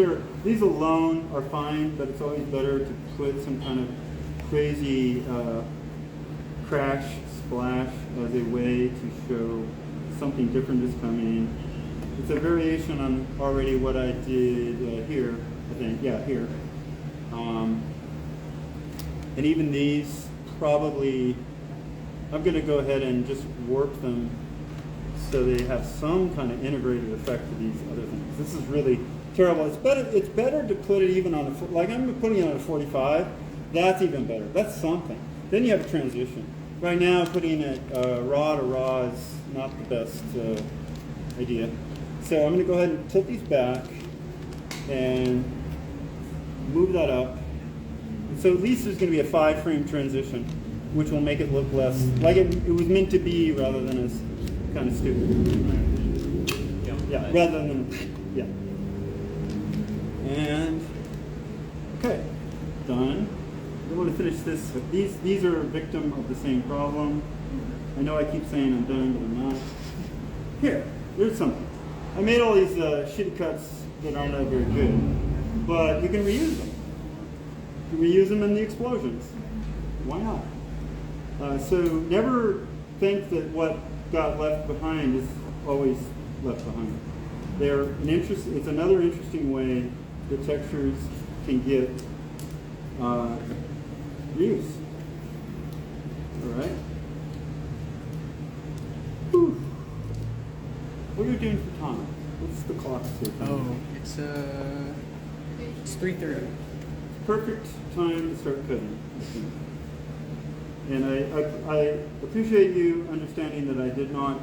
alone are fine, but it's always better to put some kind of crazy crash splash as a way to show something different is coming. It's a variation on already what I did here, I think. Yeah, here. And even these probably, I'm going to go ahead and just warp them so they have some kind of integrated effect to these other things. This is really terrible. It's better to put it even on a, like I'm putting it on a 45. That's even better. That's something. Then you have a transition. Right now, putting it raw to raw is not the best idea. So I'm going to go ahead and tilt these back and move that up. So at least there's going to be a 5-frame transition, which will make it look less like it was meant to be rather than as kind of stupid. Yeah, rather than, yeah. And, okay, done. I want to finish this. These are a victim of the same problem. I know I keep saying I'm done, but I'm not. Here, there's something. I made all these shitty cuts that aren't very good, but you can reuse them. You can reuse them in the explosions. Why not? So never think that what got left behind is always left behind. They're an it's another interesting way that textures can get reuse. All right. Whew. What are you doing for time? What's the clock say? Oh, it's 3:30. Perfect time to start cutting. And I appreciate you understanding that I did not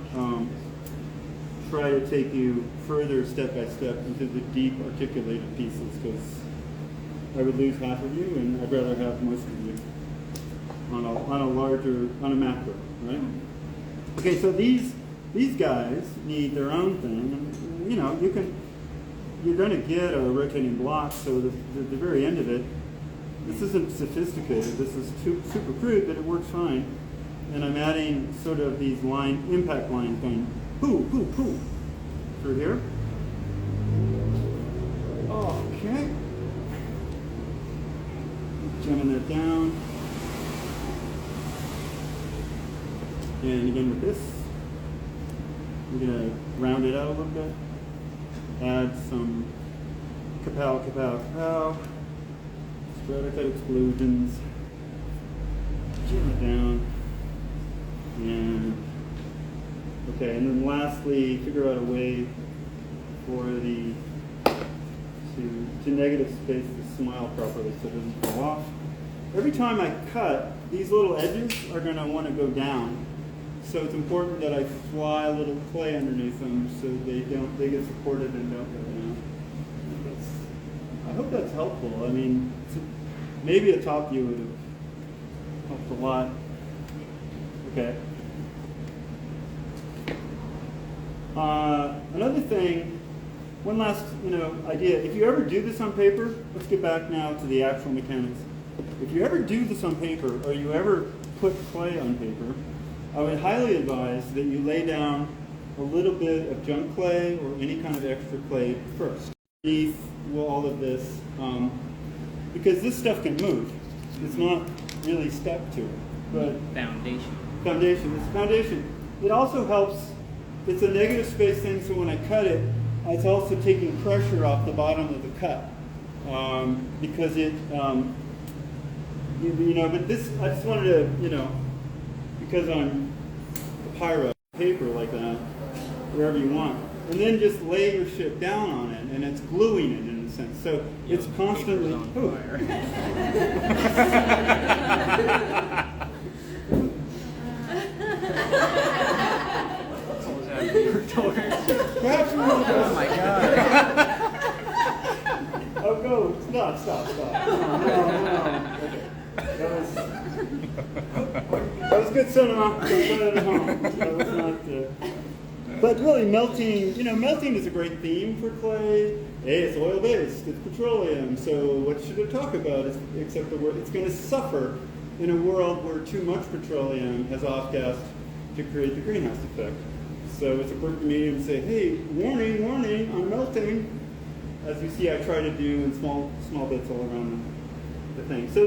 try to take you further step by step into the deep articulated pieces, because I would lose half of you, and I'd rather have most of you on a macro, right? Okay, so these guys need their own thing, and you know, you're going to get a rotating block, so the very end of it, this isn't sophisticated, this is super crude, but it works fine. And I'm adding sort of these impact lines going poo, poo, poo through here. Okay. Jamming that down. And again with this, we're going to round it out a little bit. Add some kapow, kapow, kapow. Stratified explosions. Jam it down. And okay, and then lastly, figure out a way for the to negative space to smile properly so it doesn't fall off. Every time I cut, these little edges are going to want to go down. So it's important that I fly a little clay underneath them so they get supported and don't go down. I hope that's helpful. I mean, maybe a top view would have helped a lot. Okay. Another thing, one last idea. If you ever do this on paper, let's get back now to the actual mechanics. If you ever do this on paper, or you ever put clay on paper, I would highly advise that you lay down a little bit of junk clay or any kind of extra clay first. Underneath all of this, because this stuff can move. It's not really stuck to it. But Foundation. It's foundation. It also helps. It's a negative space thing, so when I cut it, it's also taking pressure off the bottom of the cut because it, But this, I just wanted to, because I'm a pyro paper like that, wherever you want, and then just lay your shit down on it, and it's gluing it in a sense. So it's constantly. Oh my god. Oh, go. Stop. No. Okay. That was good cinema. That was not, but really melting is a great theme for clay. Hey, it's oil-based, it's petroleum, so what should it talk about except the word? It's going to suffer in a world where too much petroleum has off-gassed to create the greenhouse effect. So it's a perfect medium to say, hey, warning, I'm melting. As you see, I try to do in small bits all around the thing. So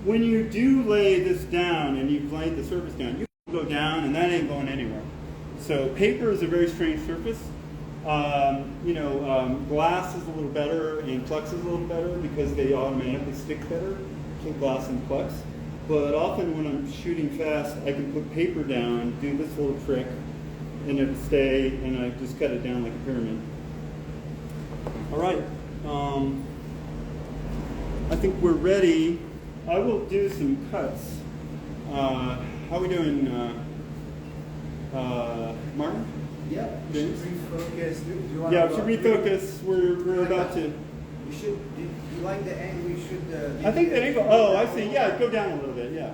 when you do lay this down and you've laid the surface down, you can go down and that ain't going anywhere. So paper is a very strange surface. Glass is a little better and Plex is a little better because they automatically stick better, so glass and Plex. But often when I'm shooting fast, I can put paper down, do this little trick, and it'll stay, and I just cut it down like a pyramid. All right. I think we're ready. I will do some cuts. How are we doing, Martin? Yeah, we should refocus. Do you want Yeah, to we should refocus. We're about to. We should. Do you like the angle? We should. I think the angle. Oh, I see. Yeah, go down a little bit. Yeah.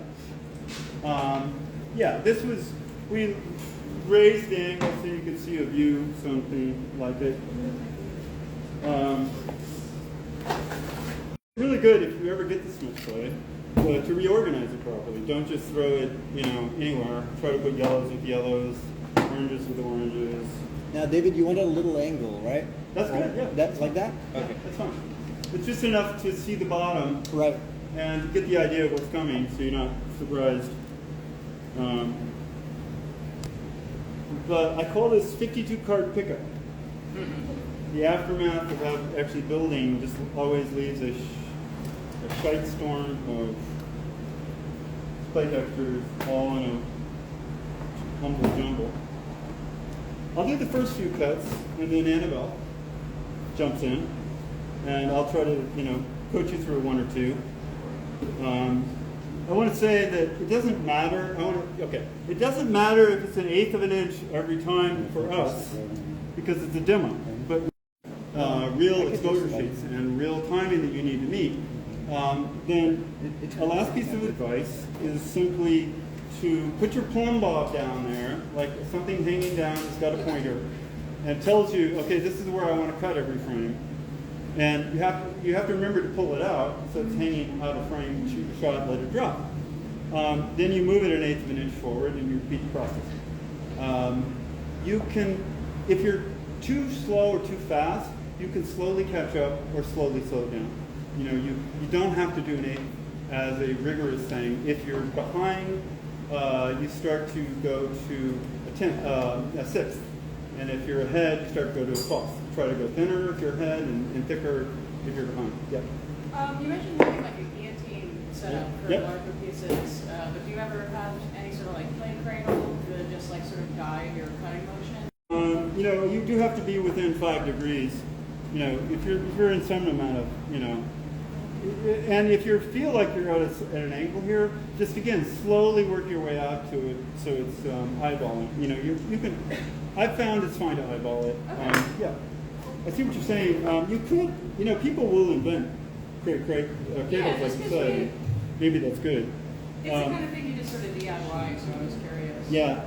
Yeah. This was we raised the angle so you could see a view, something like it. Really good if you ever get the Sculpt play to reorganize it properly. Don't just throw it, anywhere. Try to put yellows with yellows, oranges with oranges. Now, David, you want a little angle, right? That's good. Yeah. That's like that. Okay. That's fine. It's just enough to see the bottom, Right. and get the idea of what's coming, so you're not surprised. But I call this 52 card pickup. The aftermath of actually building just always leaves a shite storm of play textures all in a humble jumble. I'll do the first few cuts, and then Annabelle jumps in, and I'll try to, coach you through one or two. I want to say that it doesn't matter. It doesn't matter if it's 1/8 of an inch every time for us, because it's a demo. But real exposure sheets and real timing that you need to meet. Then a last piece of advice is simply to put your plumb bob down there, like something hanging down that's got a pointer, and it tells you, okay, this is where I want to cut every frame. And you have to remember to pull it out so it's hanging out of frame, shoot your shot, let it drop. Then you move it 1/8 of an inch forward and you repeat the process. You can, if you're too slow or too fast, you can slowly catch up or slowly slow down. You don't have to do 1/8 as a rigorous thing. If you're behind, you start to go to a 1/6. And if you're ahead, you start to go to a 1/12. Try to go thinner if you're ahead and thicker if you're behind. Yep. You mentioned having like a guillotine setup for Yep. larger pieces, but do you ever have any sort of like plane cradle to just like sort of guide your cutting motion? You do have to be within 5 degrees. If you're in some amount of, and if you feel like you're at an angle here, just again slowly work your way out to it so it's eyeballing. You can. I've found it's fine to eyeball it. Okay. Yeah, I see what you're saying. You could, people will invent cables like you said. Maybe that's good. It's the kind of thing you just sort of DIY, so I was curious. Yeah.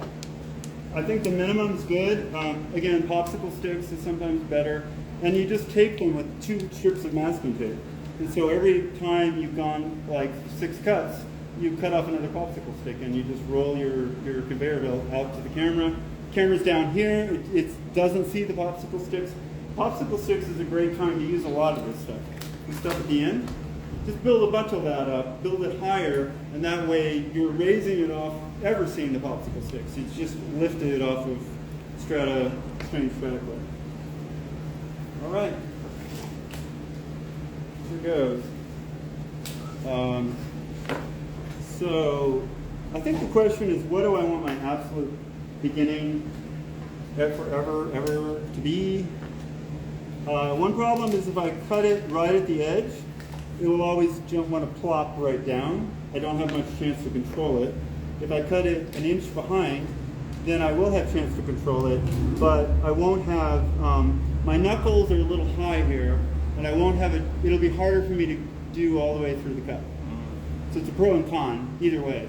I think the minimum's good. Again, popsicle sticks is sometimes better. And you just tape them with 2 strips of masking tape. And so every time you've gone like 6 cuts, you cut off another popsicle stick and you just roll your conveyor belt out to the camera. Camera's down here. It doesn't see the popsicle sticks. Popsicle sticks is a great time to use a lot of this stuff. The stuff at the end, just build a bunch of that up, build it higher, and that way you're raising it off ever seeing the popsicle sticks. It's just lifted it off of strange strata clay. All right, here goes. So I think the question is, what do I want my absolute beginning forever ever to be? One problem is if I cut it right at the edge, it will always want to plop right down. I don't have much chance to control it. If I cut it 1 inch behind, then I will have chance to control it, but I won't have, my knuckles are a little high here, and I won't have it, it'll be harder for me to do all the way through the cut. So it's a pro and con, either way.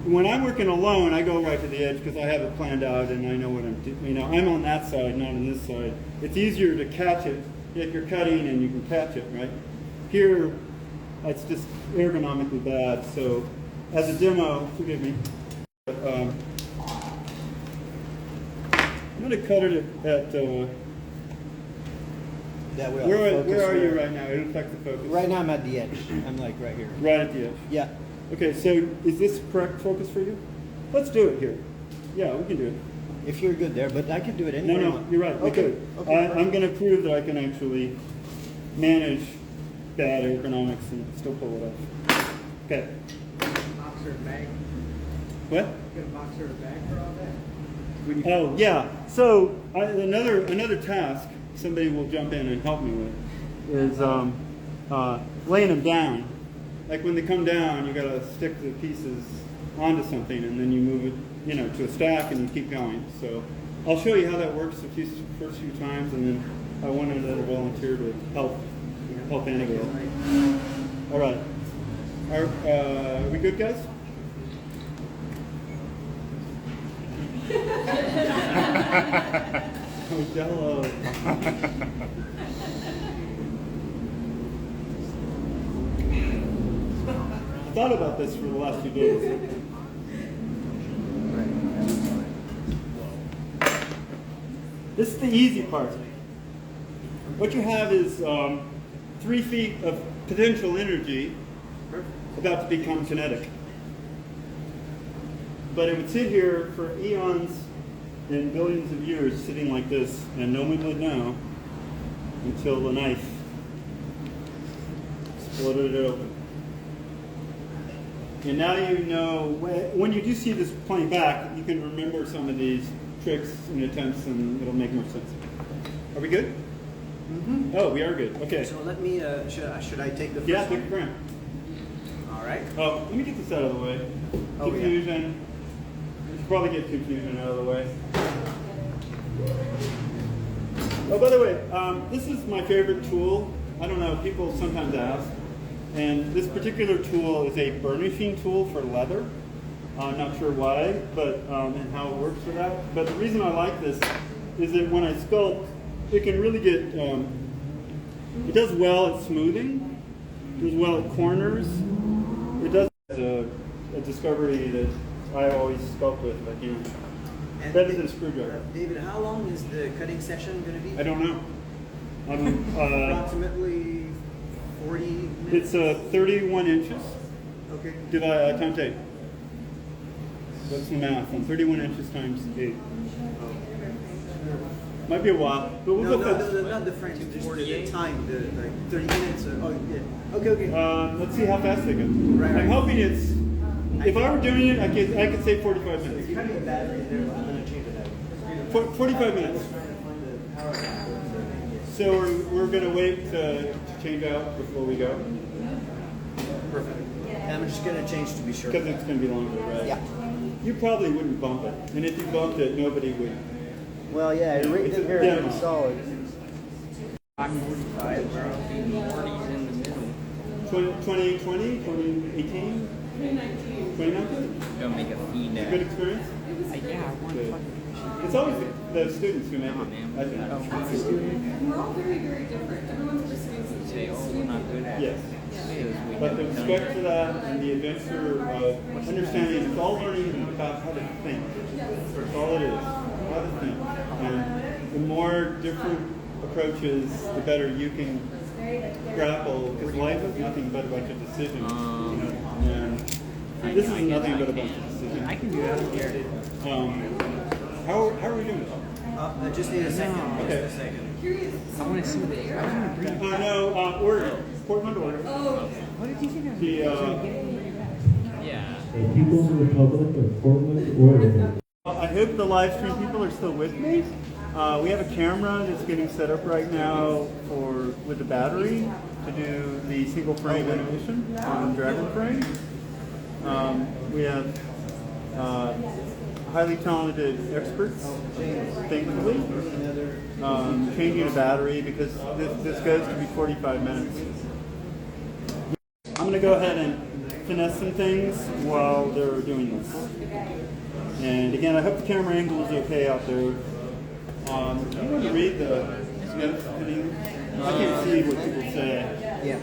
When I'm working alone, I go right to the edge because I have it planned out and I know what I'm doing. I'm on that side, not on this side. It's easier to catch it if you're cutting and you can catch it, right? Here, it's just ergonomically bad. So as a demo, forgive me, but, I'm going to cut it at That way. where are you right now? It'll affect the focus. Right now I'm at the edge. I'm like right here. Right at the edge. Yeah. Okay, so is this correct focus for you? Let's do it here. Yeah, we can do it. If you're good there, but I can do it anywhere. No, you're right. We could. Okay. I'm going to prove that I can actually manage bad ergonomics and still pull it off. Okay. Boxer bag. What? Get a boxer bag for all that? Oh yeah. So another task. somebody will jump in and help me with is laying them down. Like when they come down, you got to stick the pieces onto something, and then you move it, to a stack, and you keep going. So I'll show you how that works the first few times, and then I want another volunteer to help Annabelle. All right. Are we good, guys? Oh, Jello. I thought about this for the last few days. This is the easy part. What you have is 3 feet of potential energy about to become kinetic. But it would sit here for eons and billions of years sitting like this, and no one would know until the knife exploded it open. And now you know, when you do see this playing back, you can remember some of these tricks and attempts, and it'll make more sense. Are we good? Mm-hmm. Oh, we are good. Okay. So let me, should I take the first Yeah, one? take a frame. All right. Oh, let me get this out of the way. Oh, Confusion. You should probably get confusion out of the way. Oh, by the way, this is my favorite tool. I don't know, people sometimes ask. And this particular tool is a burnishing tool for leather. I'm not sure why, but and how it works for that. But the reason I like this is that when I sculpt, it can really get, it does well at smoothing, it does well at corners. It does a discovery that I always sculpt with, but And better than a screwdriver. David, how long is the cutting session going to be? I don't know. Approximately 40 minutes? It's 31 inches. Okay. Times 8. What's the math? 31 inches times 8. Might be a while, but we'll go fast. No, not the frames, just the time, like 30 minutes. Oh, yeah. Okay. Let's see how fast they go. Right. I'm hoping it's. If I were doing it, I could say 45 minutes. If you have a battery there, I'm going to change it out. 45 minutes. So we're going to wait to change out before we go? Perfect. And I'm just going to change to be sure. Because it's going to be longer, right? Yeah. You probably wouldn't bump it. And if you bumped it, nobody would. Well, yeah, it rated It's a here demo. pretty solid. I'm 45, bro. 40's in the middle. 2020, 2018? 2019. 2019? Gonna make a feed now. Good experience? Yeah, I want Good. fucking. It's always the students who make it, I think. We're all very, very different. Everyone's pursuing something. Say, oh, we're not good at Yes. it. Because we But the haven't done respect it. for that and the adventure of understanding it's all learning about how to think. That's all it is. How to think. And the more different approaches, the better you can grapple. Because life is nothing but a bunch of decisions. And this is nothing but a bunch of decisions. I can do that here. How are we doing? I just need a second. Okay. Just a second. I want to see what they are. I want to breathe. No, Oregon. Portland, Oregon. What did you think I was The, Yeah. People's Republic of Portland, Oregon. I hope the live stream people are still with me. We have a camera that's getting set up right now with a battery to do the single frame animation on Dragon Frame. We have highly talented experts, thankfully, changing a battery because this goes to be 45 minutes. I'm going to go ahead and finesse some things while they're doing this. And again, I hope the camera angle is okay out there. Do you want to read the notes? I can't see what people say. Yeah.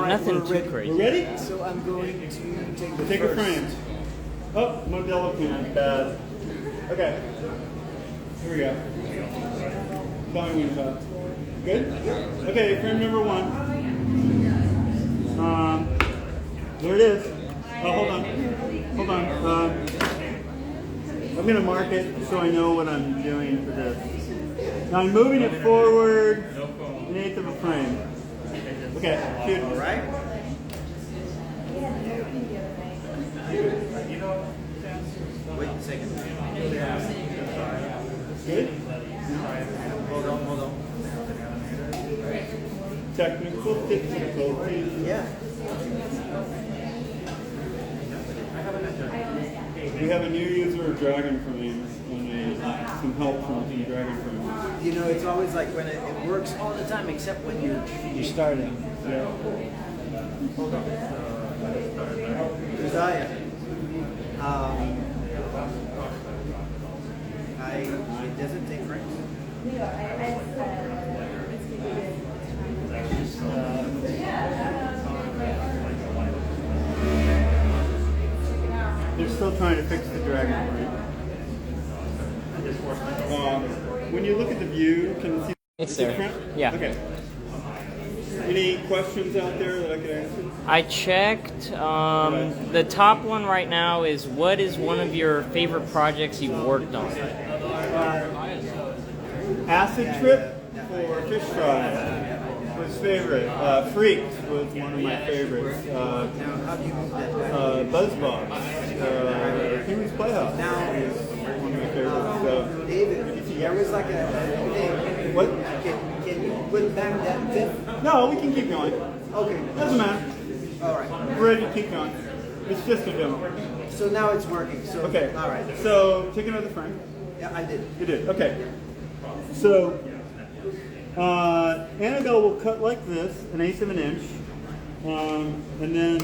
Nothing too We're crazy. ready? So I'm going to take the Take a first. frame. Oh, Modelo can. Bad. Okay. Here we go. Tell me when it's up. Good? Okay, frame number 1. There it is. Oh, hold on. Hold on. I'm going to mark it so I know what I'm doing for this. Now I'm moving it forward an eighth of a frame. Okay, shoot. All right. Wait a second. Good? Hold on. Technical difficulties. Yeah. We have a new user of Dragon Frame and some help from Dragon Frame. You know, it's always like when it works all the time, except when you're starting. Yeah. Hold on. Josiah. It doesn't take frames. They're still trying to fix the Dragon Frame. When you look at the view, can you see It's the there. front? Yeah. Okay. Any questions out there that I could answer? I checked. The top one right now is, what is one of your favorite projects you've worked on? Acid Trip for Fish Fry was favorite. Freaks was one of my favorites. Buzzbox. Human's Playhouse is one of my favorites. David, there was like a thing. What? Can you put back that fifth? No, we can keep going. Okay. Doesn't matter. All right. We're ready to keep going. It's just a demo. So now it's working. So Okay. All right. So take another frame. Yeah, I did. You did. Okay. So Annabelle will cut like this, an eighth of an inch, and then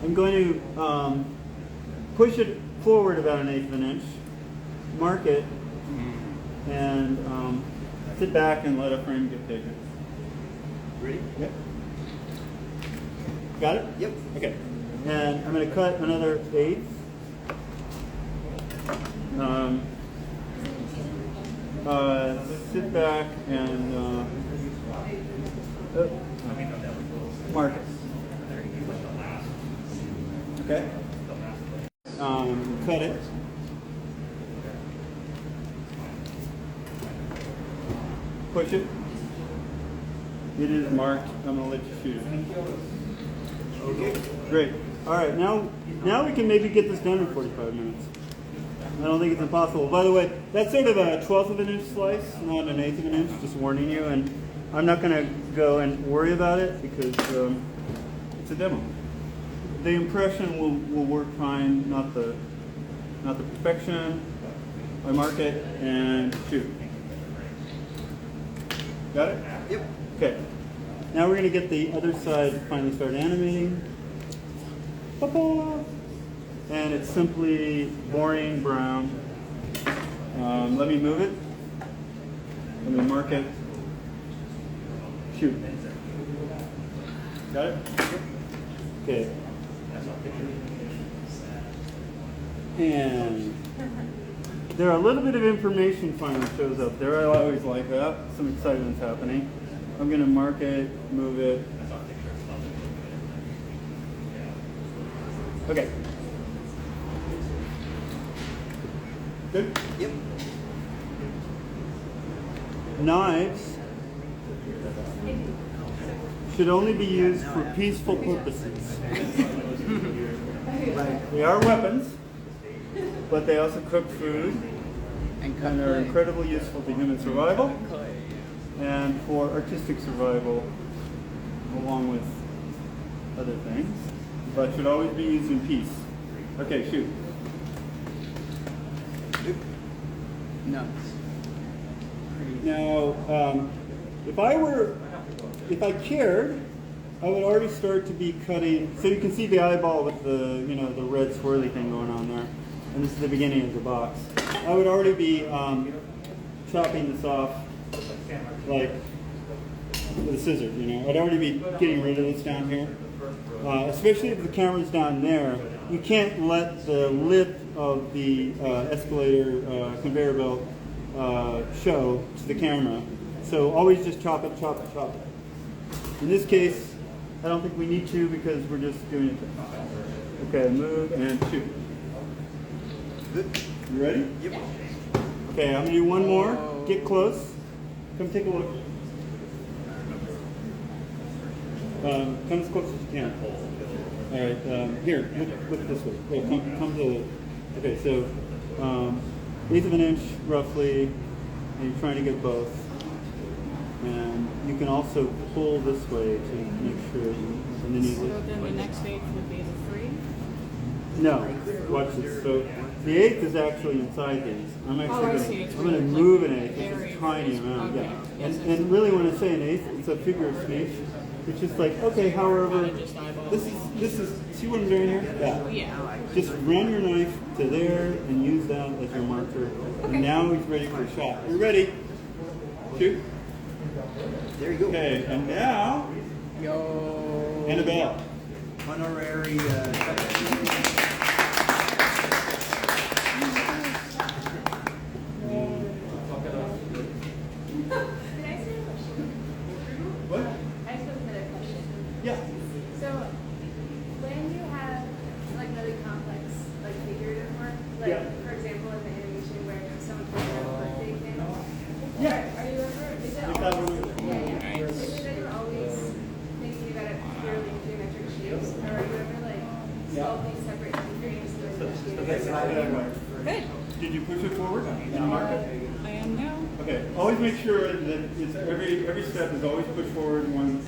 I'm going to push it forward about an eighth of an inch, mark it, and sit back and let a frame get taken. Ready? Yep. Got it? Yep. Okay. And I'm going to cut another eighth. Sit back and mark it. Okay. Cut it. Push it. It is marked. I'm going to let you shoot it. Okay. Great. All right. Now we can maybe get this done in 45 minutes. I don't think it's impossible. By the way, that's sort of a 1/12 of an inch slice, not an eighth of an inch, just warning you. And I'm not going to go and worry about it because it's a demo. The impression will work fine, not the perfection. I mark it and shoot. Got it? Yep. Okay. Now we're going to get the other side to finally start animating. Pa-pa! And it's simply boring brown. Let me move it. Let me mark it. Shoot. Got it? Okay. And there are a little bit of information finally shows up there. I always like that. Some excitement's happening. I'm going to mark it, move it. Okay. Good? Yep. Knives should only be used for peaceful purposes. They are weapons, but they also cook food and are incredibly useful to human survival and for artistic survival, along with other things, but should always be used in peace. Okay, shoot. Nuts. Now, if I cared, I would already start to be cutting. So you can see the eyeball with the the red swirly thing going on there, and this is the beginning of the box. I would already be chopping this off like with a scissors. I'd already be getting rid of this down here, especially if the camera's down there. You can't let the lip of the escalator conveyor belt show to the camera. So always just chop it, chop it, chop it. In this case, I don't think we need to because we're just doing it. Okay, move and shoot. You ready? Yep. Okay, I'm gonna do one more. Get close. Come take a look. Come as close as you can. All right, here, look this way. Oh, come to, okay, so 1/8 of an inch roughly, and you're trying to get both. And you can also pull this way to make sure and then you So then the next 1/8 would be the 3? No, watch this. So the 1/8 is actually inside these. I'm actually It's I'm going to really move like an 1/8. It's very a tiny amount. okay. Yeah. And really, when I say an 1/8, it's a figure of speech. It's just like, okay, however, this is. See what I'm doing here? Yeah. Yeah. Just run your knife to there and use that as your marker. And now he's ready for a shot. You ready? Shoot. There you go. Okay, and now, Annabelle. Honorary. What? I just have another question. Yeah. So, when you have like really complex, like figurative work, like for example in the animation where someone puts out a birthday candle, are you ever? Is it always? Yeah. Is it ever always thinking about it purely geometric shapes, or are you ever like sculpting separate figures and Good. Did you push it forward? Did you mark it? I am now. Okay. Always make sure that it's every step is always push forward one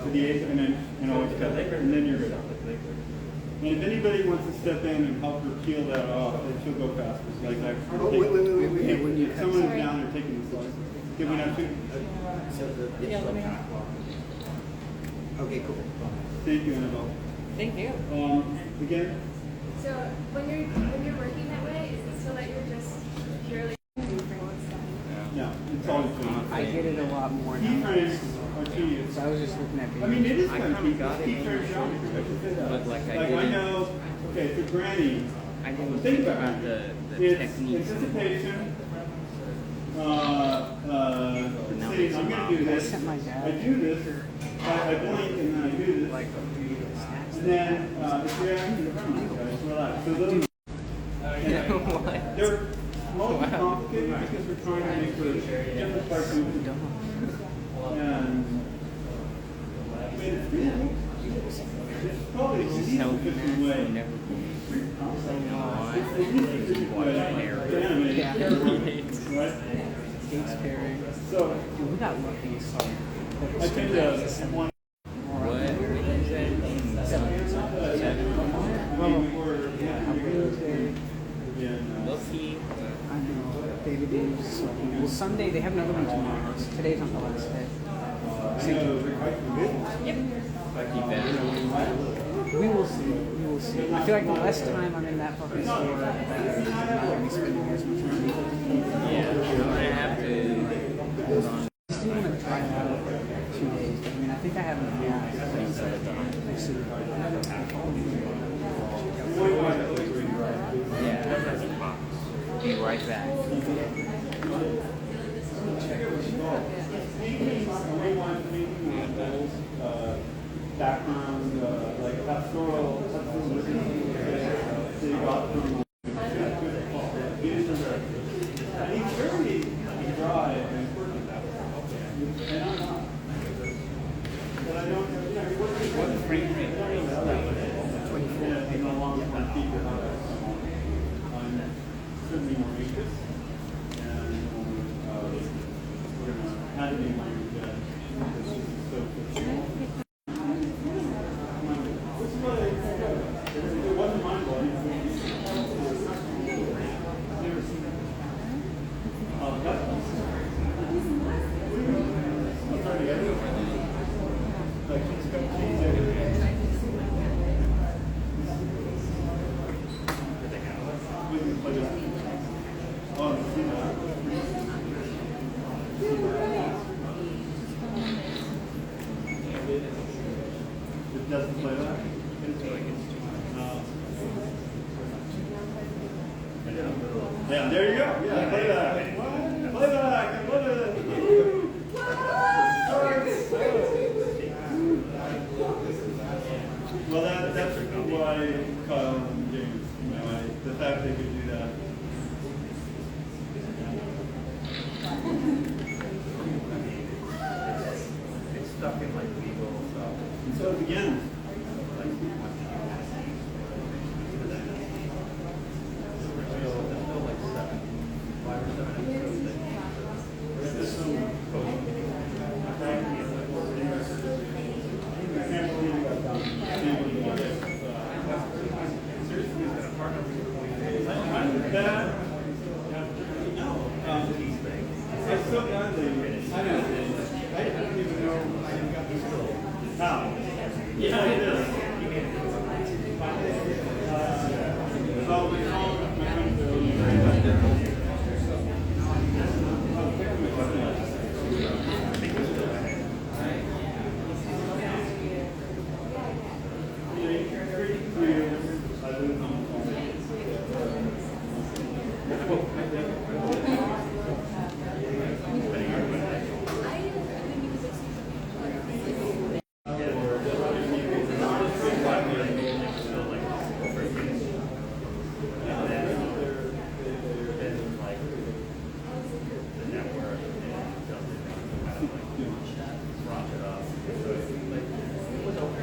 to the 1/8 of an inch and always cut it, and then you're good. And if anybody wants to step in and help her peel that off, then she'll go faster. Like that. Oh, wait. When you someone is down there taking the slice. Give me that too. Yeah, let me. Okay, cool. Thank you, Annabelle. Thank you. Again. So when you're working that way, is it so that you're just purely doing stuff? No, it's always fun. I get it a lot more now. Keyframes are tedious. So I was just looking at videos. I mean, it is I fun. kinda got it Keyframe geometry. But like I I didn't- know. Okay, for Granny. I didn't think think about about the it's techniques. anticipation. Saying, I'm going to do this. I do this. I blink and then I do this. And then it's reaction. Relax. So those. They're mostly complicated because we're trying to make the different parts of it. And I mean, it's probably the least efficient way. It's the least efficient way to animate. Yeah. Right? Skates pairing. So We got lucky. I think one. What is Lucky. I know. Baby Dave's. Well, Sunday, they have another one tomorrow. Today's not the last day. Lucky better. We will see. We will see. I feel like the less time I'm in that fucking store, the better. I'm not going to be spending as much money. Yeah, I'm gonna have to hold on. I still want to try it out for 2 days. I mean, I think I have enough. Yeah. Be right back. Background, like pastoral, he's very dry and but I don't, what frame rate? 24. And no longer want to keep it on. I'm certainly more anxious, and we're going to have to be more it wasn't mind blowing. It doesn't play that. Yeah, there you go. Yeah, play that. Play that. Play it. fact, they could do that. It's stuck in like legal stuff. And so it begins.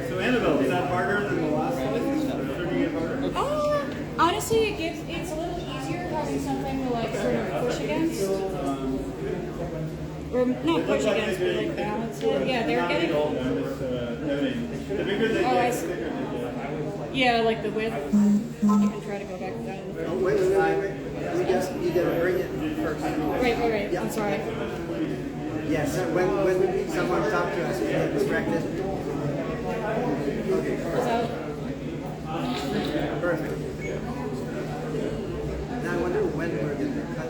So Annabelle, is that harder than the last one? Or do you get harder? Honestly, it's a little easier having something to like sort of push against. Or not push against, but like balance it. Yeah, they're getting. I'm just noting. The bigger they Oh, I get, see. the bigger they get. Yeah, like the width. You can try to go back down. Oh, wait. You gotta bring it first. Right. Yeah. I'm sorry. Yes, when someone talks to us, we get distracted. Okay, perfect. Now I wonder when we're going to cut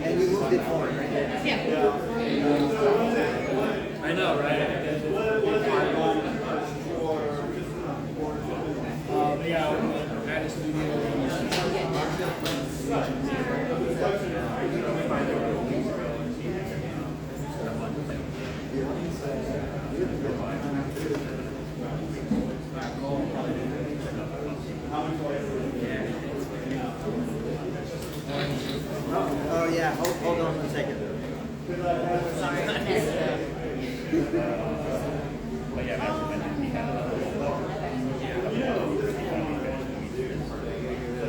and you moved it forward, right? Yeah. I know, right? Yeah, at a Oh yeah, hold on a second.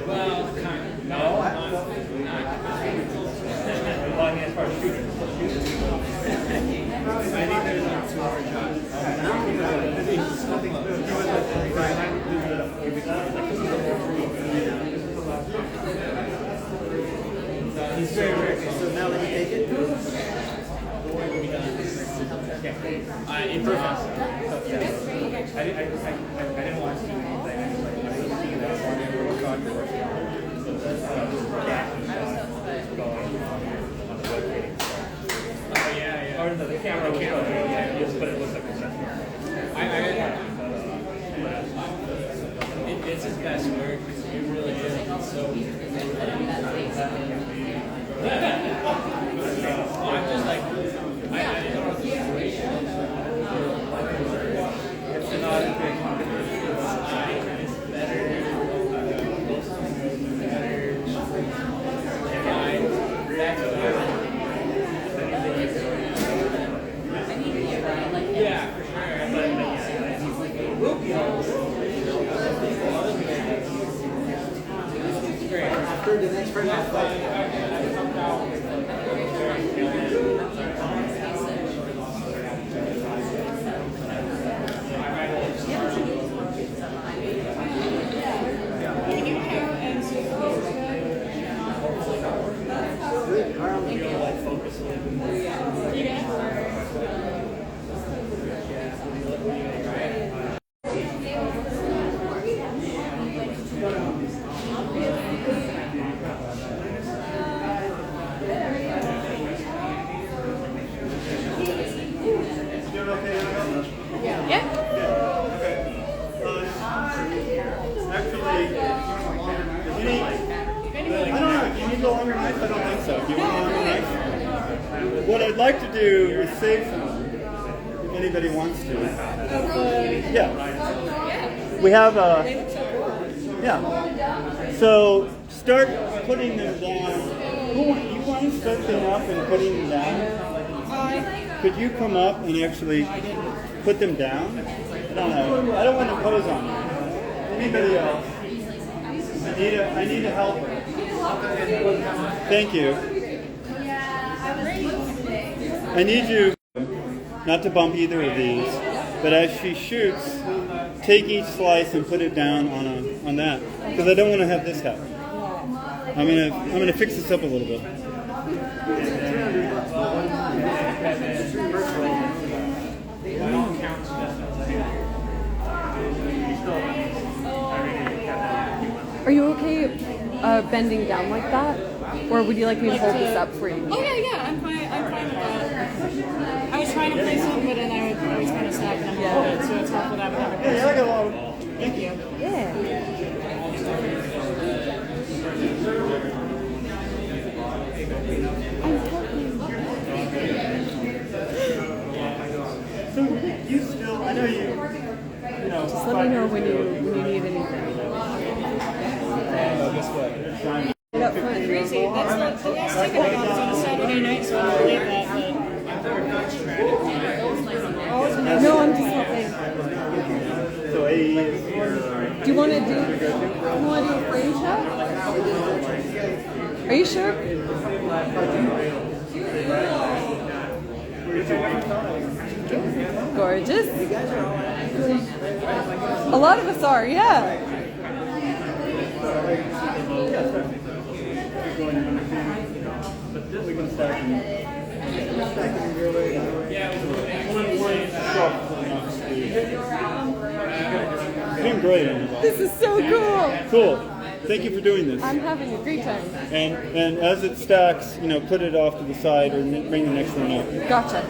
well, kind of. No, not. Well, I mean, as far as shooting. I think there's a 2 hour shot. He's very rare. So now let me take it. In process. I didn't want to see anything. Oh yeah. Or the camera was yeah, just but it looks like a sensor. It's his best work. It really is. It's so. I'm just like I don't know the situation. It's not a big it's better. Yeah, for sure. Great. After the next person. And so you go longer knife? I don't think so. Do you want a longer knife? What I'd like to do is save some, if anybody wants to. Yeah. We have a. Yeah. So start putting them down. You want to start them up and putting them down? Could you come up and actually put them down? I don't know. I don't want to impose on you. Anybody else? I need a helper. Thank you. I need you not to bump either of these, but as she shoots, take each slice and put it down on that, because I don't want to have this happen. I'm gonna fix this up a little bit. Are you okay bending down like that? Or would you like me to hold this up for you? Oh yeah, I'm fine with that. I was trying to play something, but then I was kind of snapping on my head, so it's helpful to have another person. Yeah, I got a lot of... Thank you. Yeah. So you still, I know you know. Just let me know when you need anything. Up front. Crazy. That's not the last thing I got was on a Saturday night, so I believe that. No, I'm just helping. So AE is... Do you want to do a frame shot? Are you sure? Gorgeous. A lot of us are, yeah. We can stack them. Doing great. This is so cool. Cool. Thank you for doing this. I'm having a great time. And as it stacks, put it off to the side or bring the next one up. Gotcha.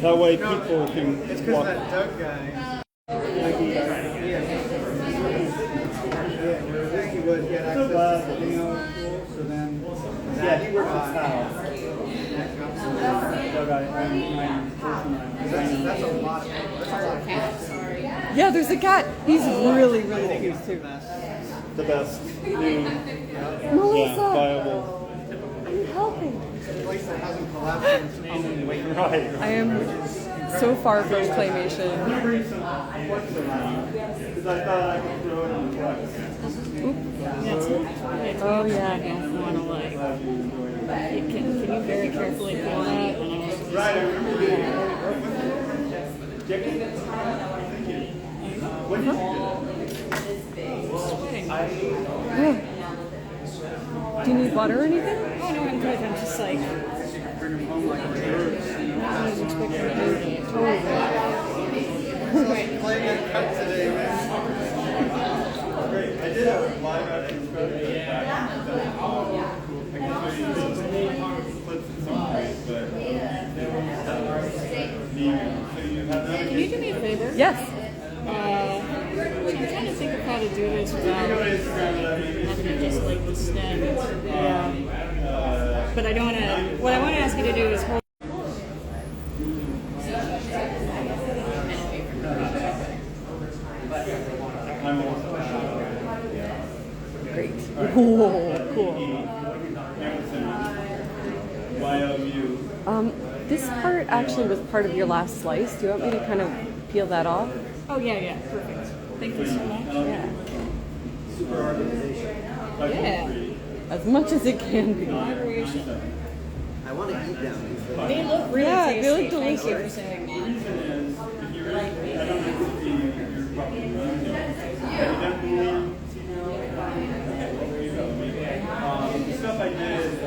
That way people can walk. That Doug guy. He was get access to the video tool, so then Yeah, he works at house. That's a lot. Yeah, there's a cat. He's really, really cute too. The best new, Melissa, viable. I'm helping. It's a place that hasn't collapsed in its own weight. Right. I am so far from claymation. Because I thought I could throw it on the flex. Oh yeah. don't want to like. Can you very carefully pull that? Right, I remember you. Jackie? When did you Yeah. Do you need butter or anything? Oh no, I'm good. I'm just like. I was expecting to do it. Playing a cut today, man. Great. I did have a live action script. Can you do me a favor? Yes. I'm trying to think of how to do this without having to just like the stem. But I don't want to. What I want to ask you to do is hold. Great. Whoa, cool. This part actually was part of your last slice. Do you want me to kind of peel that off? Oh yeah, perfect. Thank you so much. Yeah. Yeah. As much as it can be. Collaboration. I want to eat them. They look really Yeah, tasty. they look Thank you for delicious. saying that. The stuff I did, I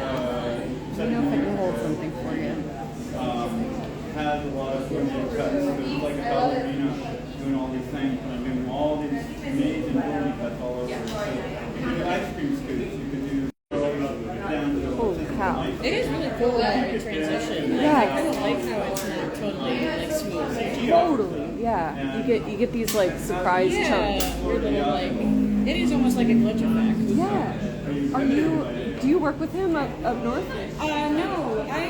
don't know if I can hold something for you. has a lot of Indian cuts. It's like a ballerina doing all these things, and I'm doing all these amazing booty cuts all over. So you can do ice cream scoops. You can do down to Holy cow. It is really cool in transition. Like, Yeah. I kind of like how it's not totally like smooth. Totally. Yeah. You get these like surprise chunks. Weird little like. It is almost like a glitch effect. Yeah. Do Do you work with him up north? No, I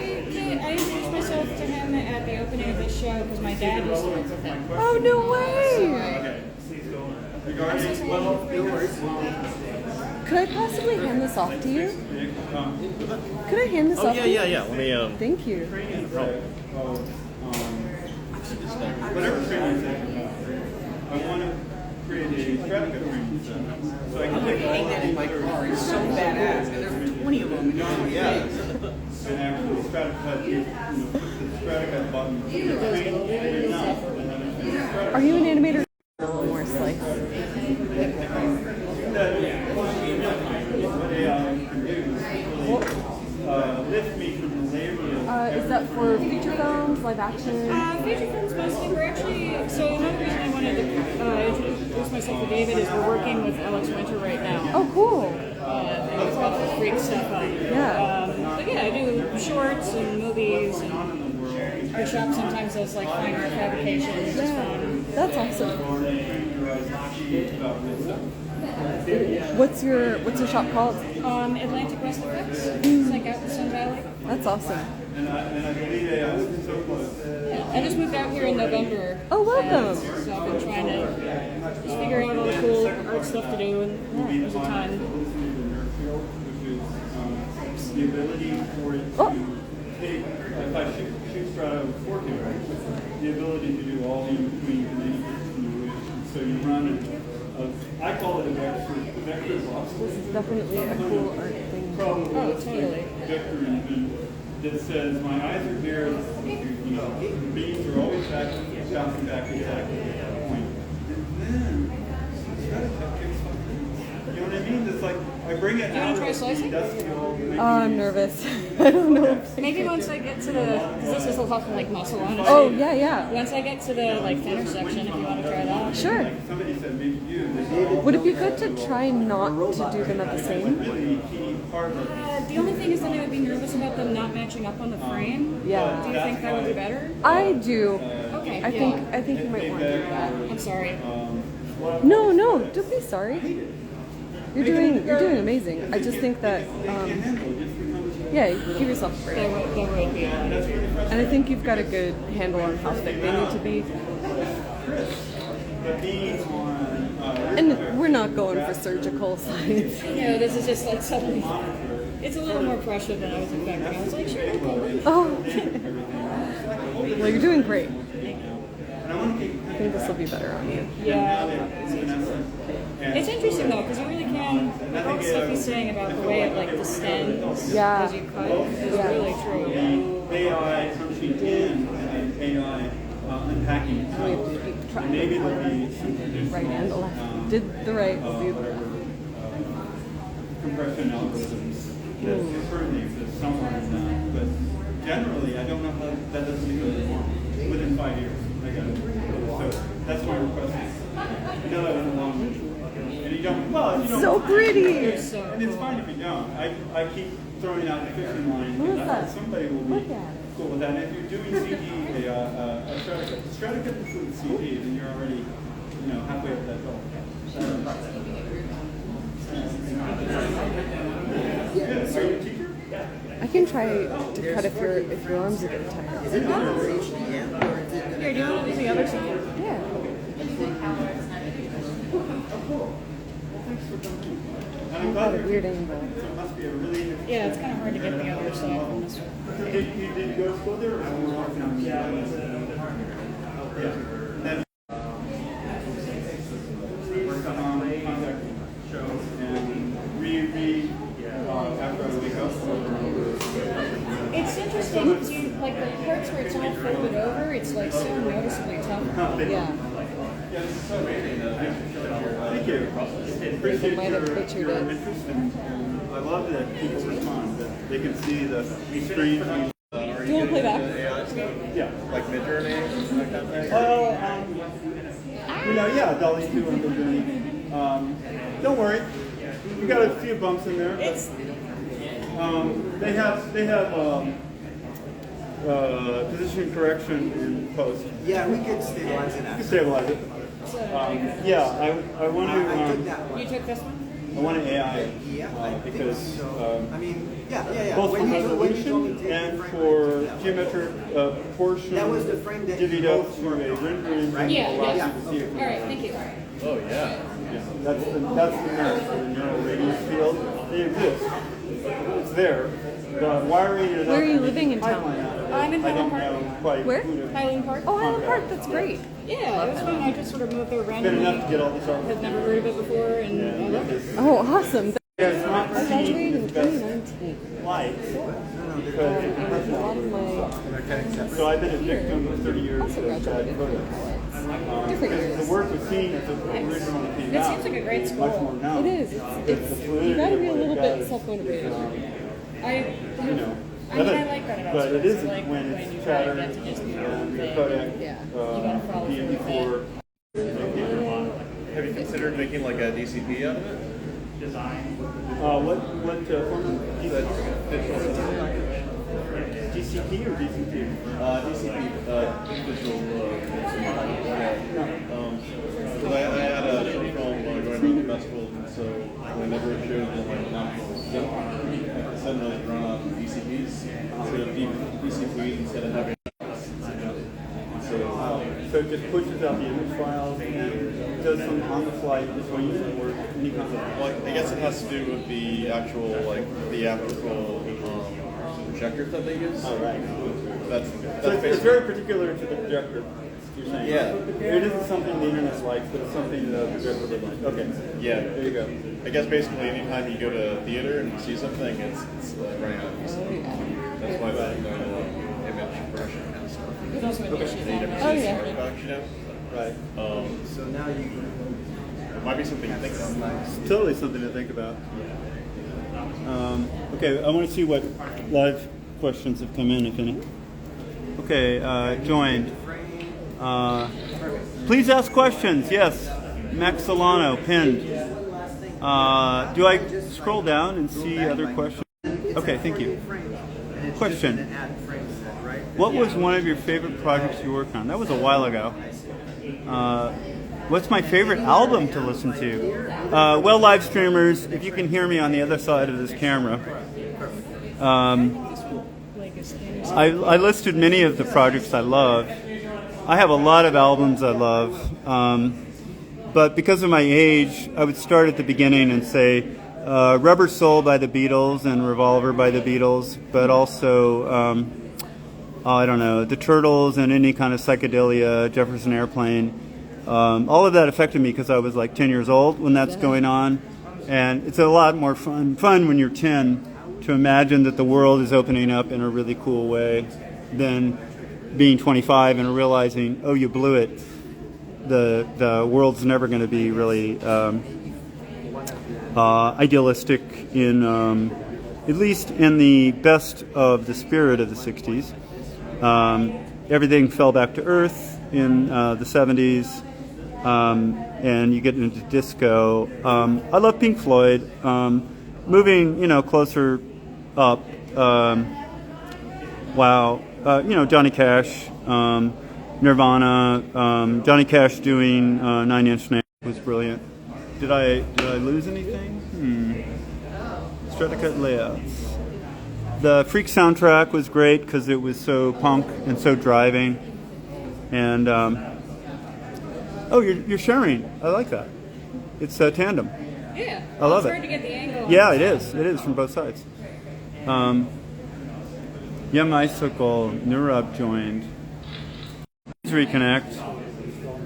introduced myself to him at the opening of this show because my dad used to work with him. Oh, no way! Could I possibly hand this off to you? Could I hand this off to you? Yeah. Let me. Thank you. Whatever training session, I want to create a Straticut training session. So I can take all of these my car. It's so badass, and there's 20 of them. Yeah. And actually Straticut, put the Straticut button. Are you an animator? A little more slice. What AI can do is lift me from the labor. Is that for feature films, live action? Feature films mostly. We're actually, so another reason I wanted to introduce myself to David is we're working with Alex Winter right now. Oh, cool. And he's got the freak stuff on. Yeah. But yeah, I do shorts and movies, and our shop sometimes does like fine art fabrications. It's fun. That's awesome. What's your shop called? Atlantic West Effects. It's like out in Sun Valley. That's awesome. And I believe AI is so close. Yeah, I just moved out here in November. Oh, welcome. So I've been trying to just figure out all the cool art stuff to do, and there's a ton. The ability for it to take, if I shoot strata with 4K, right? The ability to do all the in-between continuations. So you run I call it a vector box. This is definitely a cool art thing. Oh, totally. Vector that says my eyes are here, the beams are always bouncing back exactly at that point. And then, you know what I mean? It's like, I bring it You want to try slicing? I'm nervous. I don't know. Maybe once I get to the, because this is a lot of like muscle on it. Oh, yeah. Once I get to the like thinner section, if you want to try that. Sure. Somebody said maybe you. Would it be good to try not to do them at the same? The only thing is that I would be nervous about them not matching up on the frame. Yeah. Do you think that would be better? I do. Okay. I think you might want to do that. I'm sorry. No, don't be sorry. You're doing amazing. I just think that give yourself a break. That would be And I think you've got a good handle on how thick they need to be. And we're not going for surgical science. No, this is just like suddenly. It's a little more pressure than I was expecting. I was like, sure, no problem. Oh, well, you're doing great. I think this will be better on you. Yeah. It's interesting though, because you really can, like all the stuff he's saying about the way it like distends as you cut is really true. AI punching in and AI unpacking itself. Maybe there'll be right and the left. Did the right, will do the left. Compression algorithms that currently exist somewhere in that, but generally I don't know how that doesn't become within 5 years. I got it. So that's my request. I know that went along. And you don't, well, you don't. So pretty! And it's fine if you don't. I keep throwing out the fishing line. What is that? Somebody will be cool with that. And if you're doing CD, a Straticut includes CD, then you're already, halfway up that goal. Yeah, so you're a teacher? I can try to cut if your arms are getting tired. Here, do you want to do the other side? Yeah. I'm Got a weird angle. It must be a really Yeah, it's kind of hard to get the other side from this one. Did you go to school there? Or yeah. Then worked on contact shows and after I wake up. It's interesting, like the parts where it's all folded over, it's like so noticeably tougher. Yeah. Thank you. Appreciate might have butchered your it. interest and I love that people respond, that they can see the screen. Do you want to play back? Yeah. Like Midjourney, that kind of thing? Yeah, Dolly 2 and Midjourney. Don't worry, we got a few bumps in there. They have position correction in post. Yeah, we could stabilize it You can after. stabilize it. I want to. You took this one? I want an AI because I mean, yeah. both for resolution and for geometric proportion That was the frame that divvied up to a rendering right? Yeah. allows Yeah. you to see it. All right, thank you. Oh yeah. Yeah, that's the merit for the neural radius field. They exist. It's there. The wiring it up. Where are you living in town? pipeline out of it, I'm in I Highland don't Park. know quite Where? who to Highland Park? Oh, Highland Park, contact. that's great. Yeah, it was fun. I just sort of moved there Good randomly. enough to get all this art. Had never heard of it before, and I loved it. Oh, awesome. Yeah, it's not I graduated in the best 2019. light. And a lot of my So I've been a victim of 30 years also of bad graduated from photos. college. Different years. The work was seen as it originally came That out. seems like a great Much school. more known. It is. It's you gotta be a little bit self-motivated. You know. I mean, I like that about But it schools. isn't Like when when it's you chatter get to just be your own and the thing. Kodak Yeah. gotta follow through with before. Have you considered making like a DCP out of it? What form? DCP or DCP? DCP, digital. Because I had a short film going to the festival, and so whenever it showed the like national send those run on DCPs instead of DCPs instead of having. So it just pushes out the image files and does some on-the-fly between or any kind of. Well, I guess it has to do with the actual like theatrical projectors that they use. Oh, right. That's So it's very particular to the projector. You're saying. Yeah. It isn't something the internet likes, but it's something the projector would like. Okay. Yeah. There you go. I guess basically anytime you go to theater and you see something, it's running out of DCP. That's why that image compression and stuff. There's also an issue now. Oh, yeah. Artifacts, you know? Right. So now you It might be something to think about. It's totally something to think about. Okay, I want to see what live questions have come in, if any. Okay, joined. Please ask questions. Yes, Max Solano, pinned. Do I scroll down and see other questions? Okay, thank you. Question. What was one of your favorite projects you worked on? That was a while ago. What's my favorite album to listen to? Well, live streamers, if you can hear me on the other side of this camera. I listed many of the projects I love. I have a lot of albums I love. But because of my age, I would start at the beginning and say Rubber Soul by the Beatles and Revolver by the Beatles, but also, I don't know, the Turtles and any kind of psychedelia, Jefferson Airplane. All of that affected me because I was like 10 years old when that's going on. And it's a lot more fun when you're 10 to imagine that the world is opening up in a really cool way than being 25 and realizing, oh, you blew it. The world's never going to be really idealistic in, at least in the best of the spirit of the 60s. Everything fell back to earth in the 70s. And you get into disco. I love Pink Floyd. Moving, closer up. Wow. Johnny Cash, Nirvana. Johnny Cash doing 9 Inch Nails was brilliant. Did I lose anything? Straticut layouts. The Freak soundtrack was great because it was so punk and so driving. And oh, you're sharing. I like that. It's a tandem. Yeah. I love it's it. hard to get the angle. Yeah, it is. It is from both sides. Yum Icicle, Nurab joined. Please reconnect.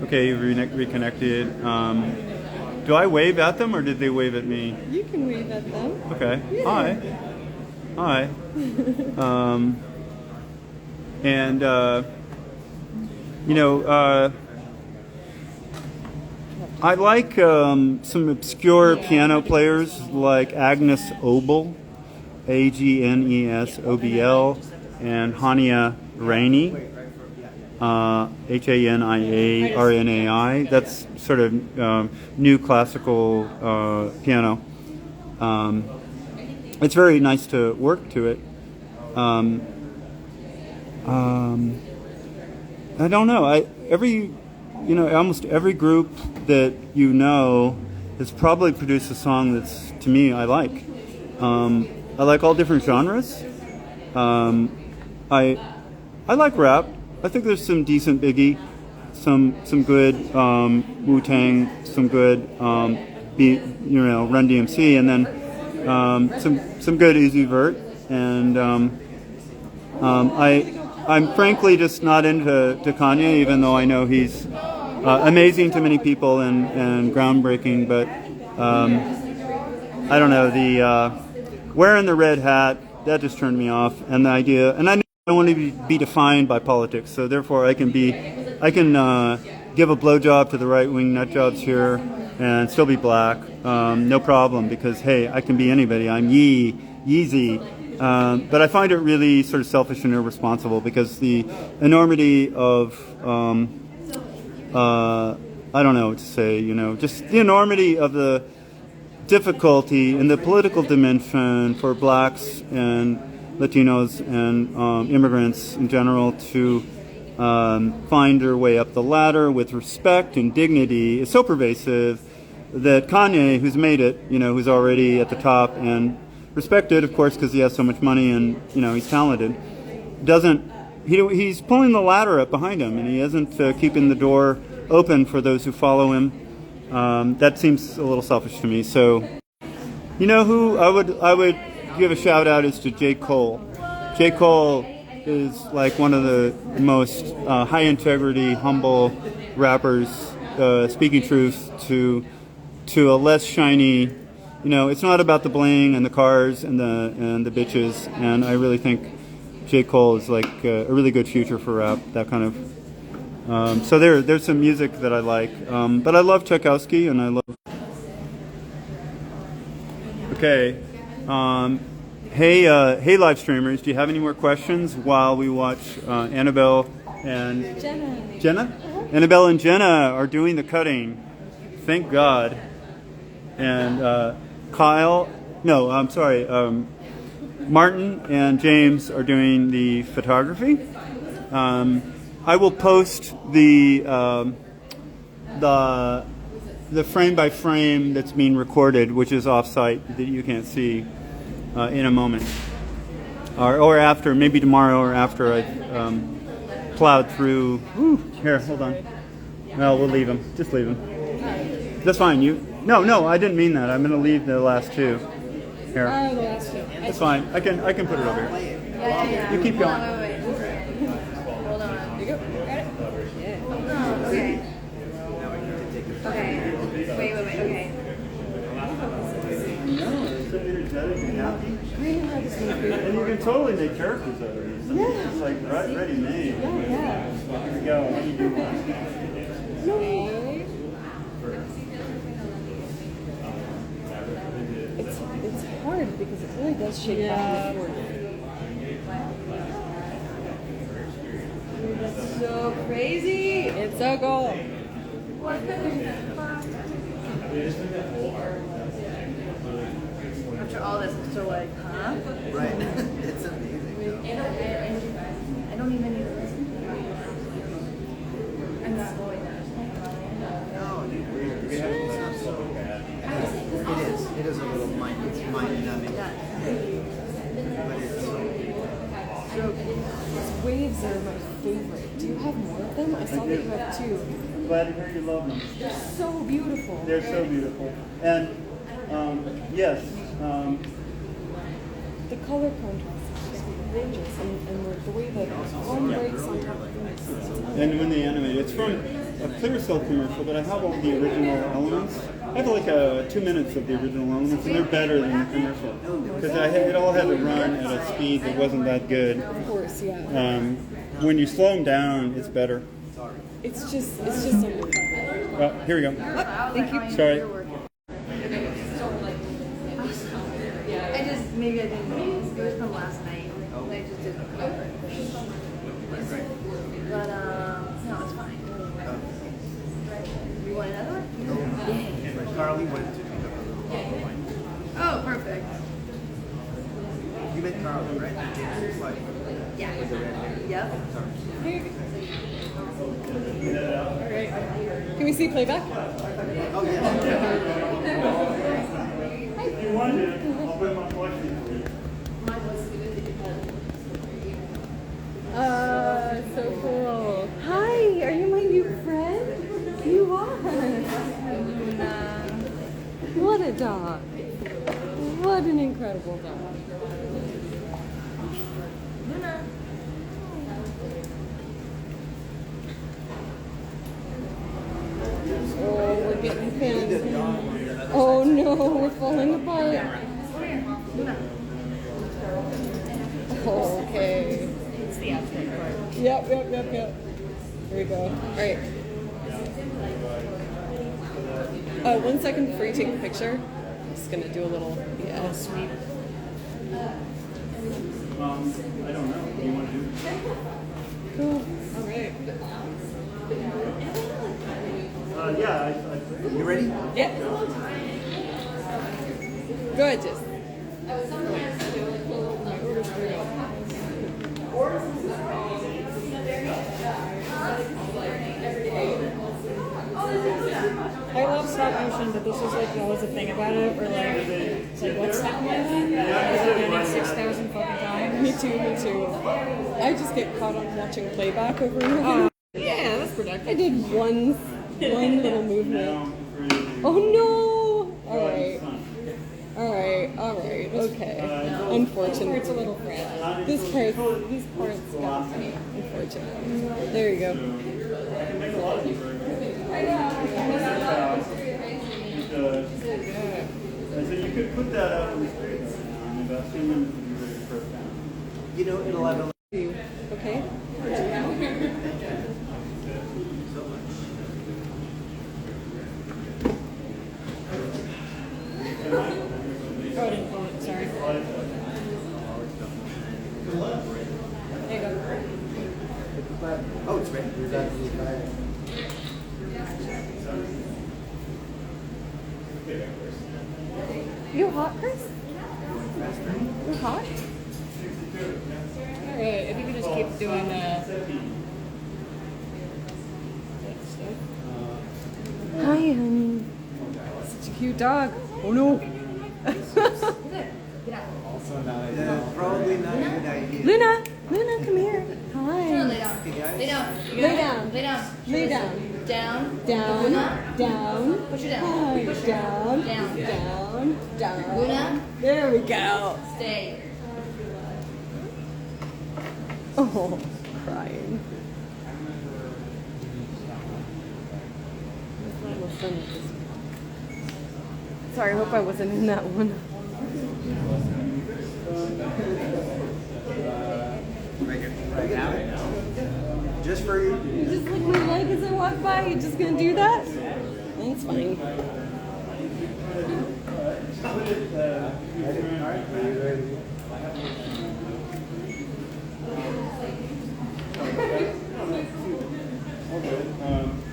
Okay, you've reconnected. Do I wave at them or did they wave at me? You can wave at them. Okay. Yeah. Hi. And I like some obscure piano players like Agnes Obel, Agnes Obl, and Hania Rainey, HaniaRnai. That's sort of new classical piano. It's very nice to work to it. I don't know. Almost every group that has probably produced a song that's, to me, I like. I like all different genres. I like rap. I think there's some decent Biggie, some good Wu-Tang, some good Run DMC, and then some good Uzi Vert. And I'm frankly just not into Kanye, even though I know he's amazing to many people and groundbreaking. But I don't know, the wearing the red hat, that just turned me off. And the idea, and I don't want to be defined by politics, so therefore I can give a blowjob to the right-wing nut jobs here and still be black, no problem, because hey, I can be anybody. I'm Yeezy. But I find it really sort of selfish and irresponsible, because the enormity of I don't know what to say, just the enormity of the difficulty in the political dimension for blacks and Latinos and immigrants in general to find their way up the ladder with respect and dignity is so pervasive that Kanye, who's made it, who's already at the top and respected, of course, because he has so much money and he's talented, he's pulling the ladder up behind him, and he isn't keeping the door open for those who follow him. That seems a little selfish to me. So, who I would give a shout out is to J. Cole. J. Cole is like one of the most high integrity, humble rappers, speaking truth to a less shiny. It's not about the bling and the cars and the bitches. And I really think J. Cole is like a really good future for rap. That kind of. So there's some music that I like, but I love Tchaikovsky and I love. Okay. Hey, live streamers, do you have any more questions while we watch Annabelle and Jenna? Annabelle and Jenna are doing the cutting. Thank God. And Martin and James are doing the photography. I will post the frame by frame that's being recorded, which is off-site that you can't see, in a moment, or after, maybe tomorrow, or after I've plowed through. Here, hold on. No, we'll leave them. Just leave them. That's fine. No, I didn't mean that. I'm going to leave the last two. Here. Oh, the last two. That's fine. I can put it over here. Yeah. You keep going. Wait. Hold on. There you go. Got it? Yeah. Okay. Wait. Okay. So energetic and happy. And you can totally make characters out of these. Yeah. It's like ready made. Yeah. Here we go. What do you do one? It's hard because it really does shake back and forth. That's so crazy. It's so cool. After all this, I'm still like, huh? Right. It's amazing. I don't even need to listen. I'm not going there. No, dude. It is a little mind numbing. Yeah. But it's These waves are my favorite. Do you have more of them? I saw that you have two. Glad to hear you love them. They're so beautiful. They're so beautiful. And yes. The color contrast is just gorgeous, and the way that one breaks on top of things. And when they animate, it's from a Clear Cell commercial, but I have all the original elements. I have like 2 minutes of the original elements, and they're better than the commercial. Because it all had to run at a speed that wasn't that good. Of course, yeah. When you slow them down, it's better. It's just wonderful. Well, here we go. Thank you. Sorry. Maybe I didn't notice. It was from last night. I just didn't cover it. But, no, it's fine. You want another one? like Carly went to pick up a little wine. Oh, perfect. You met Carly, right? James' wife. Yeah. Yep. All right. Can we see playback? Oh, If you want to, I'll put my question for you. So cool. Hi, are you my new friend? You are. What a dog. What an incredible dog. Oh, we're getting pinned. Oh no, we're falling apart. Okay. It's the abstract part. Yep. Here we go. All right. 1 second before you take the picture. I'm just gonna do a little sweep. I don't know. What do you want to do? Cool. All right. You ready? Yeah. Go ahead, Jess. I love stop motion, but this is like always a thing about it. Where like, it's like what's stop motion? Because I've done it 6,000 fucking times. Me too. I just get caught on watching playback over and over. Yeah, that's productive. I did one little movement. Oh no! All right. Okay. Unfortunate. It's a little friend. This part's got me. Unfortunate. There you go. So you could put that out on the street right now. I mean, about 2 minutes would be ready to press down. You know, it'll have a... Okay. Oh, I didn't pull it, sorry. There you go. Oh, it's ready. You hot, Chris? You're hot? Alright, if you could just keep doing Hi, honey. Such a cute dog. Oh no. Probably not a good idea. Luna, come here. Hi. Lay down. Okay, Lay guys. down. Lay down. Lay down. Down. Down. Push it down. Hi. Push it Down. down. Luna. There we go. Stay. Oh, crying. Sorry, I hope I wasn't in that one. Right now? Just for you? You just lick my leg as I walk by? You just gonna do that? That's fine. Okay.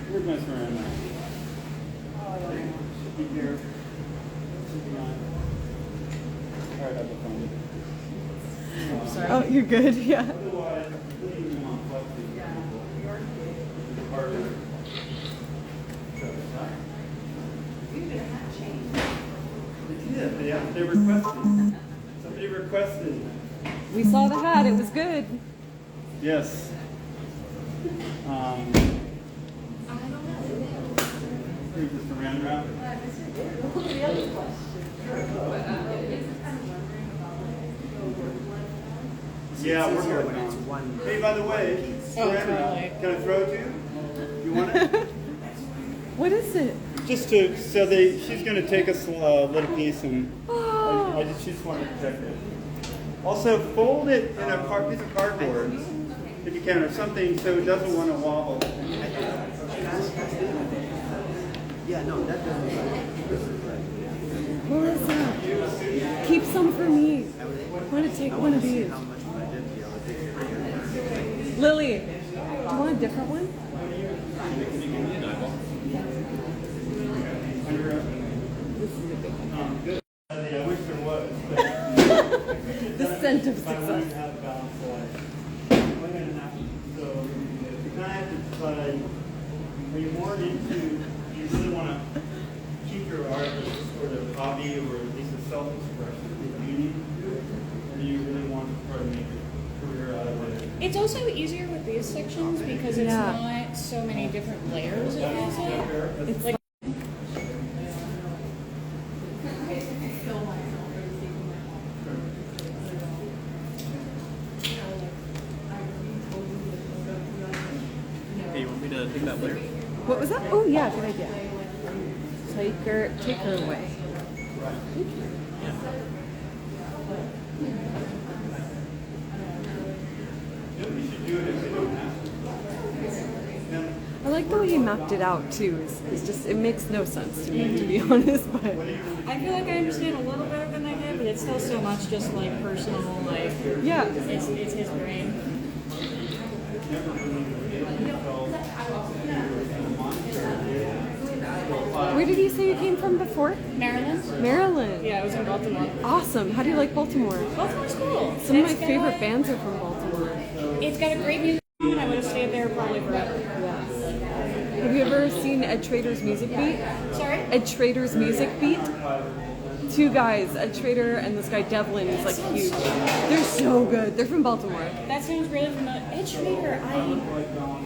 Where's my ceramic? Should be here. Should be on. All right, I'll find it. Sorry. Oh, you're good, yeah. Yeah, they requested. Somebody requested. We saw the hat, it was good. Yes. Here's the saran wrap. Yeah, we're good. When it's one. Hey, by the way, saran wrap. Can I throw it to you? You want it? What is it? Just to, so she's going to take us a little piece and she just wanted to protect it. Also, fold it in a piece of cardboard, if you can, or something so it doesn't want to wobble. Yeah, no, that doesn't. Melissa, keep some for me. I want to take one of these. How much would I did be able to take it? Lily, do you want a different one? I wish there was. The scent of success. So you kind of have to decide, are you more into, do you really want to keep your art as a sort of hobby or at least a self-expression that you need to do it? Or do you really want to try to make a career out of it? It's also easier with these sections because it's not so many different layers of music. It's like Hey, you want me to take that later? What was that? Oh yeah, good idea. Take her away. I like the way you mapped it out too. It's just, it makes no sense to me, to be honest. But I feel like I understand a little better than I did, but it's still so much just like personal, like it's his brain. where did you say you came from before? Maryland. Maryland. Yeah, I was in Baltimore. Awesome. How do you like Baltimore? Baltimore's cool. Some of my favorite bands are from Baltimore. It's got a great music scene, and I would have stayed there probably forever. Yes. Have you ever seen Ed Trader's Music Beat? Sorry? Ed Trader's Music Beat? Two guys, Ed Trader and this guy Devlin, is like huge. They're so good. They're from Baltimore. That sounds really familiar. Ed Trader,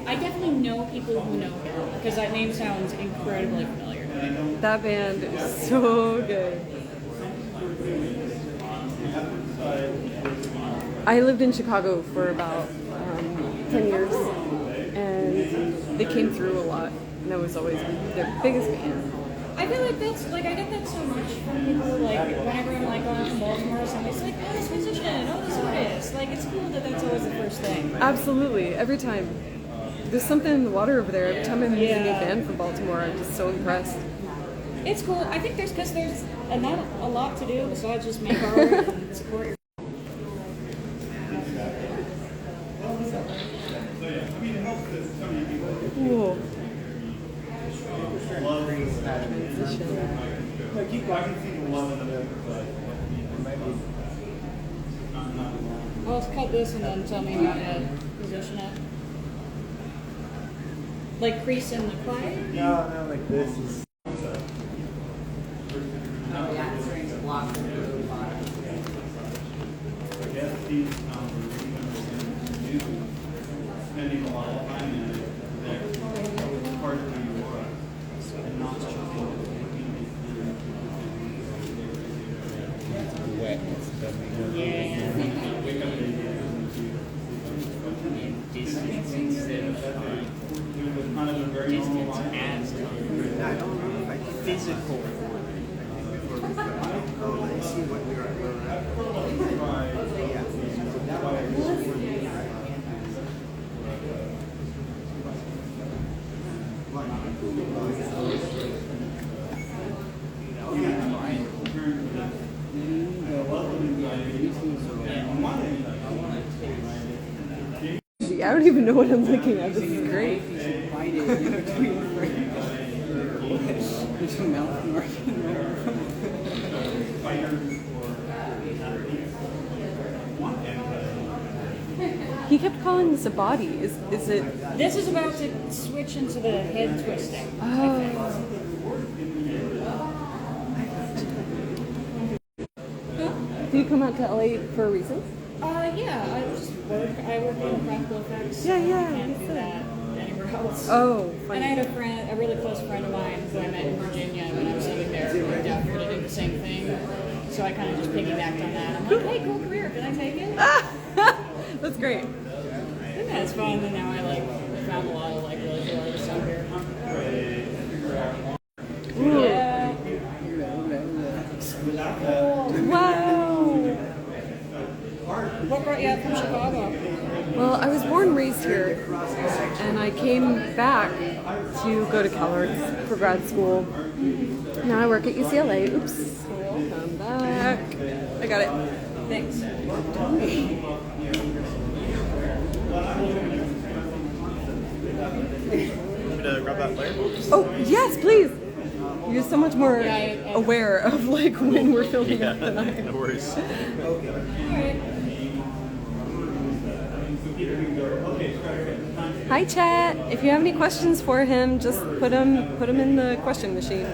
I definitely know people who know him because that name sounds incredibly familiar to me. That band is so good. I lived in Chicago for about 10 years, and they came through a lot, and that was always their biggest band. I feel like that's, like, I get that so much from people, like, whenever I'm, like, going from Baltimore or somebody's like, oh, this musician, oh, this artist. Like, it's cool that that's always the first thing. Absolutely, every time. There's something in the water over there. Every time I meet a new band from Baltimore, I'm just so impressed. It's cool. I think because there's not a lot to do besides just make art and support your Cool. Well, let's cut this and then tell me how to position it. Like crease in the clay? No, like this is. Spending a lot of time in it, that's part of who you are, and not just Wet. Distance instead of distance as I don't know if I did physical. I see what we are. I don't even know what I'm looking at. This is great. He kept calling this a body. Is it? This is about to switch into the head twisting. Oh. Do you come out to LA for a reason? Yeah, I just work. I work in practical effects. Yeah, yeah, I can't do that anywhere else. Oh, funny. And I had a really close friend of mine who I met in Virginia when I was living there who moved out here to do the same thing. So I kind of just piggybacked on that. I'm like, hey, cool career. Can I take it? That's great. And that's fun. And now I found a lot of really cool artists out here. Ooh. Yeah. Wow. What brought you out from Chicago? Well, I was born and raised here, and I came back to go to CalArts for grad school. Now I work at UCLA. Oops. Come back. I got it. Thanks. Want me to grab that layer? Oh, yes, please. You're so much more aware of when we're filming up than I am. No worries. All right. Hi, chat. If you have any questions for him, just put them in the question machine.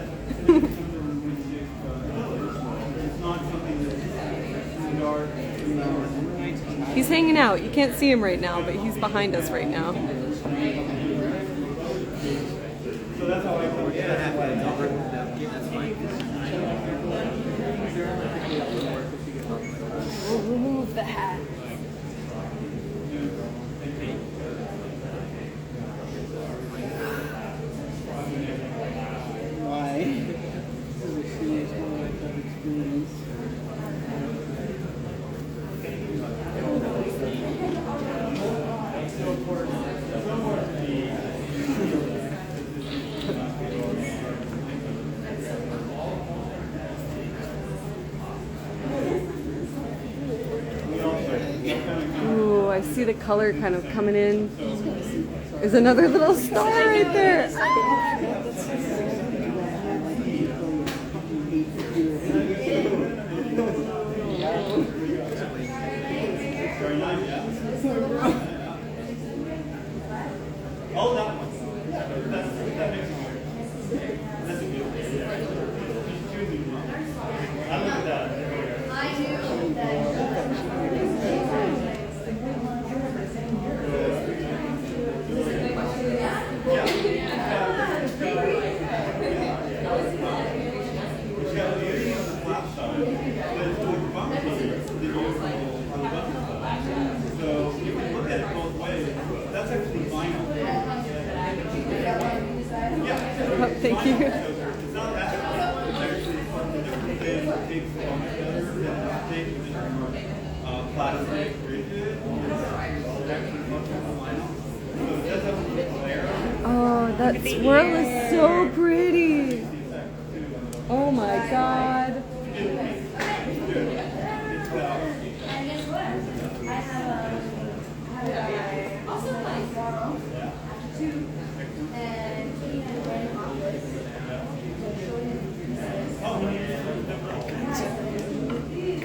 He's hanging out. You can't see him right now, but he's behind us right now. We'll remove the hat. Ooh, I see the color kind of coming in. There's another little star right there. Oh, thank you. Oh, that swirl is so pretty. Oh my god.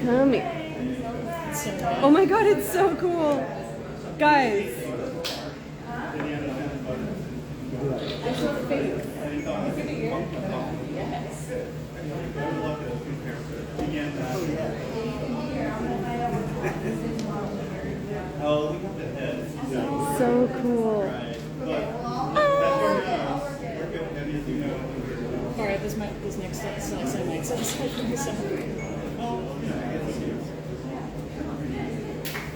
Come here. Oh my god, it's so cool. Guys. So cool. Alright, this next slide might satisfy for myself.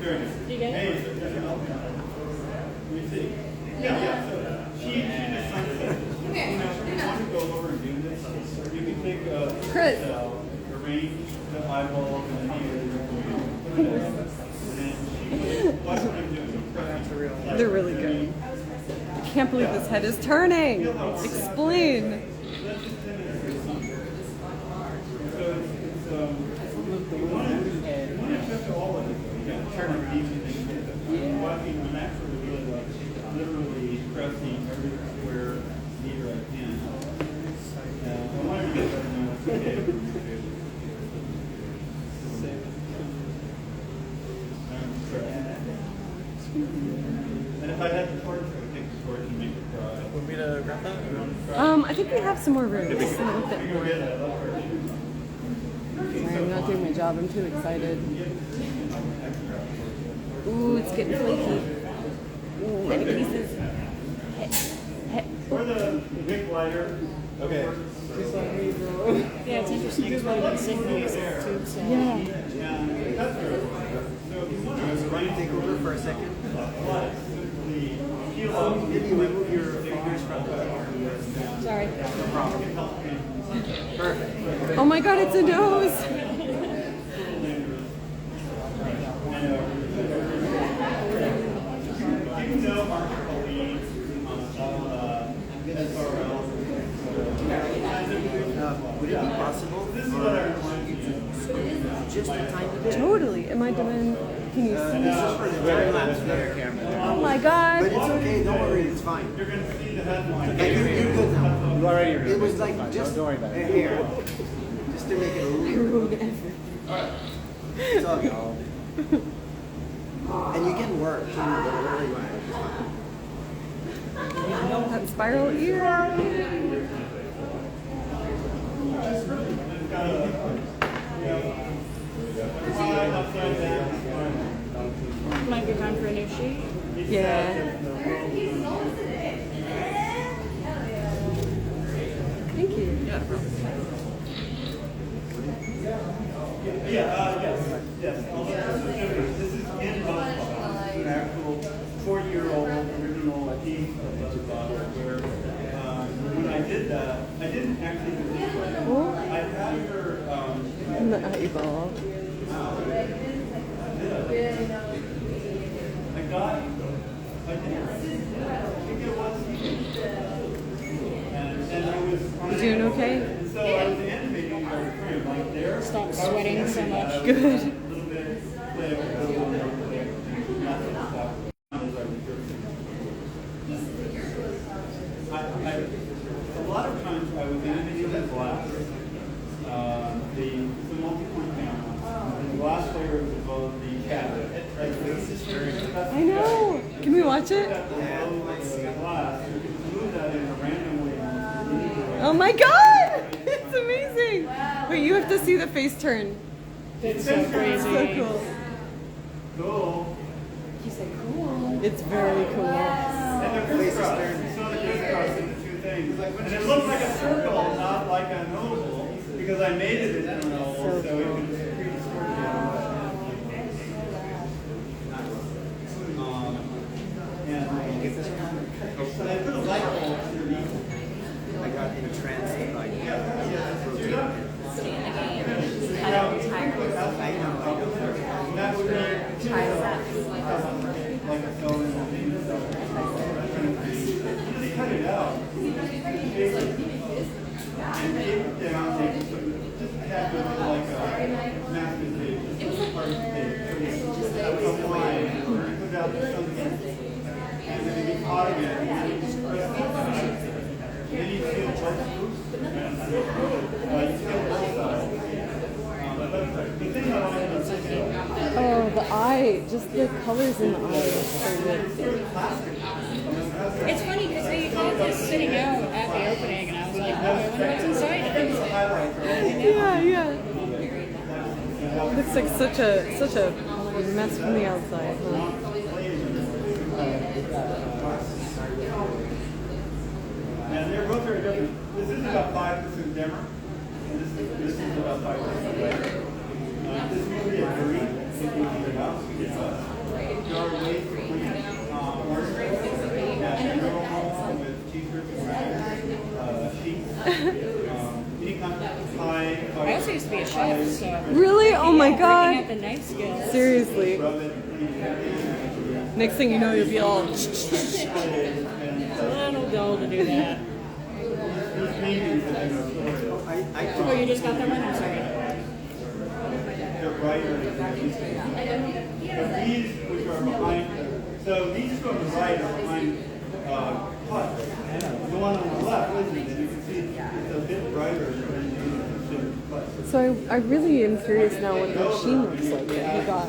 Do you get it? Yeah. So she just sunset. You know, if you want to go over and do this, you can take a Chris. Arrange the eyeballs and the ears, put it down, and then watch what I'm doing. They're really good. I can't believe this head is turning. Explain. You want to touch all of it. You got to turn it easy. Walking naturally, really like literally pressing every square meter I can. I want to get that now. It's okay. And if I had the torch, I would take the torch and make it dry. Want me to grab that? I think we have some more room. Just a little bit more. Sorry, I'm not doing my job. I'm too excited. Ooh, it's getting flaky. Ooh, many pieces. Or the big lighter. Okay. Yeah, it's interesting. It's really good signals too. So. Yeah. So if you want to Take over for a second. Maybe remove your fingers from the Sorry. No problem. Perfect. Oh my god, it's a nose! Would it be possible for you to scoop just a tiny bit? Totally. Am I doing? Can you see? This is for the time lapse camera. Oh my god! But it's okay. Don't worry. It's fine. You're going to see the headline. Like, you're good now. You already It was like just don't worry about a it. hair, just to make it a little. It's all good. And you can work too, whatever you want. That spiral ear. Might be time for a new sheet. Yeah. Thank you. Yes. This is in an actual 40-year-old original piece of where when I did that, I didn't actually do this way. I had her. The eyeball. I think it was. And I was. You doing okay? And so I was animating my frame like there. Stop sweating so much. Good. A little bit. Play a lot of times I was animating the glass. It's a multi-point camera. And the glass layer is above the cat. I know. Can we watch it? Oh my god! It's amazing! Wait, you have to see the face turn. It's so crazy. So cool. Cool. You said cool. It's very cool. And the crisscross. You saw the crisscross in the two things. And it looked like a circle, not like an oval, because I made it into an oval, so it was pretty and I put a light bulb underneath. I got entranced by That would be like a film. They cut it out. And tape it down. They just had it like a master tape. It was part of the tape. That was a line. And put out the sun. And then it'd be hot again. And then you just press it down. Then you feel both groups. You feel both sides. The thing I like about this Oh, the eye, just the colors in the eye is so good. It's funny because they had this sitting out at the opening, and I was like, oh, I wonder what's inside. Yeah. Looks like such a mess from the outside, huh? And they're both very different. This is about 5% dimmer, and this is about 5% lighter. This movie is green, if you keep it out. There are ways to clean orange that go home with t-shirts and sheets. Any kind of pie. I also used to be a chef, so. Really? Oh my god. At the knife skills. Seriously. Next thing you know, you'll be all. It's a little dull to do that. Oh, you just got that one? I'm sorry. But these, which are behind, so these two on the right are behind cut. The one on the left isn't, and you can see it's a bit brighter than the cut. So I really am curious now what the machine looks like that you got.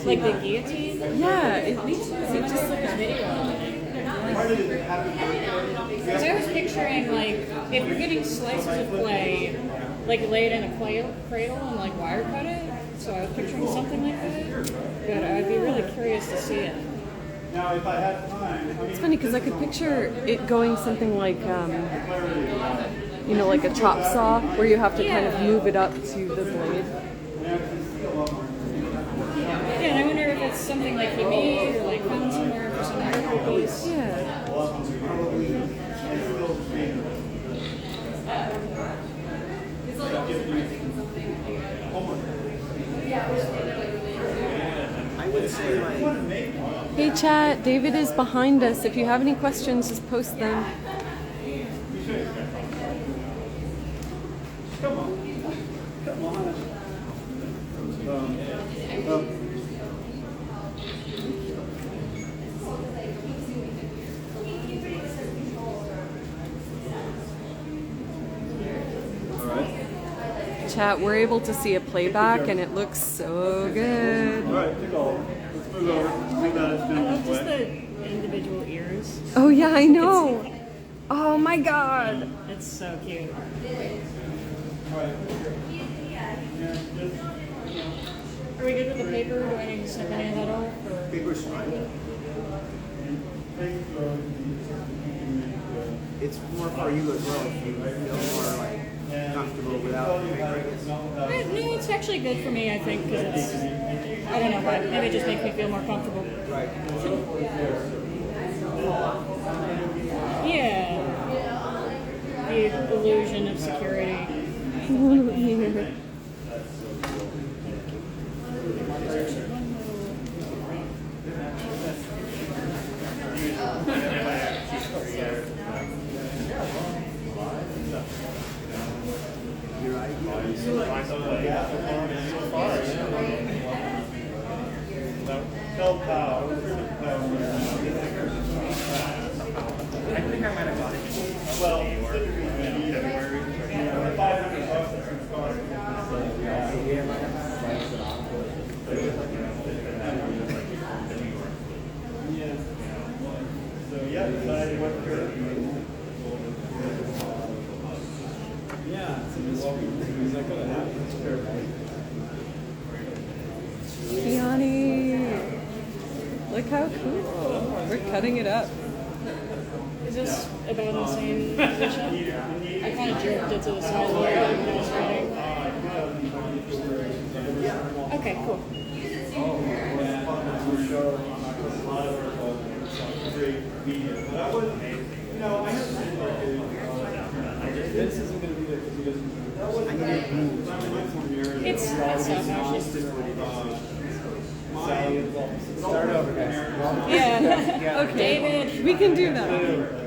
Like the guillotine? Yeah, it just like a video. Because I was picturing, like, if you're getting slices of clay, like lay it in a cradle and like wire cut it. So I was picturing something like that. But I'd be really curious to see it. Now, if I had time, it's funny because I could picture it going something like, you know, like a chop saw, where you have to kind of move it up to the blade. Yeah, and I wonder if it's something like you made or like found somewhere for some other piece. Yeah. Hey chat, David is behind us. If you have any questions, just post them. Come on. Chat, we're able to see a playback and it looks so good. All right, take all. Let's move over. Move that as I love just the individual ears. Oh yeah, I know. Oh my god. It's so cute. Are we good with the paper? Do I need to snip any of that off? Or? Paper's fine. It's more for you as well. If you feel more like comfortable without the paper. No, it's actually good for me, I think, because it's, I don't know, but maybe it just makes me feel more comfortable. Right. Yeah. The illusion of security. I think I might have got it. Well, Yeah, it's a mystery. Is that going to happen? Kiani. Look how cool. We're cutting it up. Is this about the same position? I kind of jerked it to the side where I was writing. Okay, cool. This isn't going to be there because he doesn't. It's stuff actually. Start over, guys. Yeah. Okay. David. We can do that.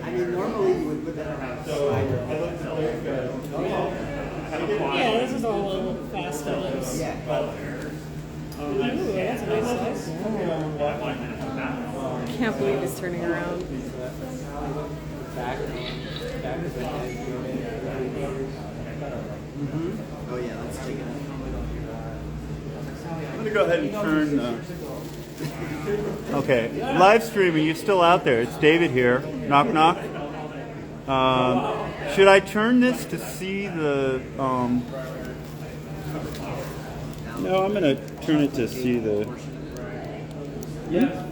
I mean, normally you would put that on a slider. Yeah, this is all a little fast loose. Yeah. Ooh, that's a nice size. Can't believe he's turning around. Oh yeah, let's take it. I'm going to go ahead and turn. Okay, live streaming. You still out there? It's David here. Knock knock. Should I turn this to see the? No, I'm going to turn it to see the. Yeah.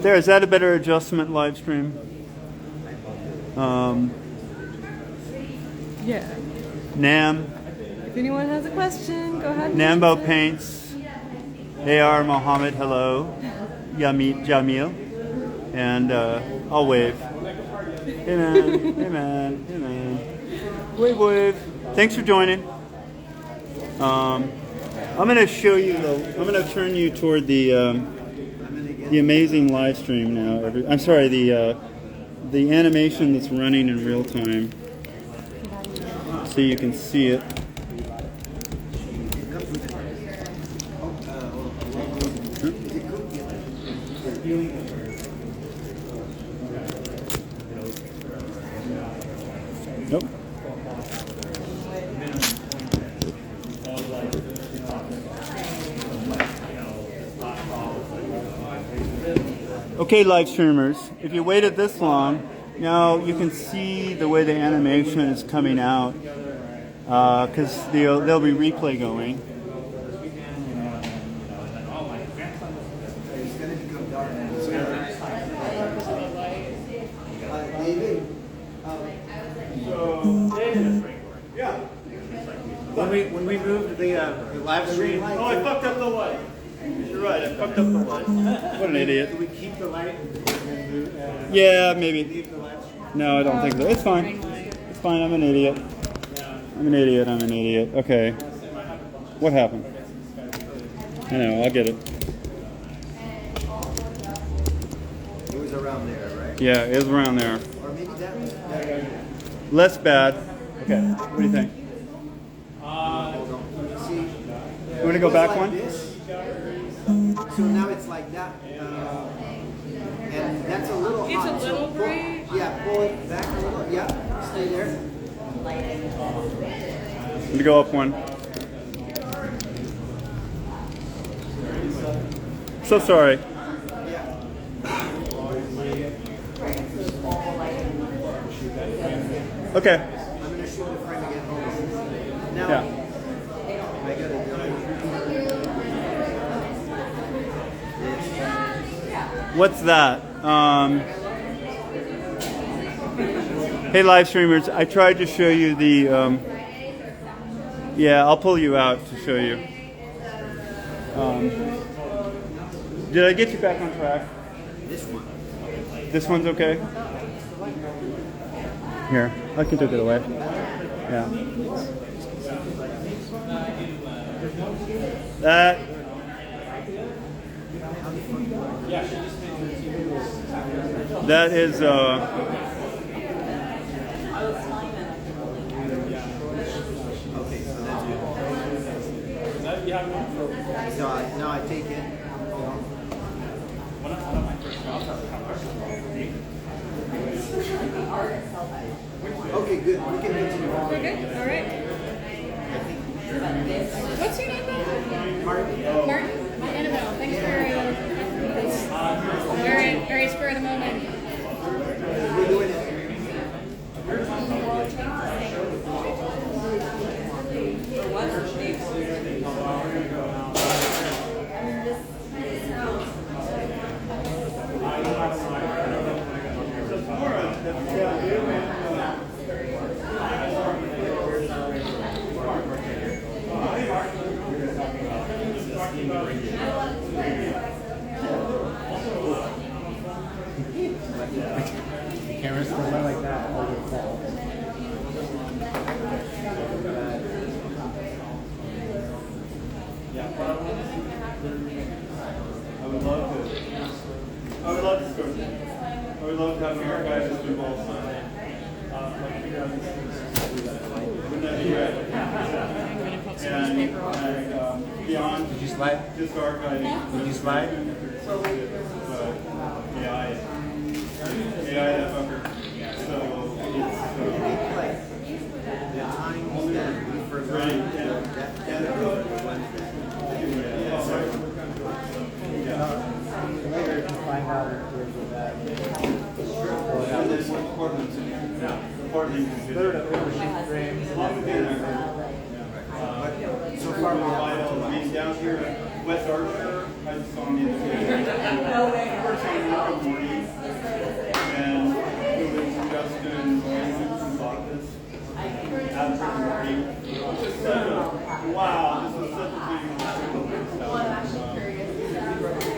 There, is that a better adjustment, live stream? Yeah. Nam, If anyone has a question, go ahead. Nambo Paints, AR Mohammed, hello, Yamit Jamil, and I'll wave. Hey man, hey man, hey man. Wave, wave. Thanks for joining. I'm going to show you, I'm going to turn you toward the amazing live stream now. I'm sorry, the animation that's running in real time, so you can see it. Nope. Okay, live streamers, if you waited this long, now you can see the way the animation is coming out, because there'll be replay going. Yeah. When we moved the live stream. Oh, I fucked up the light. You're right, I fucked up the light. What an idiot. Do we keep the light and move, Yeah, maybe. leave the live stream? No, I don't think so. It's fine. It's fine. I'm an idiot. I'm an idiot. I'm an idiot. Okay. What happened? I know. I'll get it. It was around there, right? Yeah, it was around there. Or maybe that was better. Less bad. Okay. What do you think? See, You want to go back like one? This. So now it's like that. And that's a little It's hot. a little bright. Yeah, pull it back a little. Yeah, stay there. Let me go up one. So sorry. Okay. I'm going to show the frame again. Now, Yeah. I got it. What's that? Hey, live streamers, I tried to show you the. Yeah, I'll pull you out to show you. Did I get you back on track? This one. This one's okay? Here, I can take it away. Yeah. That. That is. Okay, so that's good. So I take it. Okay, good. We can continue. We're good? All right. What's your name again? Martin. Martin? Annabelle. Thanks for this very, very spur of the moment. We're doing it. Cameras still like that. I would love to start. I would love to have more guys just do ball sign. Wouldn't that be great? And beyond, Did you slide? just archiving. Did you slide? AI that fucker. So it's Like the times that we forgot right. Later to find out if there's a bad. And then what Portland's in. Yeah. Portland is good. So far, I mean, down here in West Archer, I just saw me the first time in the morning, and it was Justin and office after the morning. It was just such a, wow, this was such a big stuff.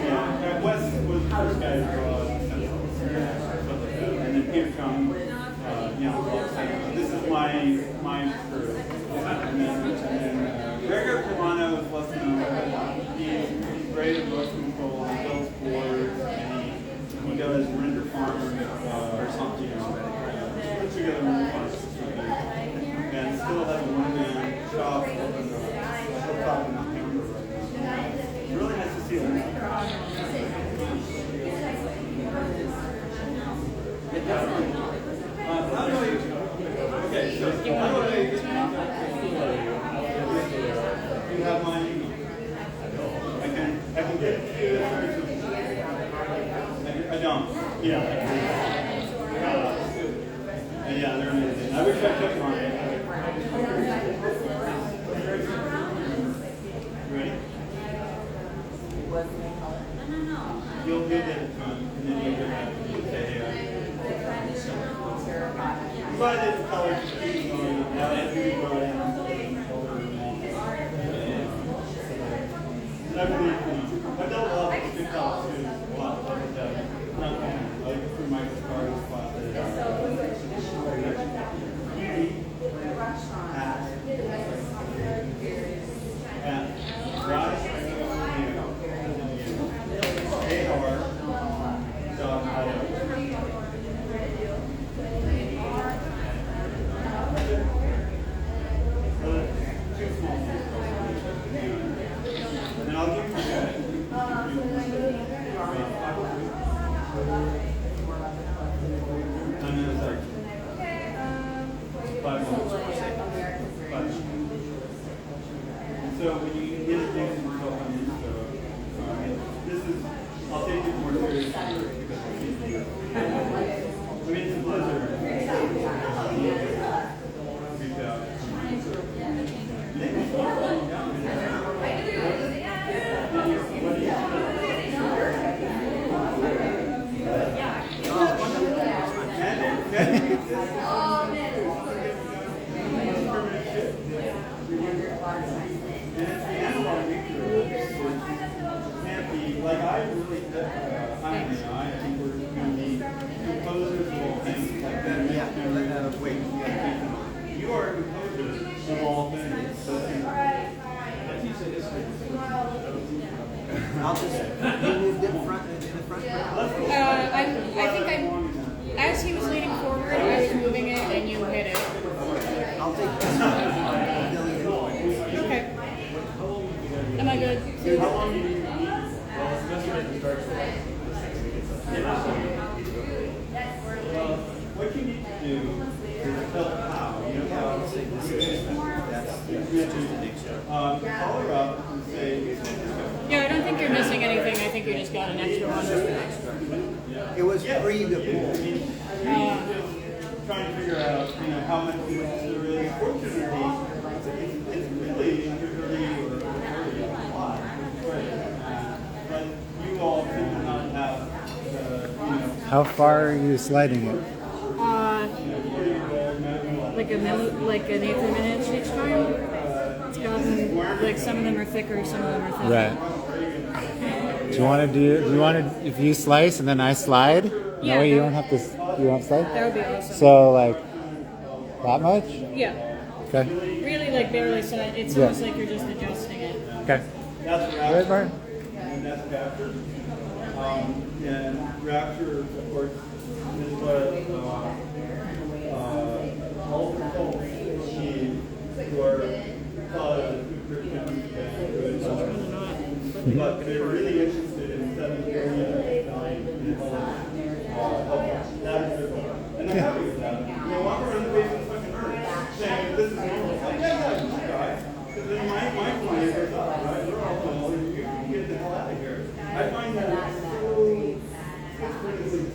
Yeah, Wes was the first guy to draw and then Peter Chung, this is my crew. And then Gregor Cavano is less known. He's great at motion control, he builds boards, and he does render farm or something. Put together render farms. And still has a one-man shop up top in the camera right now. It's really nice to see him. Okay, so you have my email. I can get I don't. Yeah. Yeah, they're amazing. I wish I took mine. Ready? You'll get it done, and then you'll get back and say, hey, but it's color scheme on that you brought in. I've done a lot of good talks too. A lot like like through Michael's cars classes. And I'll give you so when you introduce yourself on Insta, this is, I'll take it more seriously because I mean, it's a blizzard. Like I really, I think we're going to be composers of all things like that. Wait, you are a composer of all things. So I'll just move in the front. I think as he was leaning forward, I was moving it and you hit it. I'll take this. Okay. Am I good? What you need to do is tell how. You know how to say this. Call her up and say. Yeah, I don't think you're missing anything. I think you just got an extra one. It was pre the pool. Trying to figure out, how much there is. Fortunately, it's really really a lot. But you all do not have How far are you sliding it? Like an eighth of an inch each time. It's gotten, like some of them are thicker, some of them are thinner. Right. Do you want to if you slice and then I slide? Yeah. No, you don't have to slide? That would be awesome. So like that much? Yeah. Okay. Really like barely slide. It's almost like you're just adjusting it. Okay. That's Right, Martin? And that's Rapture. And Rapture, of course, is what multiple machines who are but they're really interested in 7 billion and that is their goal. And they're happy with that. Walk around the base of the fucking earth saying this is normal. Like, guys. Because then my client goes up, right? They're all normal. You can get the hell out of here. I find that so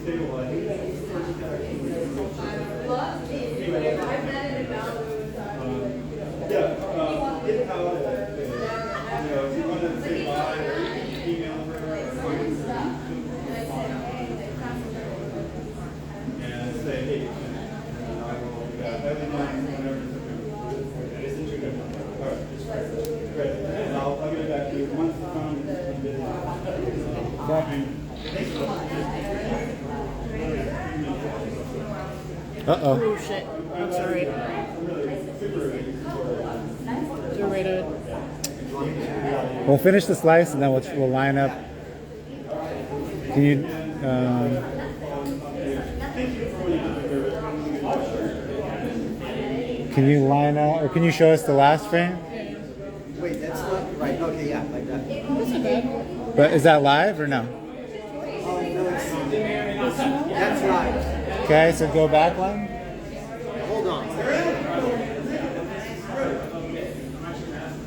stabilizing. Get how if you want to say bye or email her and say, hey, I will be back every night whenever it's all right. Great. And I'll get it back to you once the phone is busy. Uh-oh. Oh shit. I'm sorry. We'll finish the slice and then we'll line up. Can you line up, or can you show us the last frame? Wait, that's not right. Okay, yeah, like that. That's not bad. But is that live or no? That's right. Okay, so go back one. Hold on.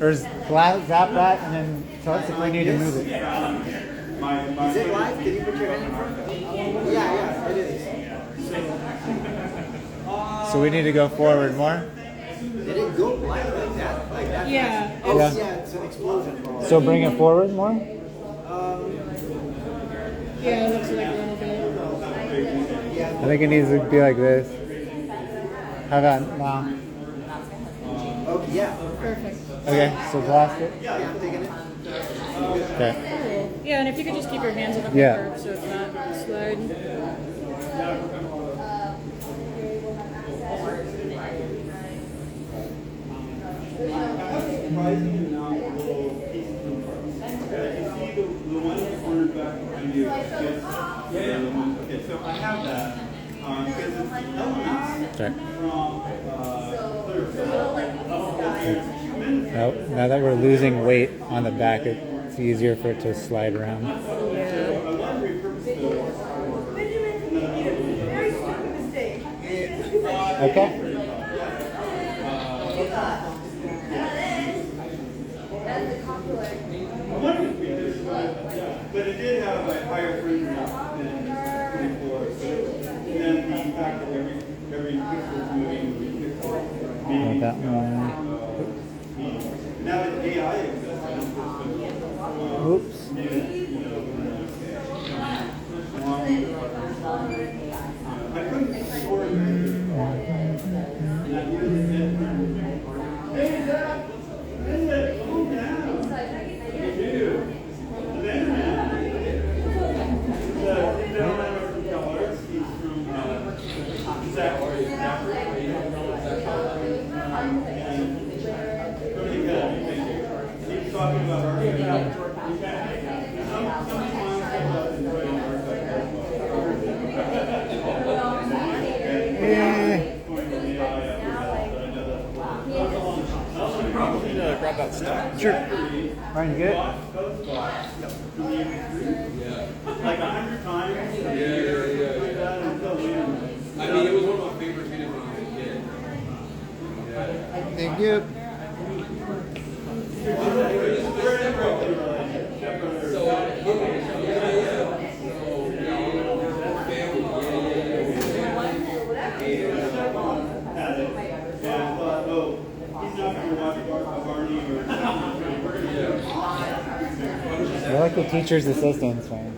Or zap that and then we need to move it. Is it live? Can you put your hand in front? Yeah, it is. So we need to go forward more? Did it go live like that? Like that? Yeah. Oh, Yeah. yeah, it's an explosion. So bring it forward more? Yeah, it looks like a little bit. I think it needs to be like this. How about now? Okay, yeah. Perfect. Okay, so blast it. Yeah, I'm taking it. Okay. Cool. Yeah, and if you could just keep your hands on the Yeah. curve so it's not sliding. Surprising amount of little pieces and parts. You see the one in the corner back behind you? Okay, so I have that because it's elements Okay. from Now that we're losing weight on the back, it's easier for it to slide around. Okay. it did have a higher frame rate than before. And then the fact that every pixel is moving, maybe that one. now that AI exists, Oops. I couldn't score it. Hey, Zach! Calm down. You. Grab that stuff. Sure. Ryan, you good? Like 100 times. I mean, it was one of my favorite videos when I was a kid. Thank you. I like the teacher's assistants, man.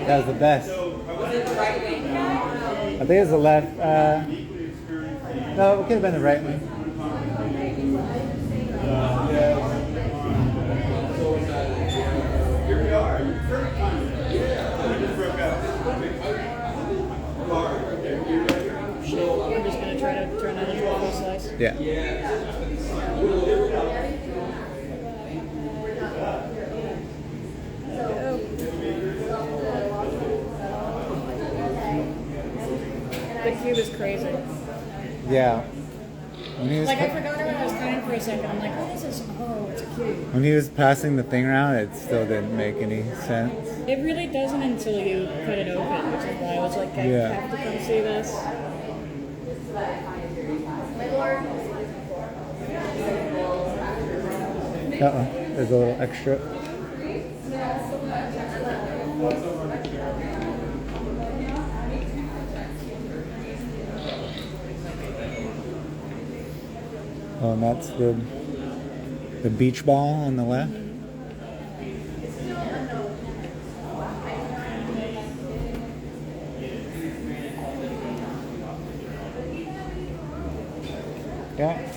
That was the best. Was it the right wing guy? I think it was the left. No, it could have been the right wing. Here we are. Third time. We just broke out. We're just gonna try to turn on the full slice. Yeah. The cube is crazy. Yeah. When he was Like I forgot what I was cutting for a second. I'm like, what is this? Oh, it's a cube. when he was passing the thing around, it still didn't make any sense. It really doesn't until you cut it open, which is why I was like, I have to come see this. Uh-oh. There's a little extra. Oh, and that's the beach ball on the left. Yeah.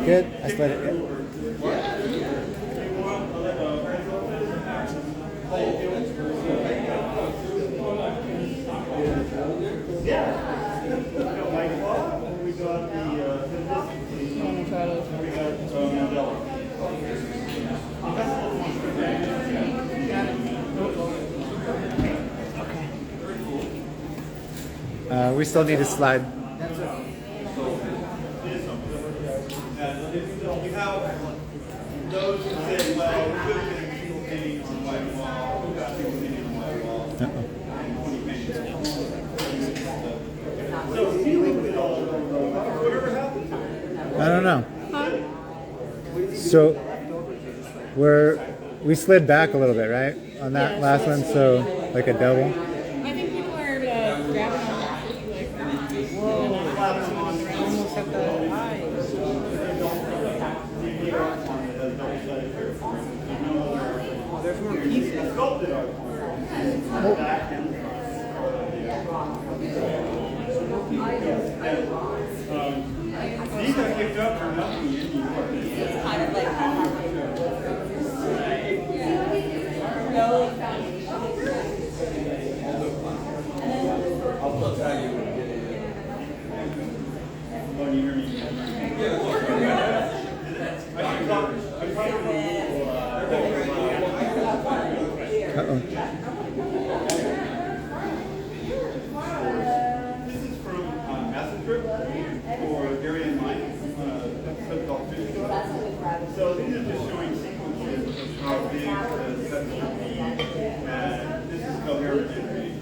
Good. I split it. We still need to slide. Those who say, well, we could have been single paintings and white wall, who got single paintings and white wall, and 20 paintings. So, whatever happened to it? I don't know. So we slid back a little bit, right? On that last one, so like a double. I think people are grabbing on their feet, like, whoa, almost at the eyes. There's more pieces. These he got kicked out for nothing in New York. It's kind of like I'll tell you. Oh, you hear me? Uh-oh. This is from Acid Trip for Gary and Mike, episode called Fish Talk. So these are just showing sequences of how big the set should be. And this is coherent animation.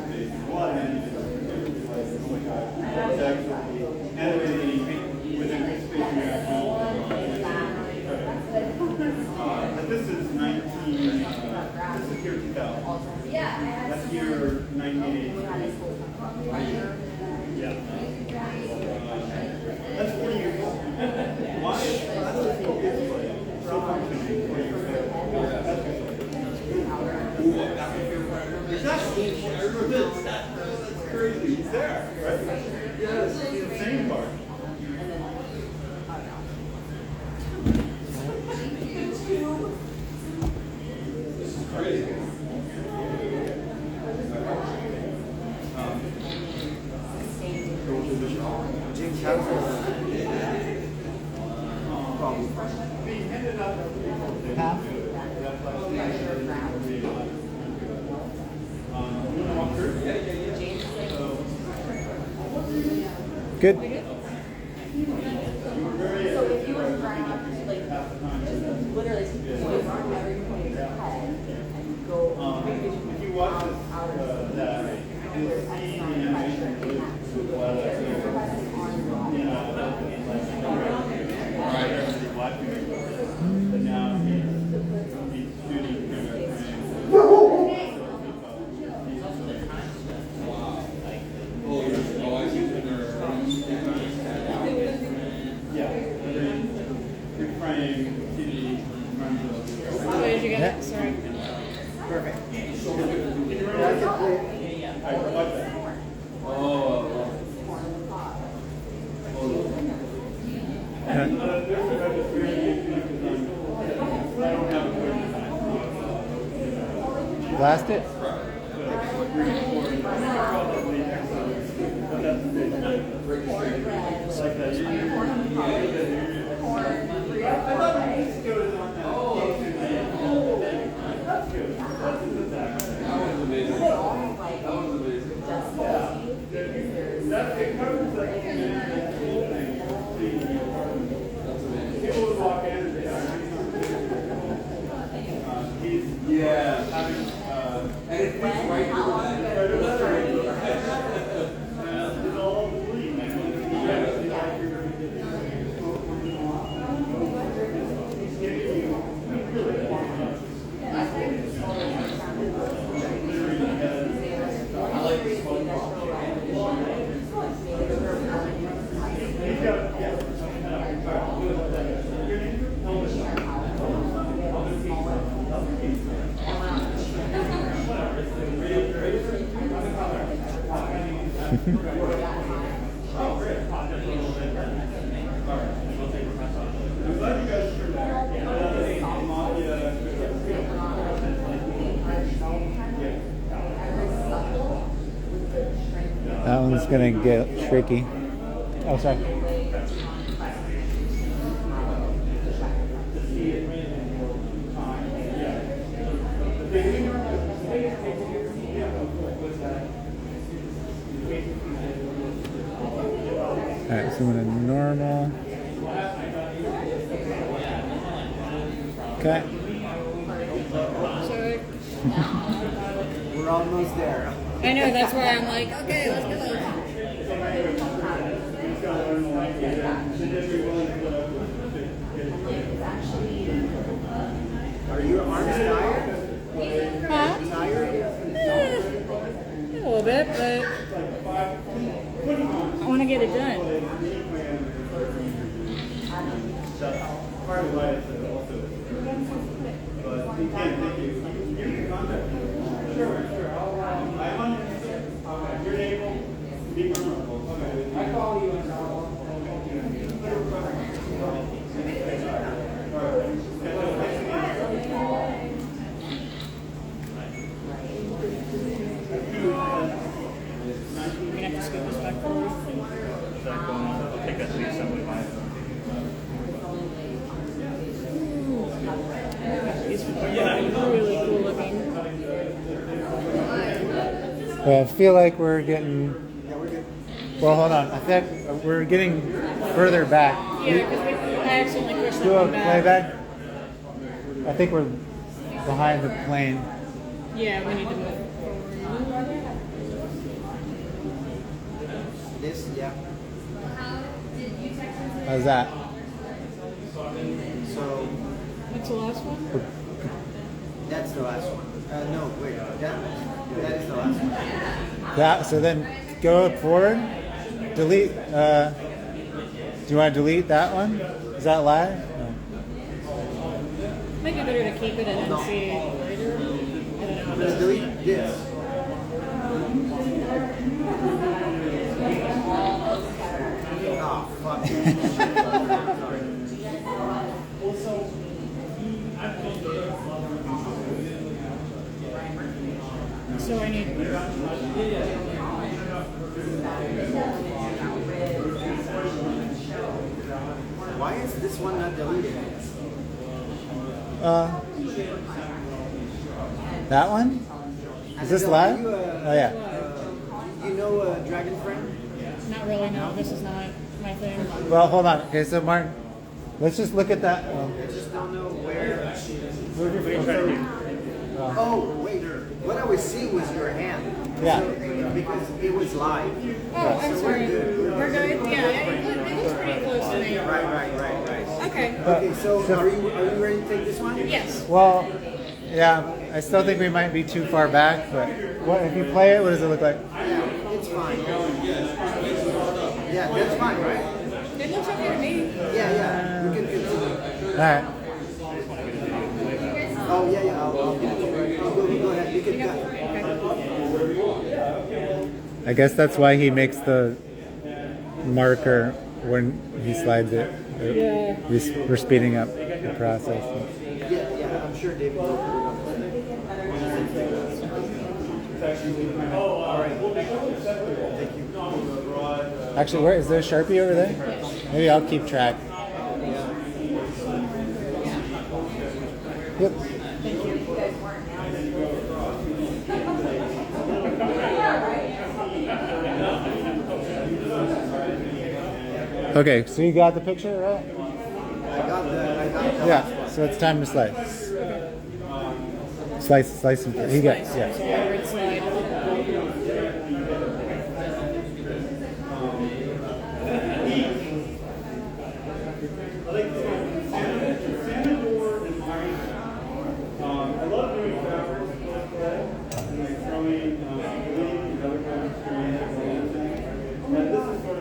This is a lot of animation. Oh my god. It's actually animating with increased space reaction. But this is 19, this is year 2000. That's year 1983. Yeah. That's 40 years old. Why do you think it's like so functioning 40 years ago? Exactly. That's crazy. It's there, right? Yeah, it's the same part. This is crazy. Good. So if you were trying to like literally take the voice from every point of your head and go if you watch this, that you'll see the animation but now he's shooting What did you get? Sorry. Perfect. Blast it. That one's gonna get tricky. Oh, sorry. Alright, so I'm gonna normal. Okay. We're almost there. I know, that's why I'm like, okay, let's go. Are your arms tired? Huh? Tired? A little bit, but I want to get it done. Part of why it's also, but you can't take you can contact me. Sure. I'm on your name. Be memorable. I call you and Well, I feel like we're getting. Well, hold on. I think we're getting further back. Yeah, because I accidentally pushed Do a them back. playback. I think we're behind the plane. Yeah, we need to move forward. This, yeah. How's that? So What's the last one? that's the last one. No, wait. That is the last one. That. So then go forward. Delete. Do you want to delete that one? Is that live? No. Might be better to keep it and then see later. I don't know. Let's delete this. Oh, fuck. So I need. Why is this one not deleted? That one? Is this live? Oh yeah. You know Dragon Friend? Not really, no. This is not my thing. Well, hold on. Okay, so Martin, let's just look at that. I just don't know where. Oh. Oh, wait. What I was seeing was your hand. Yeah. So, because it was live. Oh, I'm So sorry. We're good. We're good? Yeah, it looks pretty close to me. Right. Okay. Okay, so are you ready to take this one? Yes. Well, yeah. I still think we might be too far back, but what if you play it? What does it look like? Yeah, it's fine. Yeah, that's fine, right? It looks okay to me. Yeah. We can continue. All right. Oh, yeah. I'll go ahead. You can I guess that's why he makes the marker when he slides it. Yeah. We're speeding up the process. Yeah, I'm sure David will put it on the all right. Thank you. Actually, where is there a Sharpie over there? Maybe I'll keep track. Yep. Okay, so you got the picture, right? I got the Yeah, so it's time to slice. Slice and he gets, yeah.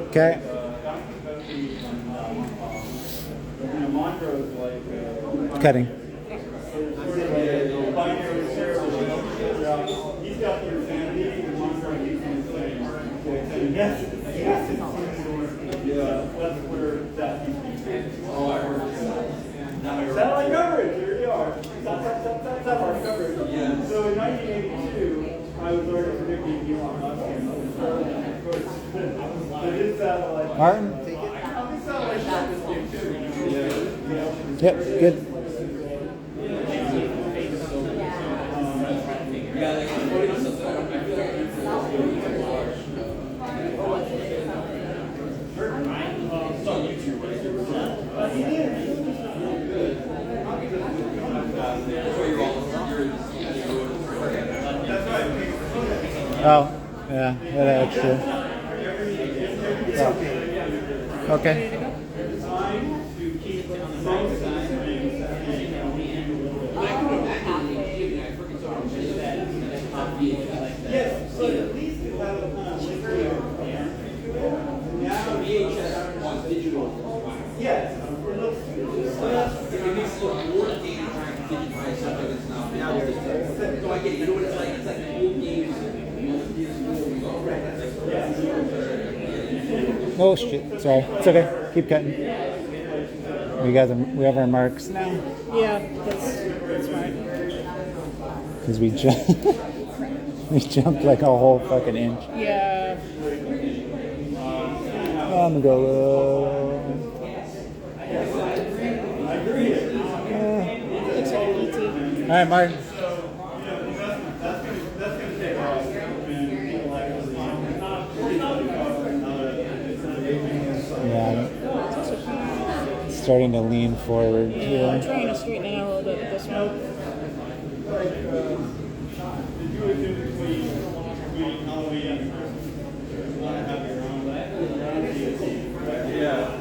Okay. Cutting. Satellite coverage, here you are. Satellite coverage. So in 1982, I was already predicting Elon Musk. Martin? Yep, good. Oh, yeah, that extra. Yeah. Okay. Oh shit! Sorry. It's okay. Keep cutting. We have our marks now. Yeah, that's fine. Because we jumped like a whole fucking inch. Yeah. I'm gonna go. All right, Martin. starting to lean forward. Yeah, I'm trying to straighten it out a little bit with this one.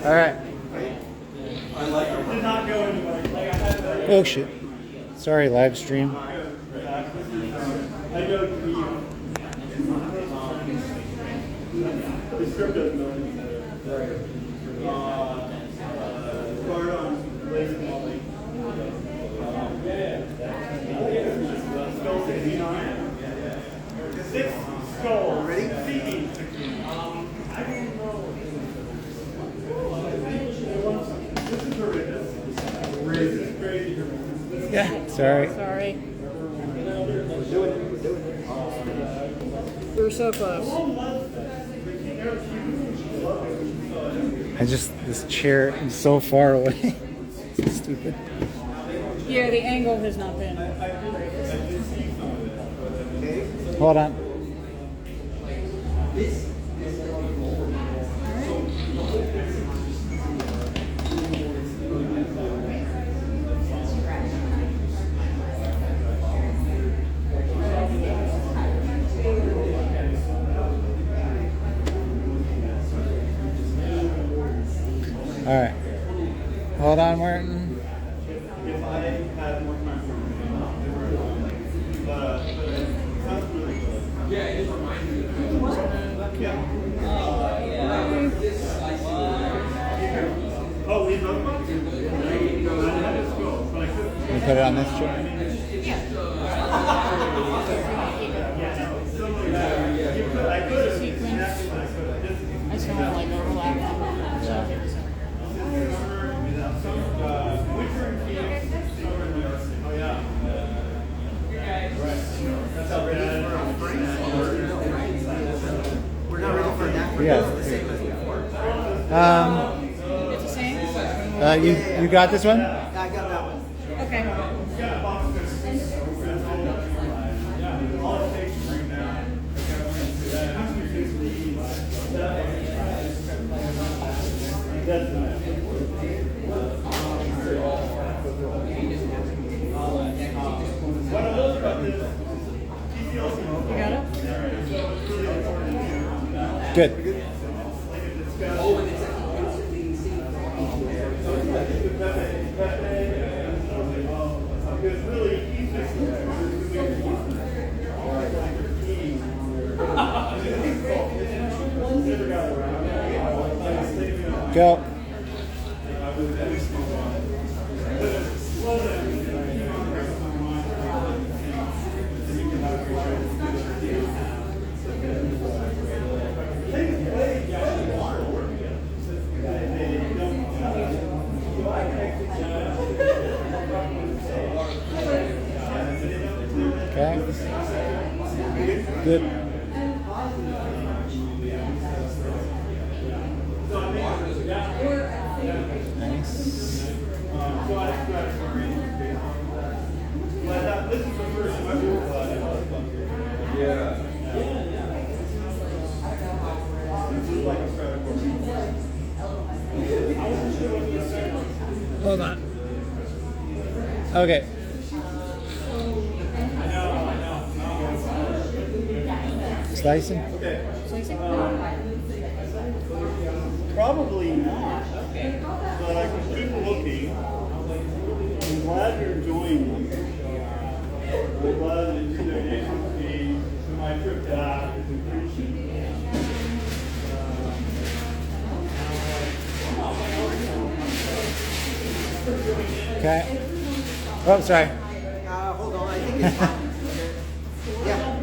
All right. Oh shit. Sorry, live stream. Yeah, sorry. Sorry. We were so close. This chair is so far away. So stupid. Yeah, the angle has not been. Hold on. All right. Hold on, Martin. If I had more time for yeah, it is reminding me. Yeah. Oh, we have another box? You put it on this chair? I just don't like overlap. We're not ready for that. Yeah. It's the same as before. It's the same? You got this one? Yeah, I got that one. Okay. You got it? Good. Go. Okay. Good. Nice. Hold on. Okay. Slicing? Probably not. But I can keep looking. I'm glad you're enjoying them. I'm glad that you're donating to my trip back is appreciated. Okay. Oh, sorry. Hold on, I think it's fine. Yeah.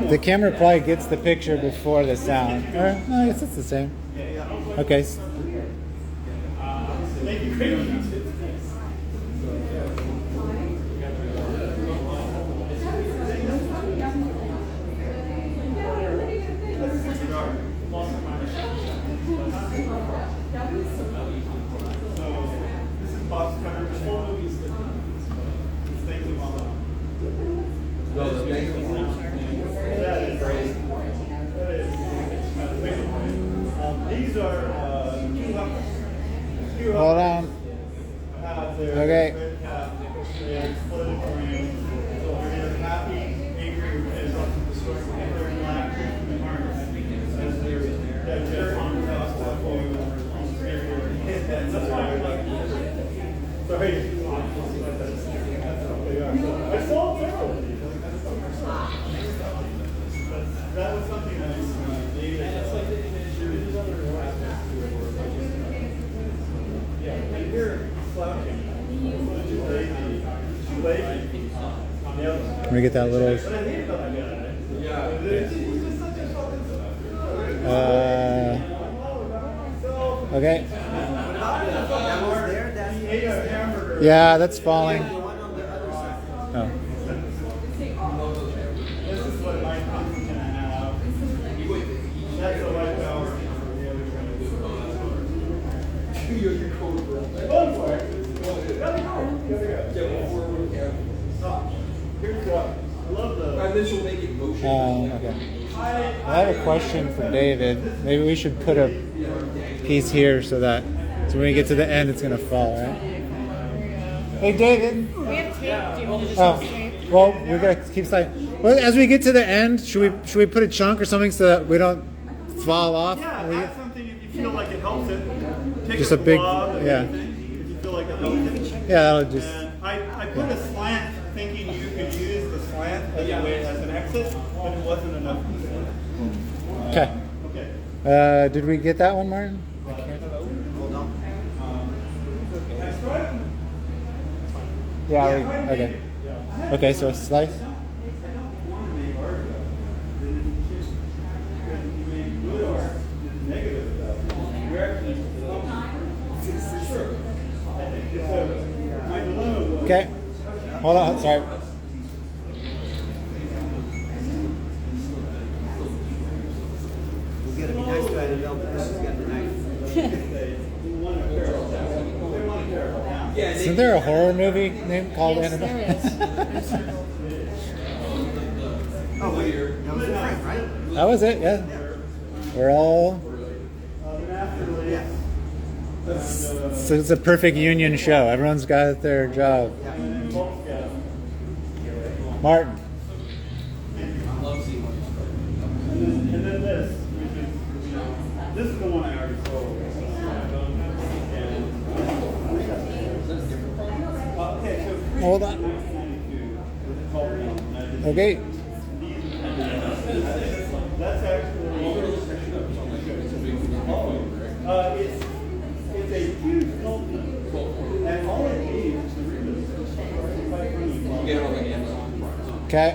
The camera probably gets the picture before the sound. Or, no, I guess it's the same. Okay. these are Hold on. Okay. Sorry. I saw it. That was something that it's like the image. There's other aspects to it. Yeah, and you're slouching. Too lazy. Too lazy. Let me get that little. Okay. Yeah, that's falling. Oh. This is what my company's gonna have. That's a white power. Go for it. Stop. Here's what. I love the. And this will make it motion. Okay. I have a question for David. Maybe we should put a piece here so that when we get to the end, it's gonna fall, right? Hey, David. We have tape. Do you want to just use tape? Well, we're gonna keep sliding. Well, as we get to the end, should we put a chunk or something so that we don't fall off? Yeah, that's something if you feel like it helps it. Take Just a big, yeah. If you feel like it helps it. Yeah, that'll just. And I put a slant thinking you could use the slant as a way as an exit, but it wasn't enough. Okay. Okay. Did we get that one, Martin? Yeah. Okay. Okay. So a slice. Okay. Hold on. Sorry. We're gonna be nice to Annabelle because she's got the knife. Isn't there a horror movie named called Annabelle? Oh wait, that was your friend, right? That was it. Yeah. We're all. So it's a perfect union show. Everyone's got their job. Martin. And then this, which is, this is the one I already sold. Okay, so Hold on. Okay. That's actually, it's a huge sculpture, and all it needs is the ribbon. Okay.